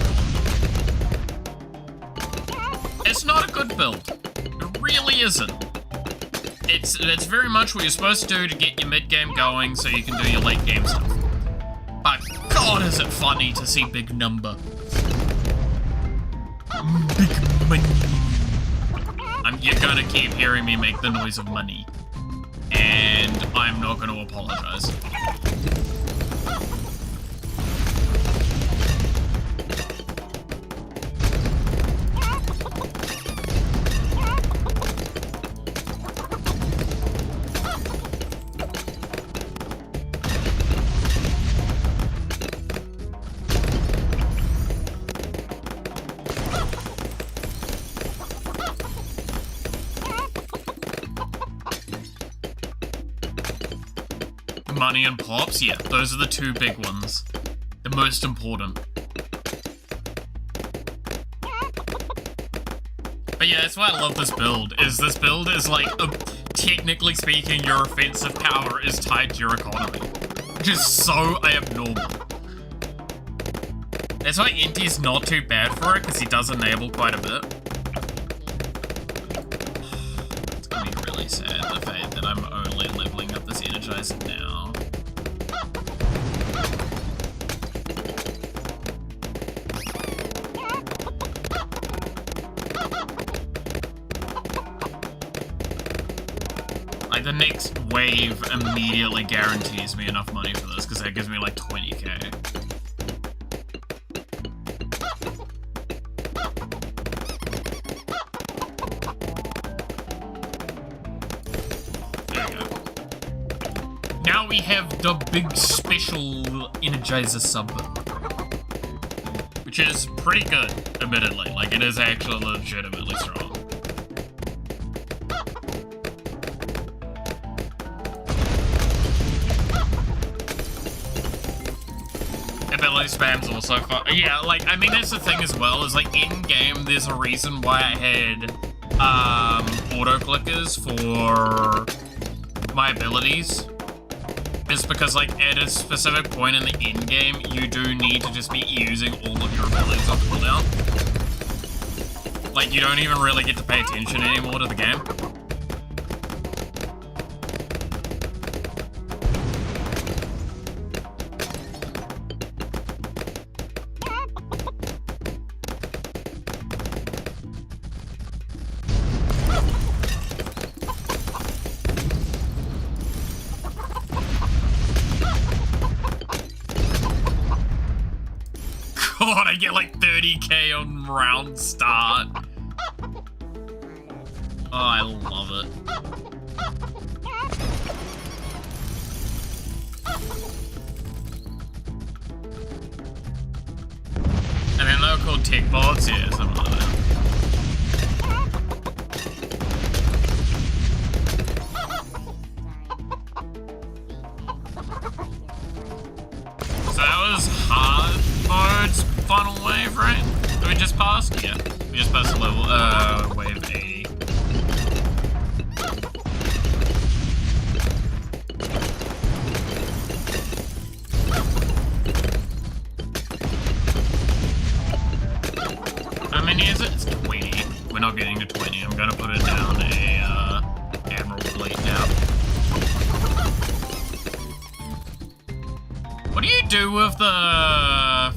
It's not a good build. It really isn't. It's very much what you're supposed to do to get your mid-game going so you can do your late-game stuff. But God, is it funny to see big number. Big money. You're gonna keep hearing me make the noise of money. And I'm not gonna apologize. Money and pops, yeah, those are the two big ones. The most important. But yeah, that's why I love this build, is like, technically speaking, your offensive power is tied to your economy. Which is so abnormal. That's why Inti's not too bad for it, because he does enable quite a bit. It's gonna be really sad, the fact that I'm only leveling up this Energizer now. Like, the next wave immediately guarantees me enough money for this, because that gives me like 20k. There we go. Now we have the big special Energizer sub, which is pretty good, admittedly. Like, it is actually legitimately strong. Ability spam's also fun. Yeah, like, I mean, that's the thing as well, is like, in-game, there's a reason why I had, auto-clickers for my abilities. It's because, like, at a specific point in the in-game, you do need to just be using all of your abilities on cooldown. Like, you don't even really get to pay attention anymore to the game. God, I get like 30k on round start. Oh, I love it. And then they were called tech bots, yeah, something like that. So that was hard mode's final wave, right? That we just passed? Yeah. We just passed the level, wave 80. How many is it? It's 20. We're not getting to 20. I'm gonna put it down a, Admiral fleet now. What do you do with the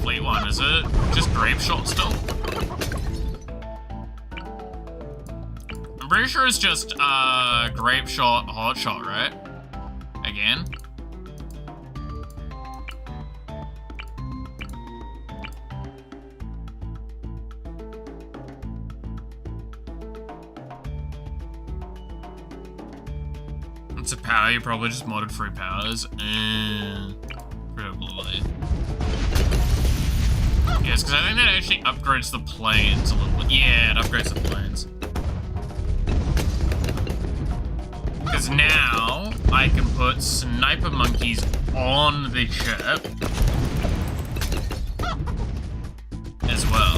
fleet one? Is it just grape shot still? I'm pretty sure it's just grape shot, hot shot, right? Again. It's a power, you probably just modded 3 powers. Probably. Yes, because I think that actually upgrades the planes a little bit. Yeah, it upgrades the planes. Because now I can put sniper monkeys on the ship as well.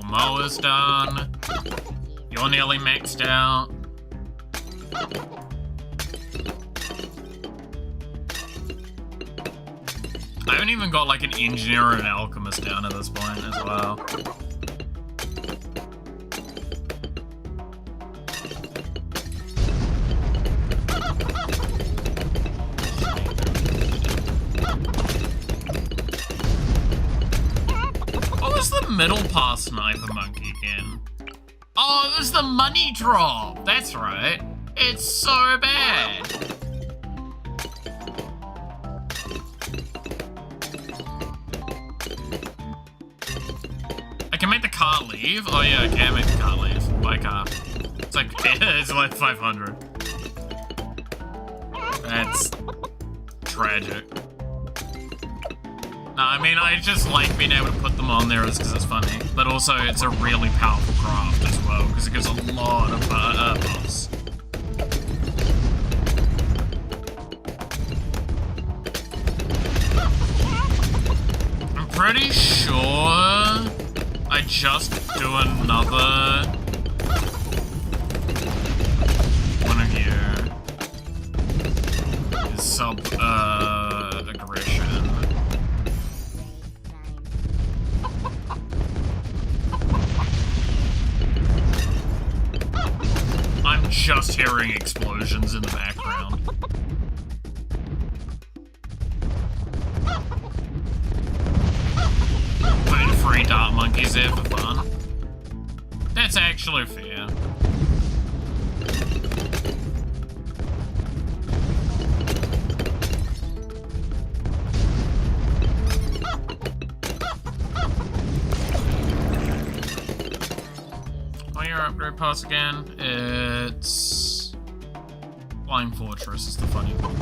Mowers done. You're nearly maxed out. I haven't even got like an engineer or an alchemist down at this point as well. Middle pass sniper monkey again. Oh, it was the money drop. That's right. It's so bad. I can make the car leave. Oh yeah, I can make the car leave. My car. It's like it's like 500. That's tragic. No, I mean, I just like being able to put them on there because it's funny. But also, it's a really powerful craft as well, because it gives a lot of buffs. I'm pretty sure I just do another one of your sub aggression. I'm just hearing explosions in the background. Putting 3 dart monkeys there for fun. That's actually fair. Upgrade pass again. It's Flying Fortress is the funny one.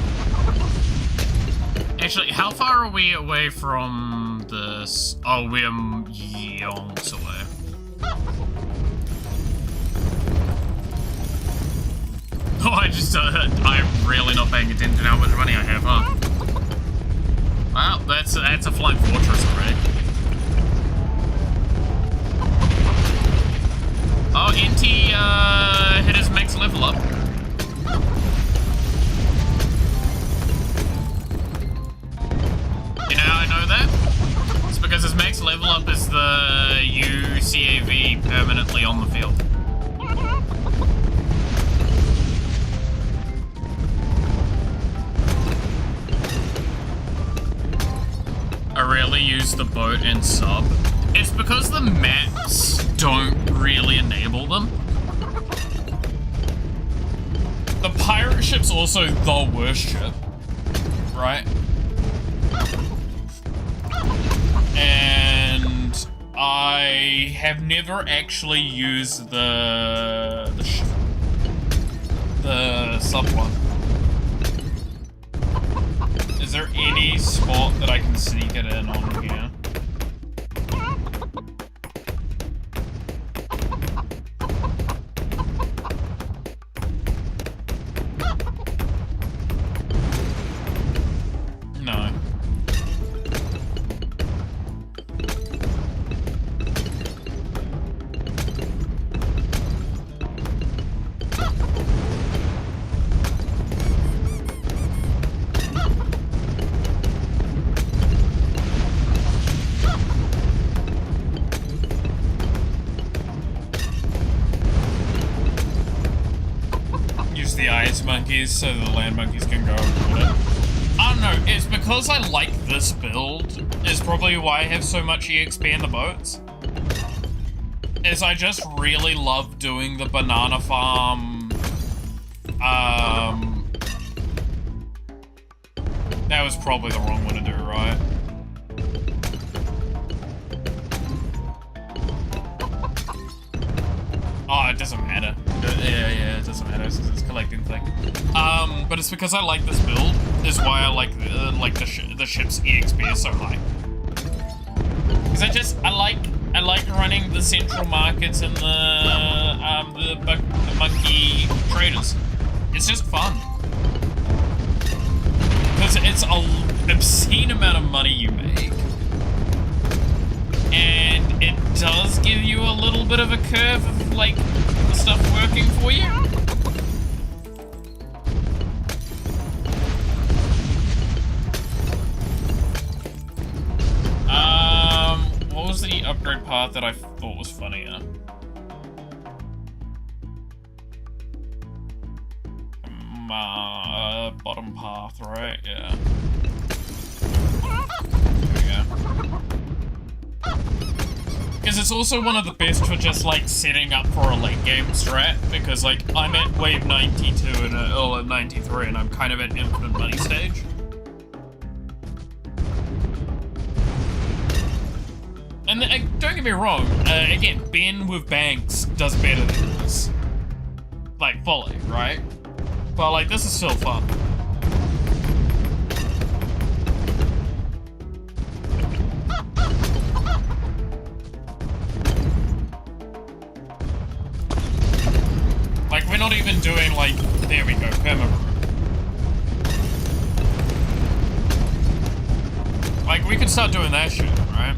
Actually, how far are we away from this? Oh, we're yonks away. Oh, I'm really not paying attention to how much money I have, huh? Wow, that's a Flying Fortress already. Oh, NT hit his max level up. You know how I know that? It's because his max level up is the UCAV permanently on the field. I rarely use the boat and sub. It's because the maps don't really enable them. The pirate ship's also the worst ship, right? And I have never actually used the sub one. Is there any spot that I can sneak it in on here? Monkeys so the land monkeys can go over it. I don't know, it's because I like this build is probably why I have so much EXP in the boats. is I just really love doing the banana farm. That was probably the wrong one to do, right? Oh, it doesn't matter. Yeah, it doesn't matter. It's collecting thing. But it's because I like this build. Is why I like the ship's EXP is so high. Because I like running the central markets and the monkey traders. It's just fun. Because it's an obscene amount of money you make. And it does give you a little bit of a curve of, like, the stuff working for you. What was the upgrade path that I thought was funnier? Bottom path, right? Yeah. There we go. Because it's also one of the best for just, like, setting up for a late game strat, because, like, I'm at wave 92 or 93, and I'm kind of at infinite money stage. And don't get me wrong, again, Ben with Banks does better than this. Like, fully, right? But, like, this is still fun. Like, we're not even doing, like, there we go, perma-brew. Like, we could start doing that shit, right?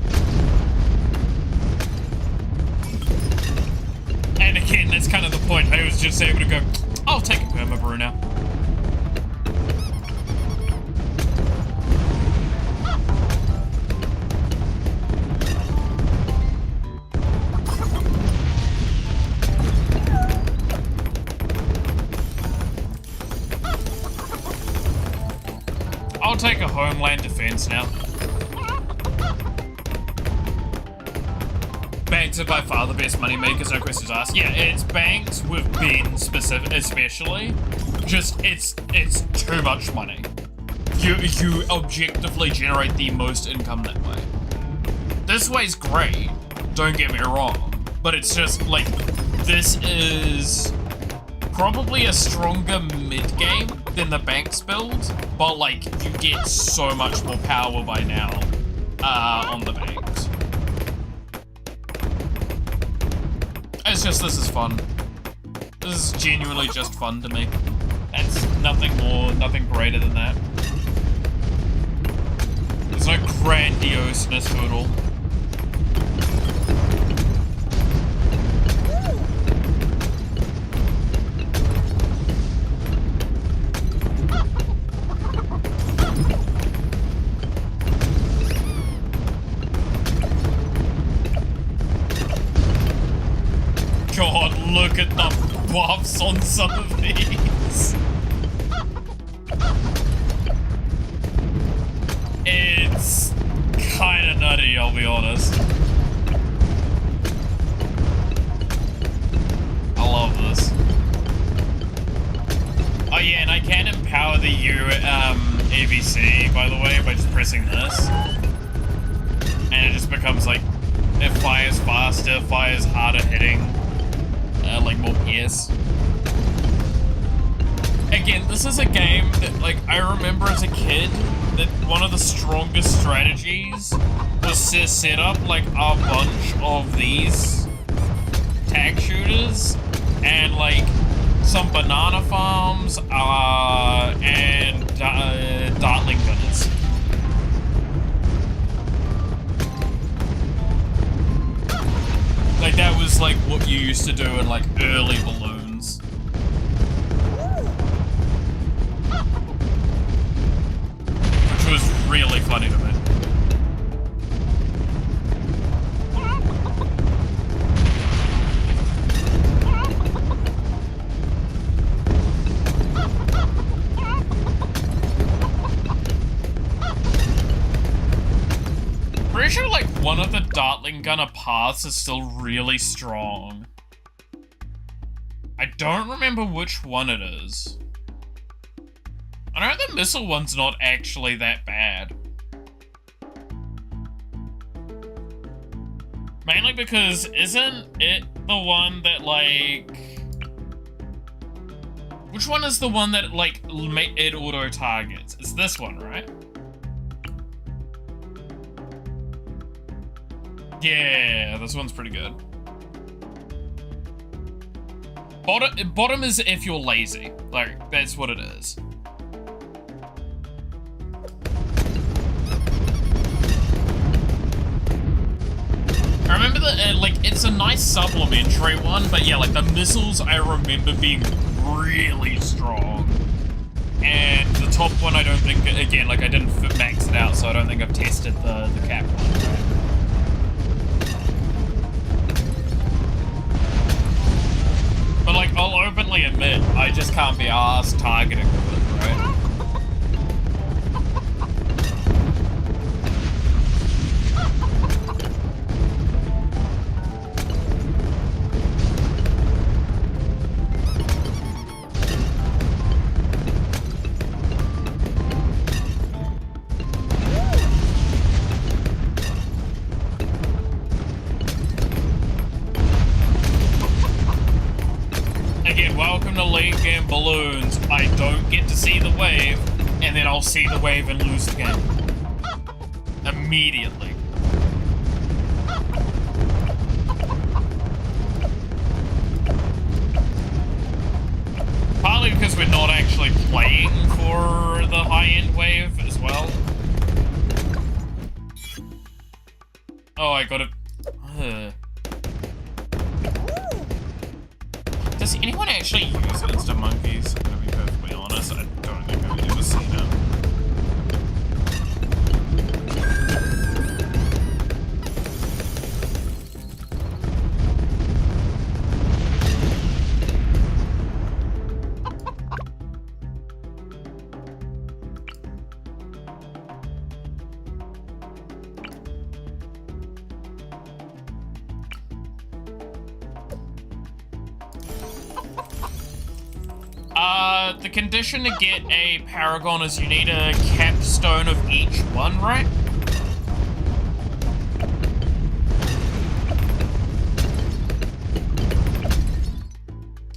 And again, that's kind of the point. I was just able to go, I'll take a perma-brew now. I'll take a homeland defense now. Banks are by far the best money makers, no questions asked. Yeah, it's Banks with Ben especially. Just, it's too much money. You objectively generate the most income that way. This way's great, don't get me wrong, but it's just, like, this is probably a stronger mid-game than the Banks build, but, like, you get so much more power by now on the Banks. It's just, this is fun. This is genuinely just fun to me. That's nothing more, nothing greater than that. There's no grandioseness to it all. God, look at the buffs on some of these. It's kind of nutty, I'll be honest. I love this. Oh yeah, and I can empower the ABC, by the way, by just pressing this. And it just becomes like, it fires faster, fires harder hitting. Like more PS. Again, this is a game that, like, I remember as a kid that one of the strongest strategies was to set up, like, a bunch of these tag shooters and, like, some banana farms and dartling gunners. Like, that was, like, what you used to do in, like, early balloons. Which was really funny to me. pretty sure, like, one of the Dartling Gunner paths is still really strong. I don't remember which one it is. I know the missile one's not actually that bad. Mainly because isn't it the one that, like... Which one is the one that, like, it auto-targets? It's this one, right? Yeah, this one's pretty good. Bottom is if you're lazy. Like, that's what it is. I remember that, like, it's a nice supplementary one, but yeah, like, the missiles I remember being really strong. And the top one I don't think, again, like, I didn't max it out, so I don't think I've tested the cap one, right? But, like, I'll openly admit, I just can't be arsed targeting with it, right? Again, welcome to late game balloons. I don't get to see the wave, and then I'll see the wave and lose the game. Immediately. Partly because we're not actually playing for the high-end wave as well. Oh, I got it. Does anyone actually use instant monkeys? To be perfectly honest, I don't think I've ever seen it. The condition to get a Paragon is you need a capstone of each one, right?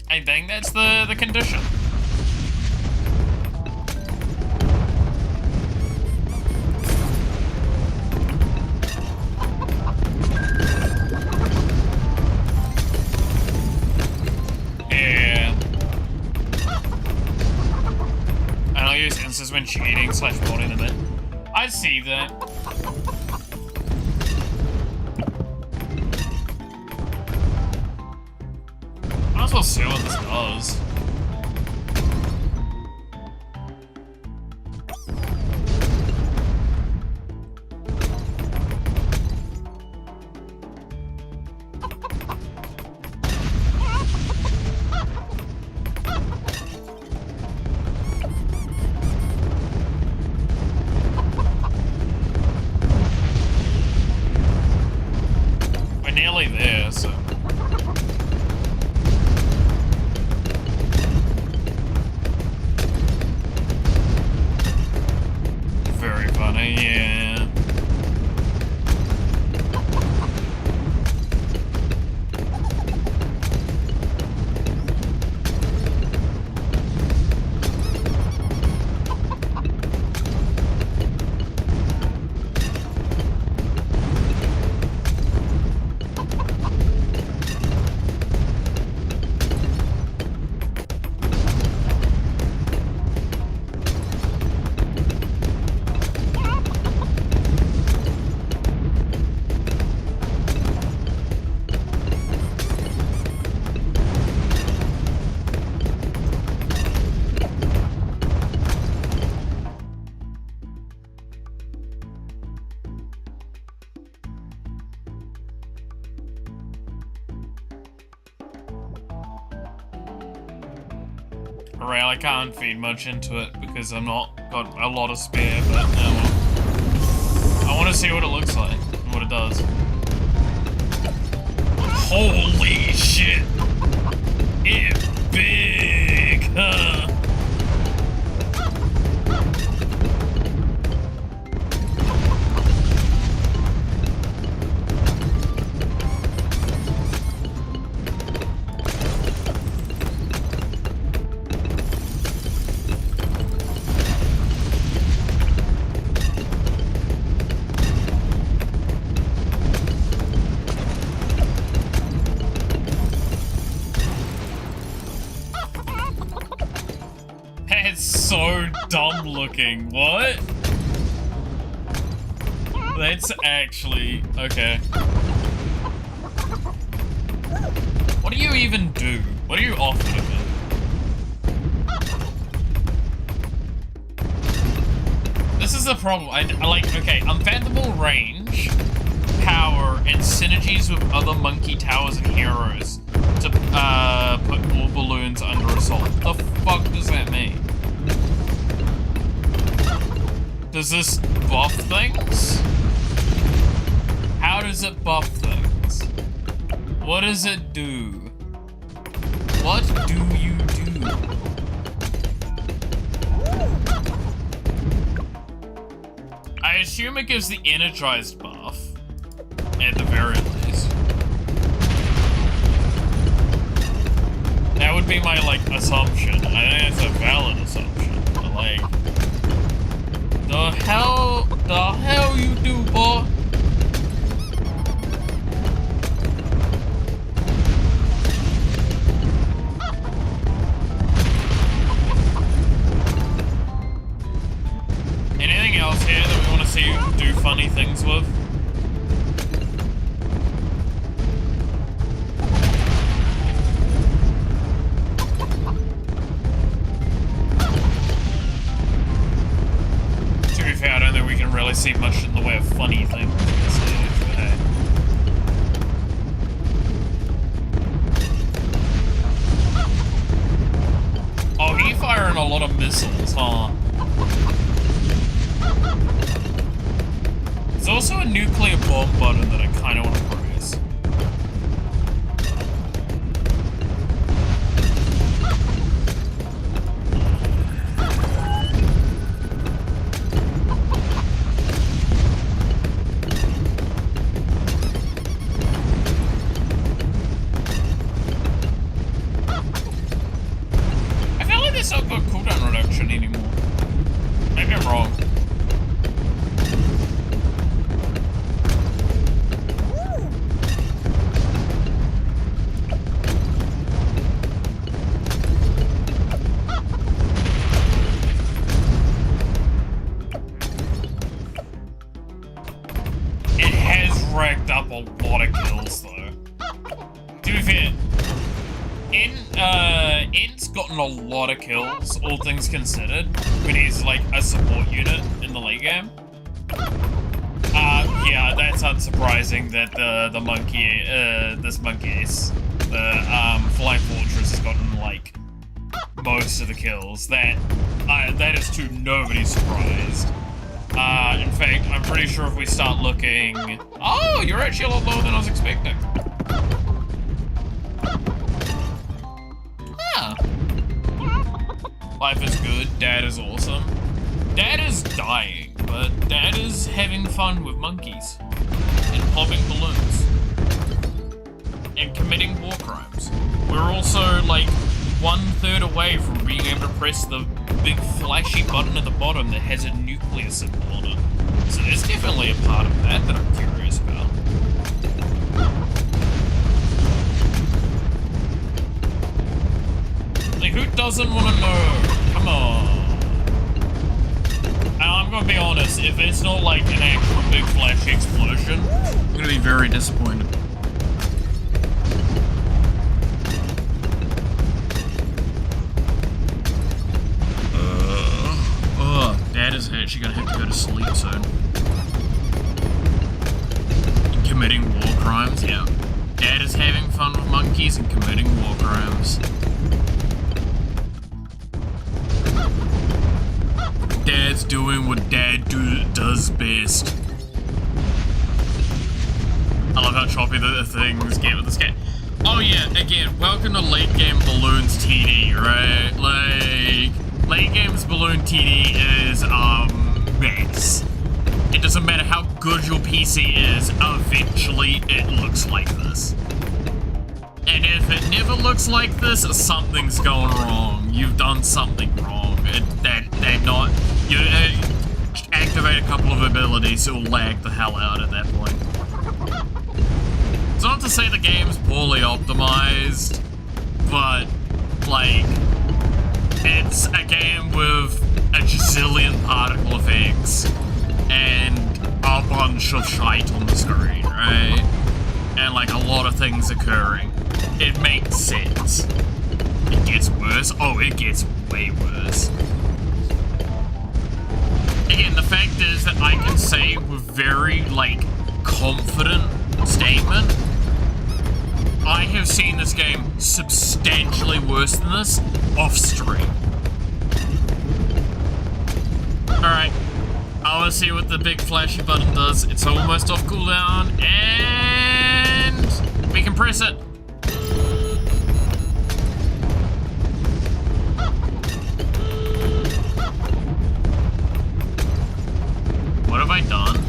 I think that's the condition. When cheating / boarding them in. I see that. Might as well see what this does. There, so. Very funny, yeah. Right, I can't feed much into it because I'm not got a lot of spare, but well. I want to see what it looks like. what it does. Holy shit! It's big, huh? It's so dumb looking. What? That's actually... okay. What do you even do? What do you offer to me? This is the problem. I like, okay, unfathomable range, power, and synergies with other monkey towers and heroes to put more balloons under assault. What the fuck does that mean? Does this buff things? How does it buff things? What does it do? What do you do? I assume it gives the energized buff, at the very least. That would be my, like, assumption. I think it's a valid assumption, but, like... The hell you do, boy? Anything else here that we want to see you do funny things with? I don't think we can really see much in the way of funny things. Oh, he firing a lot of missiles, huh? There's also a nuclear bomb button that I kind of want to press. It's not got cooldown reduction anymore. Maybe I'm wrong. It has racked up a lot of kills though. To be fair, N's gotten a lot of kills, all things considered, when he's like a support unit in the late game. Yeah, that's unsurprising that the monkey, this monkey's, the Flying Fortress has gotten like most of the kills. That is to nobody's surprised. In fact, I'm pretty sure if we start looking, oh, you're actually a lot lower than I was expecting. Life is good, Dad is awesome. Dad is dying, but Dad is having fun with monkeys. And popping balloons. And committing war crimes. We're also, like, 1/3 away from being able to press the big flashy button at the bottom that has a nuclear symbol on it. So there's definitely a part of that I'm curious about. Like, who doesn't want to know? Come on. And I'm gonna be honest, if it's not like an actual big flashy explosion, I'm gonna be very disappointed. Dad is actually gonna have to go to sleep soon. Committing war crimes, yeah. Dad is having fun with monkeys and committing war crimes. Dad's doing what Dad does best. copy the things, get with this game. Oh yeah, again, welcome to late game balloons TD, right? Like, late games balloon TD is mess. It doesn't matter how good your PC is, eventually it looks like this. And if it never looks like this, something's going wrong. You've done something wrong. They're not... You activate a couple of abilities, it'll lag the hell out at that point. It's not to say the game's poorly optimized, but, like, it's a game with a gazillion particle effects and a bunch of shite on the screen, right? And, like, a lot of things occurring. It makes sense. It gets worse. Oh, it gets way worse. Again, the fact is that I can say with very, like, confident statement, I have seen this game substantially worse than this off stream. Alright, I want to see what the big flashy button does. It's almost off cooldown, and we can press it. What have I done?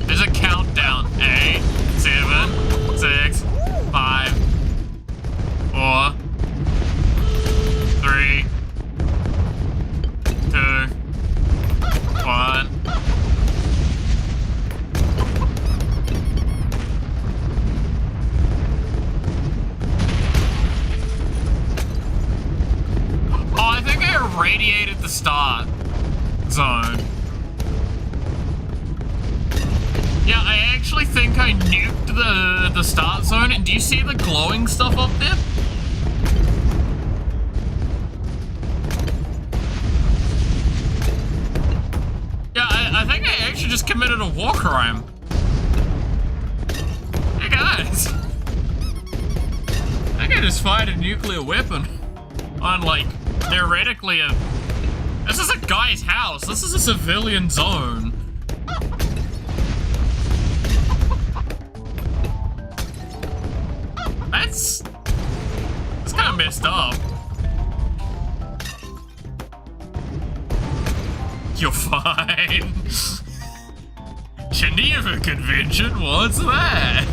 There's a countdown. 8, 7, 6, 5, 4, 3, 2, 1. Oh, I think I irradiated the start zone. Yeah, I actually think I nuked the start zone, and do you see the glowing stuff up there? Yeah, I think I actually just committed a war crime. Hey guys! I think I just fired a nuclear weapon on, like, theoretically a... This is a guy's house. This is a civilian zone. That's kind of messed up. You're fine. Geneva Convention? What's that?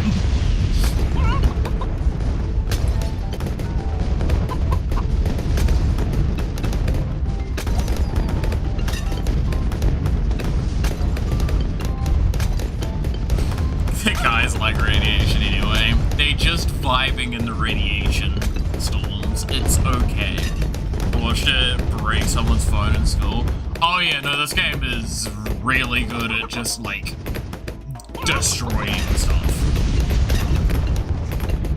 The guys like radiation anyway. They just vibing in the radiation storms. It's okay. I watched it break someone's phone in school. Oh yeah, no, this game is really good at just, like, destroying stuff.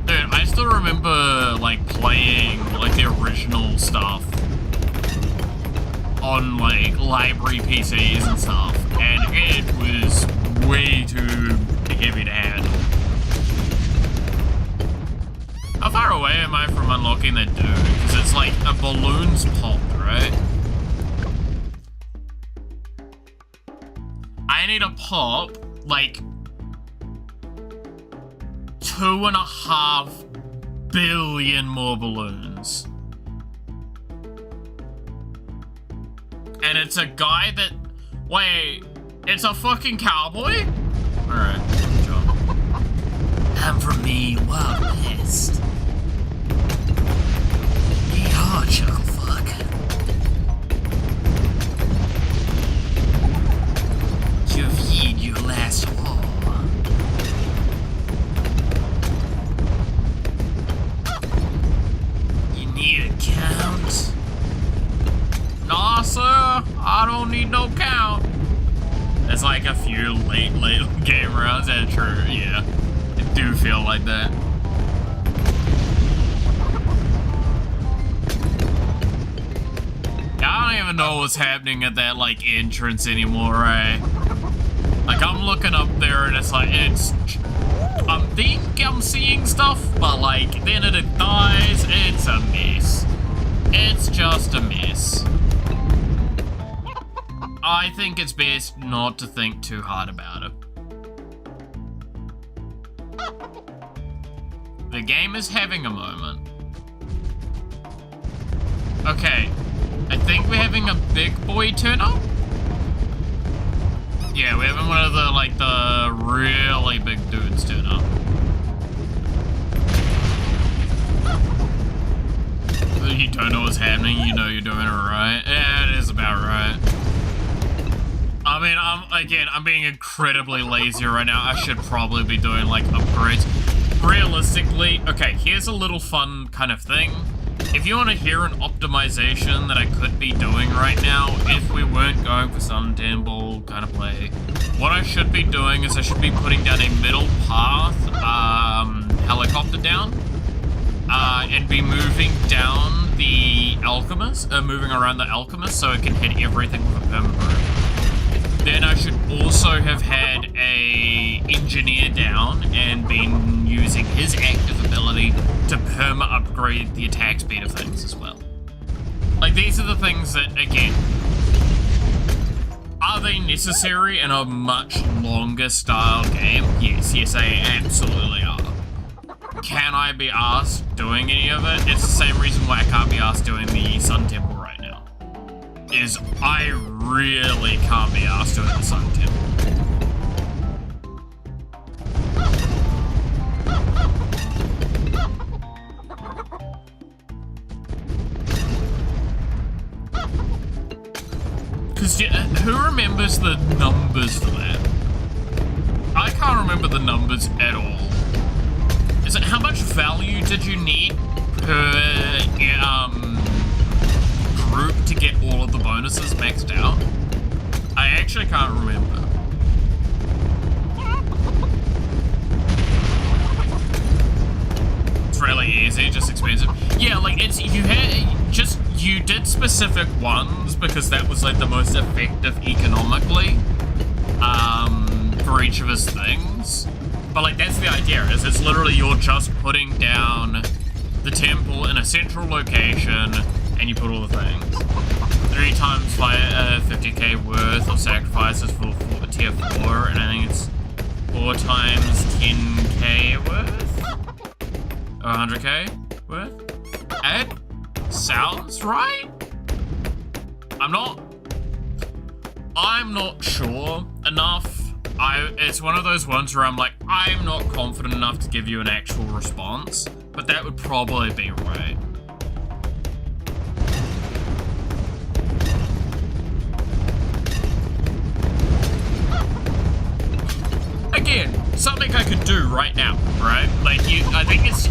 Dude, I still remember, like, playing, like, the original stuff on, like, library PCs and stuff, and it was way too heavy to handle. How far away am I from unlocking that dude? Because it's like a balloon's popped, right? I need to pop, like, 2.5 billion more balloons. And it's a guy that... Wait, it's a fucking cowboy? Alright, good job. Come for me, wild beast. Yeehaw, chuckle fuck. You've yeed your last haul. You need a count? Nah, sir, I don't need no count. There's like a few late game rounds that are true, yeah. It do feel like that. I don't even know what's happening at that, like, entrance anymore, right? Like, I'm looking up there and it's like, I think I'm seeing stuff, but, like, then it dies, it's a mess. It's just a mess. I think it's best not to think too hard about it. The game is having a moment. Okay, I think we're having a big boy turn up. Yeah, we're having one of the, like, the really big dudes turn up. You don't know what's happening, you know you're doing it right. Yeah, it is about right. I mean, I'm being incredibly lazy right now. I should probably be doing, like, upgrades. Realistically, okay, here's a little fun kind of thing. If you want to hear an optimization that I could be doing right now, if we weren't going for Sun Temple kind of play, what I should be doing is I should be putting down a middle path, helicopter down, and be moving down the Alchemist, moving around the Alchemist so it can hit everything with a perma. Then I should also have had a engineer down and been using his active ability to perma upgrade the attack speed of things as well. Like, these are the things that, again, are they necessary in a much longer style game? Yes, they absolutely are. Can I be asked doing any of it? It's the same reason why I can't be asked doing the Sun Temple right now. Is I really can't be asked doing the Sun Temple. Because who remembers the numbers for that? I can't remember the numbers at all. Is it how much value did you need per group to get all of the bonuses maxed out? I actually can't remember. It's really easy, just expensive. Yeah, like it's you did specific ones because that was like the most effective economically for each of his things. But like that's the idea, is it's literally you're just putting down the temple in a central location and you put all the things. 3 times 50k worth of sacrifices for tier 4, and I think it's 4 times 10k worth? Or 100k worth? That sounds right? I'm not sure enough. It's one of those ones where I'm like, I'm not confident enough to give you an actual response, but that would probably be right. Again, something I could do right now, right? Like, I think it's,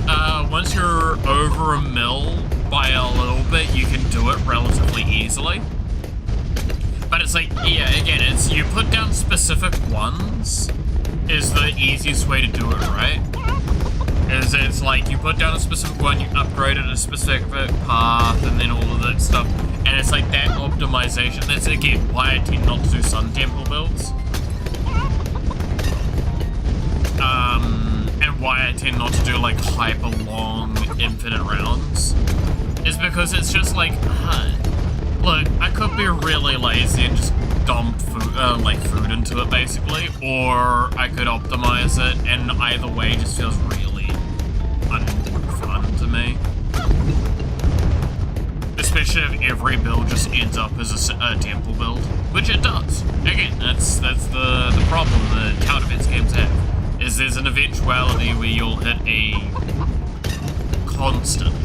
once you're over a mil by a little bit, you can do it relatively easily. But it's like, yeah, again, it's, you put down specific ones is the easiest way to do it, right? It's like, you put down a specific one, you upgrade it a specific path, and then all of that stuff. And it's like that optimization. That's, again, why I tend not to do Sun Temple builds. And why I tend not to do, like, hyper long, infinite rounds. Is because it's just like, look, I could be really lazy and just dump food, food into it, basically, or I could optimize it, and either way just feels really unfun to me. Especially if every build just ends up as a temple build, which it does. Again, that's the problem the tower defense games have, is there's an eventuality where you'll hit a constant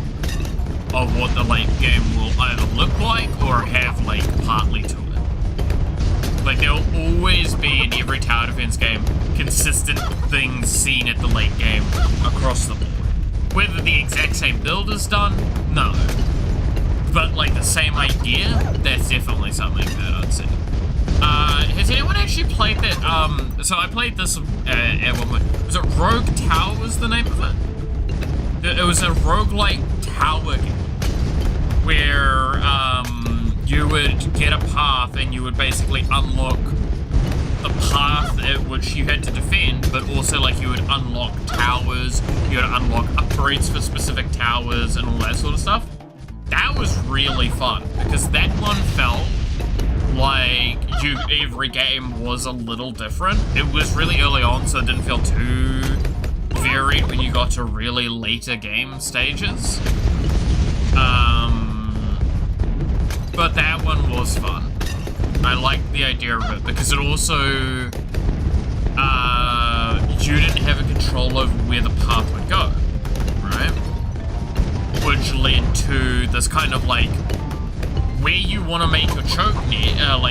of what the late game will either look like or have, like, partly to it. Like, there'll always be, in every tower defense game, consistent things seen at the late game across the board. Whether the exact same build is done, no. But, like, the same idea, that's definitely something that I'd say. Has anyone actually played that, so I played this at one point. Was it Rogue Tower was the name of it? It was a roguelike tower game where you would get a path and you would basically unlock the path at which you had to defend, but also like you would unlock towers, you would unlock upgrades for specific towers and all that sort of stuff. That was really fun because that one felt like every game was a little different. It was really early on, so it didn't feel too varied when you got to really later game stages. But that one was fun. I liked the idea of it because it also, you didn't have a control over where the path would go, right? Which led to this kind of like, where you want to make your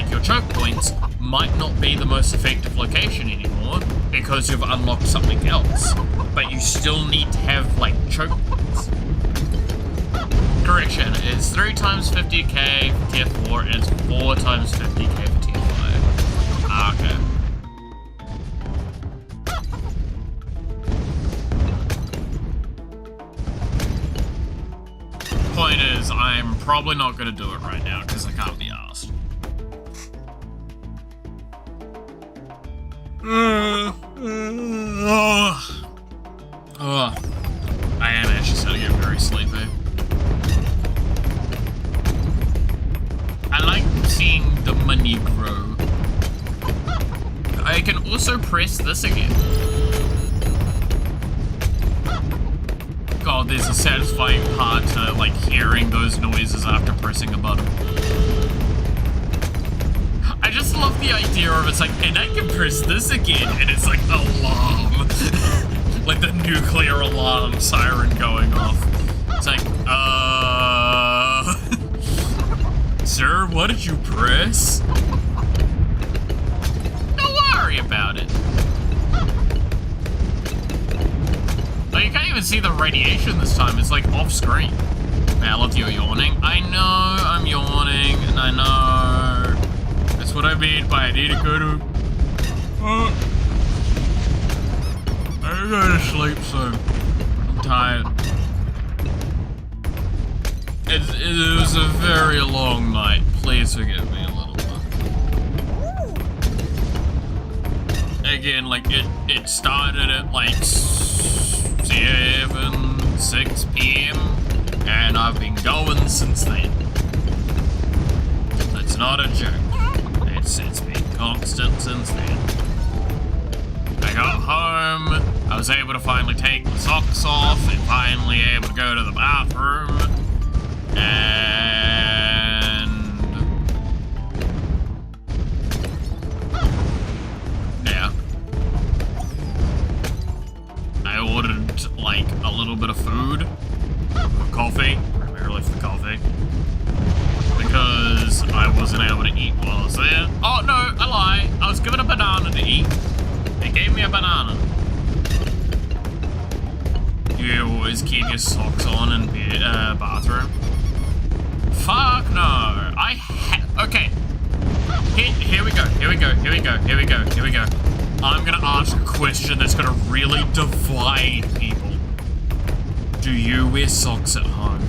your choke points might not be the most effective location anymore because you've unlocked something else, but you still need to have like choke points. Correction, it's 3 times 50k for tier 4 and it's 4 times 50k for tier 5. Okay. Point is, I'm probably not going to do it right now because I can't be asked. I am actually starting to get very sleepy. I like seeing the money grow. I can also press this again. God, there's a satisfying part to like hearing those noises after pressing a button. I just love the idea of it's like, and I can press this again, and it's like alarm. Like the nuclear alarm siren going off. It's like, sir, what did you press? Don't worry about it. Oh, you can't even see the radiation this time. It's like off screen. Mallet, you're yawning. I know I'm yawning, and I know. That's what I mean by I need to go to... I go to sleep soon. I'm tired. It was a very long night. Please forgive me a little bit. Again, like, it started at, like, 6 p.m. and I've been going since then. That's not a joke. It's been constant since then. I got home, I was able to finally take my socks off and finally able to go to the bathroom. And yeah, I ordered like a little bit of food, coffee, primarily for coffee, because I wasn't able to eat while I was there. Oh no, I lie. I was given a banana to eat. They gave me a banana. You always keep your socks on in the bathroom. Fuck no. Okay. Here we go. I'm gonna ask a question that's gonna really divide people. Do you wear socks at home?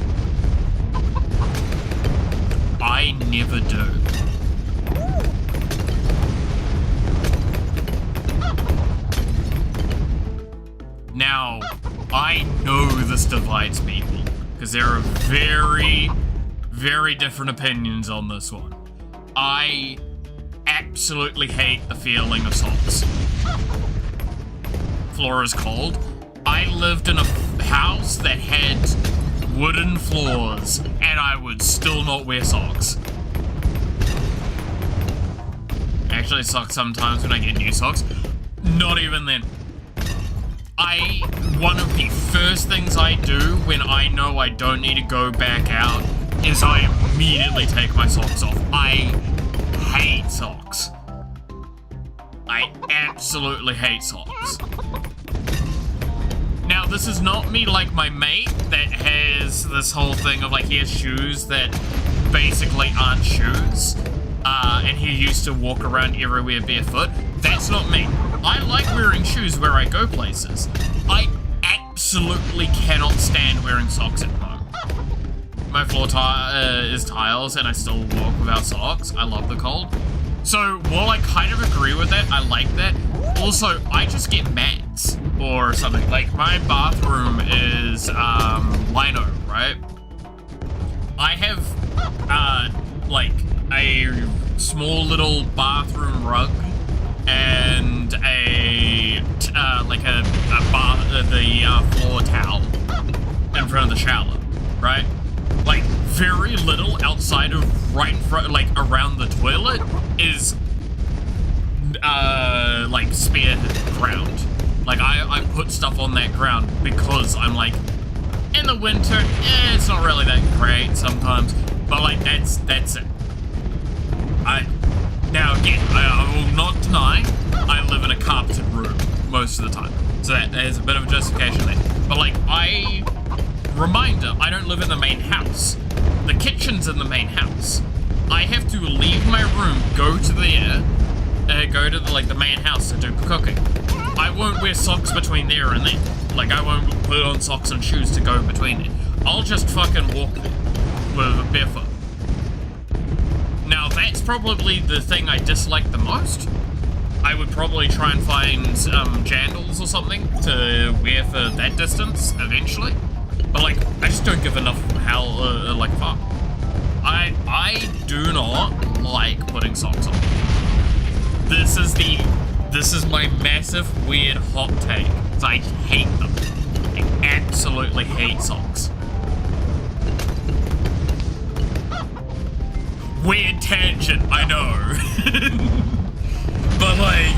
I never do. Now, I know this divides people, because there are very, very different opinions on this one. I absolutely hate the feeling of socks. Floor is cold. I lived in a house that had wooden floors, and I would still not wear socks. Actually, it sucks sometimes when I get new socks. Not even then. One of the first things I do when I know I don't need to go back out is I immediately take my socks off. I hate socks. I absolutely hate socks. Now, this is not me like my mate that has this whole thing of like he has shoes that basically aren't shoes. And he used to walk around everywhere barefoot. That's not me. I like wearing shoes where I go places. I absolutely cannot stand wearing socks at home. My floor is tiles and I still walk without socks. I love the cold. So while I kind of agree with that, I like that. Also, I just get mats or something. Like my bathroom is lino, right? I have like a small little bathroom rug and a floor towel in front of the shower, right? Like, very little outside of right in front, like, around the toilet is, like, spare ground. Like, I put stuff on that ground because I'm like, in the winter, it's not really that great sometimes, but, like, that's it. Now, again, I will not deny I live in a carpeted room most of the time, so that there's a bit of a justification there. But, like, reminder, I don't live in the main house. The kitchen's in the main house. I have to leave my room, go to the main house to do cooking. I won't wear socks between there and there. Like, I won't put on socks and shoes to go between it. I'll just fucking walk there with barefoot. Now, that's probably the thing I dislike the most. I would probably try and find jandals or something to wear for that distance eventually. But, like, I just don't give enough fuck. I do not like putting socks on. This is my massive weird hot take. I hate them. I absolutely hate socks. Weird tangent, I know. But, like,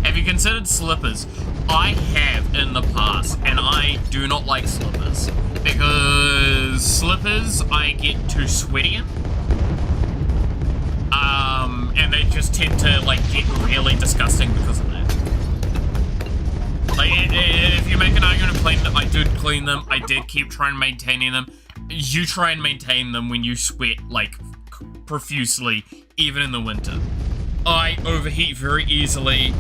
have you considered slippers? I have in the past, and I do not like slippers. Because slippers I get too sweaty in. And they just tend to, like, get really disgusting because of that. Like, if you make an argument of cleaning them, I did clean them. I did keep trying maintaining them. You try and maintain them when you sweat, like, profusely, even in the winter. I overheat very easily.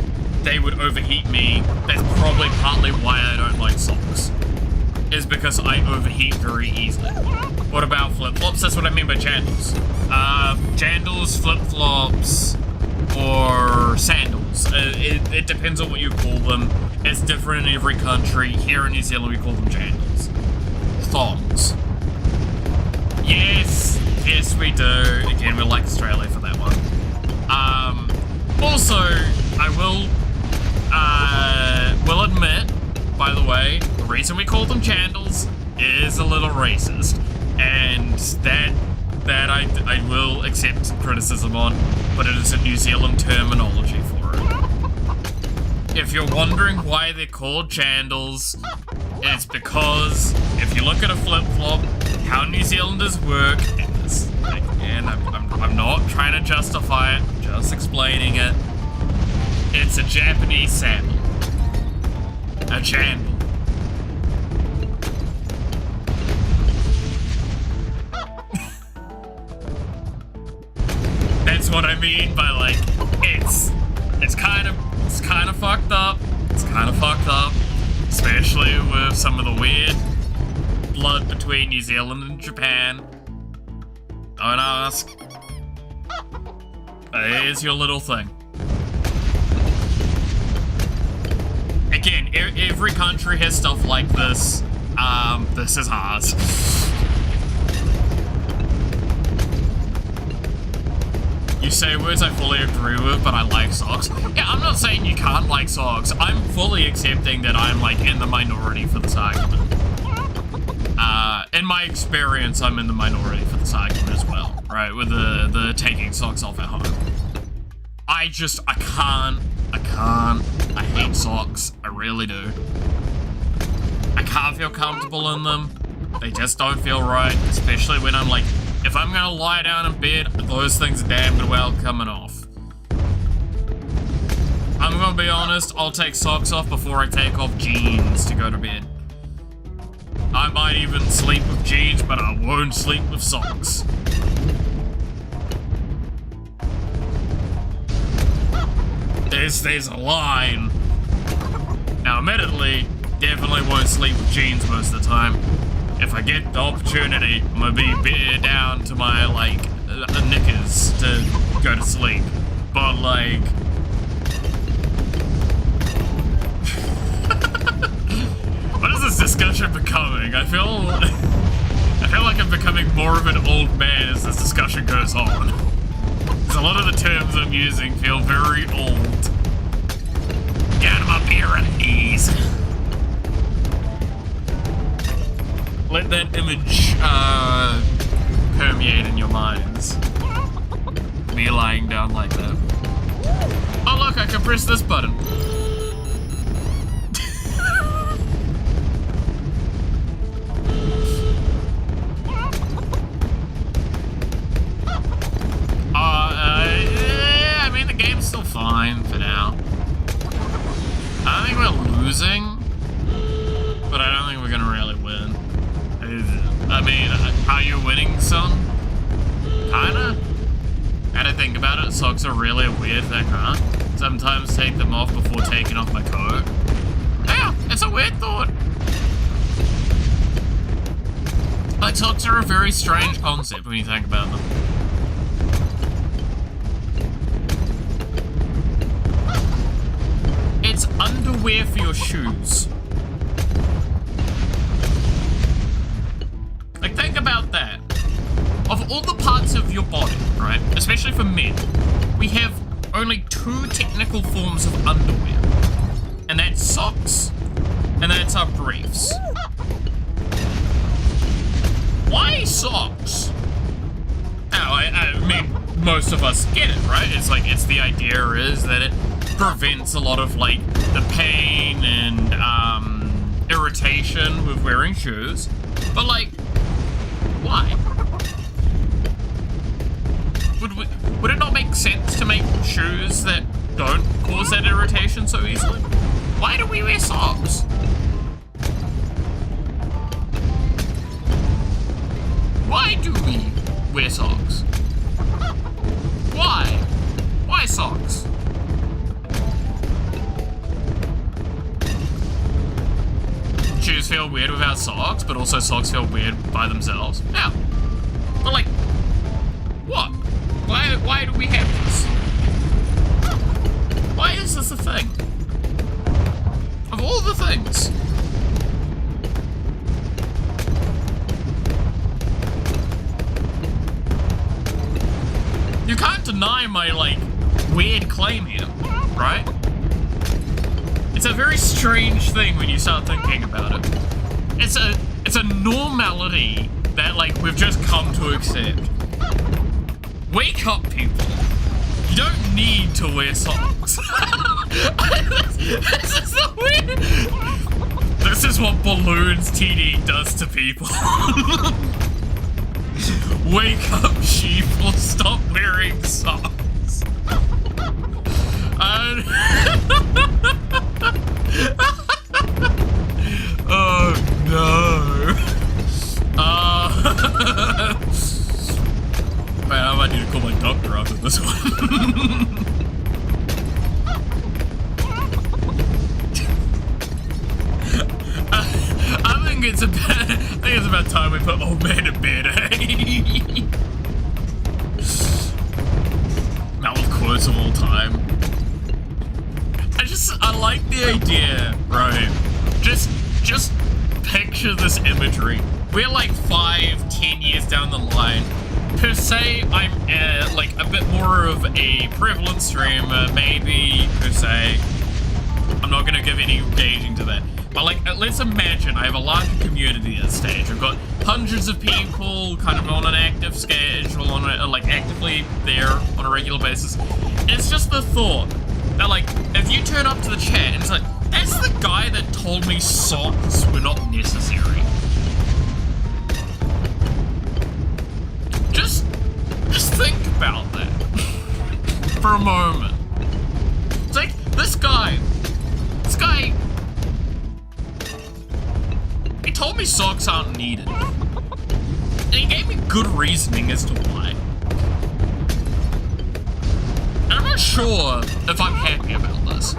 They would overheat me. That's probably partly why I don't like socks. Is because I overheat very easily. What about flip-flops? That's what I mean by jandals. Jandals, flip-flops, or sandals. It depends on what you call them. It's different in every country. Here in New Zealand, we call them jandals. Thongs. Yes, we do. Again, we're like Australia for that one. Also, I will admit, by the way, the reason we call them jandals is a little racist, and that I will accept some criticism on, but it is a New Zealand terminology for it. If you're wondering why they're called jandals, it's because if you look at a flip-flop, how New Zealanders work, and I'm not trying to justify it, I'm just explaining it. It's a Japanese sandal. A jandal. That's what I mean by, like, it's kind of fucked up. It's kind of fucked up, especially with some of the weird blood between New Zealand and Japan. Don't ask. Here's your little thing. Again, every country has stuff like this. This is ours. You say words I fully agree with, but I like socks. Yeah, I'm not saying you can't like socks. I'm fully accepting that I'm, like, in the minority for this argument. In my experience, I'm in the minority for this argument as well, right? With the taking socks off at home. I can't. I hate socks. I really do. I can't feel comfortable in them. They just don't feel right, especially when I'm like, if I'm gonna lie down in bed, those things are damn well coming off. I'm gonna be honest, I'll take socks off before I take off jeans to go to bed. I might even sleep with jeans, but I won't sleep with socks. There's a line. Now, admittedly, definitely won't sleep with jeans most of the time. If I get the opportunity, I'm gonna be bare down to my, like, knickers to go to sleep. But, like... what is this discussion becoming? I I feel like I'm becoming more of an old man as this discussion goes on. Because a lot of the terms I'm using feel very old. Get him up here on knees. Let that image permeate in your minds. Me lying down like that. Oh look, I can press this button. I mean the game's still fine for now. I think we're losing, but I don't think we're gonna really win. I mean, are you winning, son? Kinda. Had to think about it, socks are really a weird thing, huh? Sometimes take them off before taking off my coat. Yeah, it's a weird thought. Like, socks are a very strange concept when you think about them. It's underwear for your shoes. Like, think about that. Of all the parts of your body, right, especially for men, we have only two technical forms of underwear. And that's socks, and that's our briefs. Why socks? Now, I mean, most of us get it, right? It's like, it's the idea is that it prevents a lot of, like, the pain and, irritation with wearing shoes. But, like, why? Would it not make sense to make shoes that don't cause that irritation so easily? Why do we wear socks? Why do we wear socks? Why? Why socks? Shoes feel weird without socks, but also socks feel weird by themselves. Yeah. But like, what? Why do we have this? Why is this a thing? Of all the things. You can't deny my, like, weird claim here, right? It's a very strange thing when you start thinking about it. It's a normality that, like, we've just come to accept. Wake up, people. You don't need to wear socks. This is so weird. This is what Balloons TD does to people. Wake up, sheeple. Stop wearing socks. Oh no. Man, I might need to call my doctor after this one. I think it's about time we put old man to bed, eh? Mouth quotes of all time. I like the idea, right? Just picture this imagery. We're like 5-10 years down the line. Per se, I'm like a bit more of a prevalent streamer, maybe, per se. I'm not gonna give any gauging to that. But like, let's imagine I have a larger community at this stage. I've got hundreds of people kind of on an active schedule, like actively there on a regular basis. And it's just the thought that like, if you turn up to the chat and it's like, that's the guy that told me socks were not necessary. Just think about that for a moment. It's like, this guy, he told me socks aren't needed. And he gave me good reasoning as to why. And I'm not sure if I'm happy about this.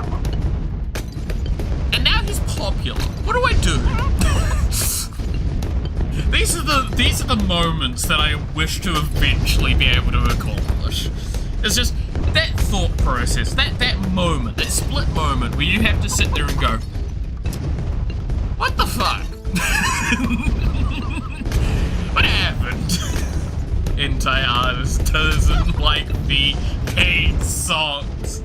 And now he's popular. What do I do? These are the moments that I wish to eventually be able to accomplish. It's just that thought process, that moment, that split moment where you have to sit there and go, what the fuck? What happened? Anti-artist doesn't like the hate socks.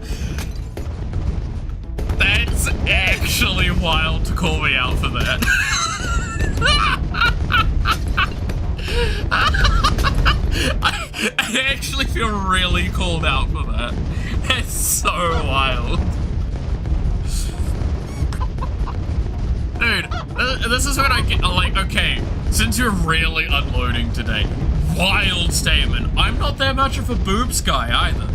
That's actually wild to call me out for that. I actually feel really called out for that. That's so wild. Dude, this is when I get, like, okay, since you're really unloading today, wild statement. I'm not that much of a boobs guy either.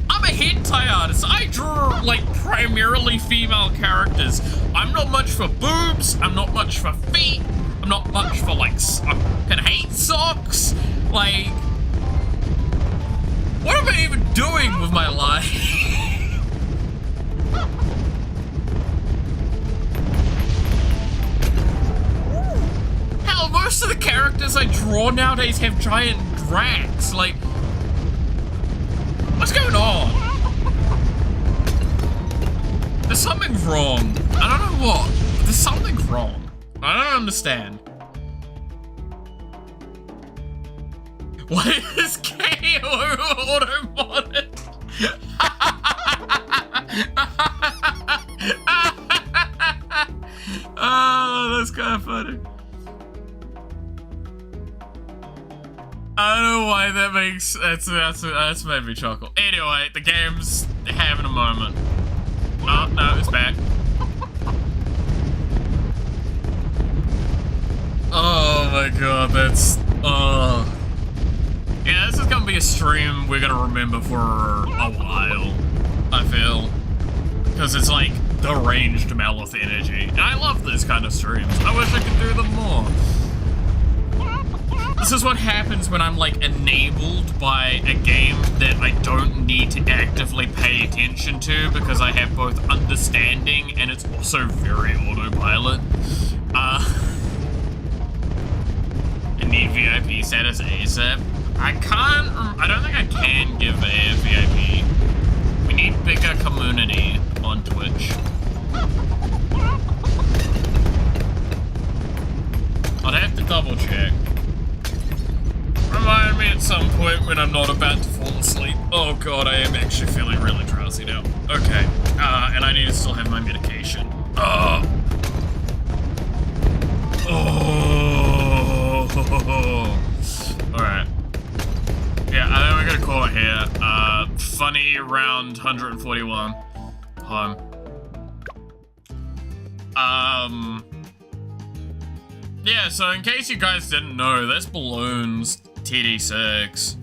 I'm a hentai artist. I draw, like, primarily female characters. I'm not much for boobs. I'm not much for feet. I'm not much for, like, I can hate socks. Like, what am I even doing with my life? Hell, most of the characters I draw nowadays have giant dracs. Like, what's going on? There's something wrong. I don't know what. There's something wrong. I don't understand. What is KO auto-modded? Oh, that's kind of funny. I don't know why that makes that's made me chuckle. Anyway, the game's having a moment. Oh no, it's back. Oh my god, that's yeah, this is gonna be a stream we're gonna remember for a while, I feel. Because it's like deranged Malith energy. And I love these kind of streams. I wish I could do them more. This is what happens when I'm like enabled by a game that I don't need to actively pay attention to because I have both understanding and it's also very autopilot. I need VIP status ASAP. I don't think I can give a VIP. We need bigger community on Twitch. I'd have to double check. Remind me at some point when I'm not about to fall asleep. Oh god, I am actually feeling really drowsy now. Okay, and I need to still have my medication. Oh. Alright. Yeah, I think we're gonna call it here. Funny round 141. Home. Yeah, so in case you guys didn't know, that's Balloons TD6.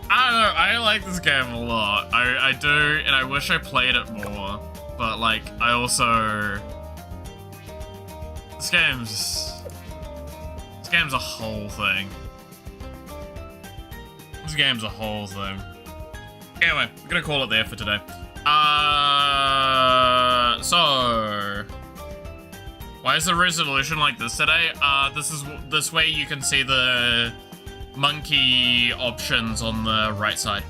I don't know, I like this game a lot. I do, and I wish I played it more. But, like, I also... This game's a whole thing. This game's a whole thing. Anyway, we're gonna call it there for today. So... Why is the resolution like this today? This way you can see the monkey options on the right side.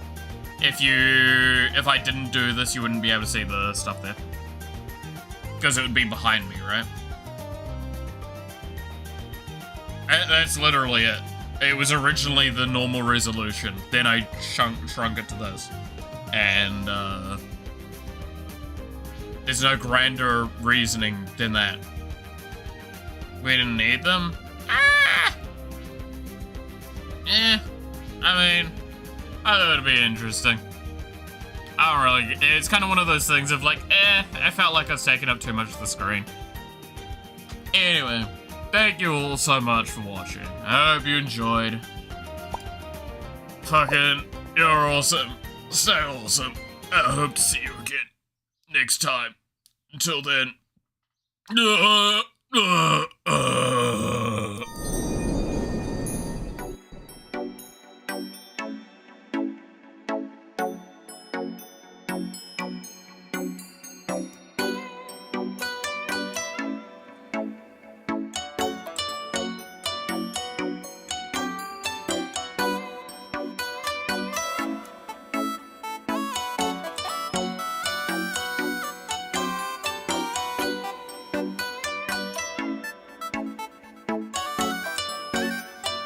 If I didn't do this, you wouldn't be able to see the stuff there. Because it would be behind me, right? That's literally it. It was originally the normal resolution. Then I shrunk it to this. And, there's no grander reasoning than that. We didn't need them? Ah! I mean, I thought it'd be interesting. I don't really, it's kind of one of those things of like, I felt like I was taking up too much of the screen. Anyway, thank you all so much for watching. I hope you enjoyed. Fucking, you're awesome. Stay awesome. I hope to see you again next time. Until then.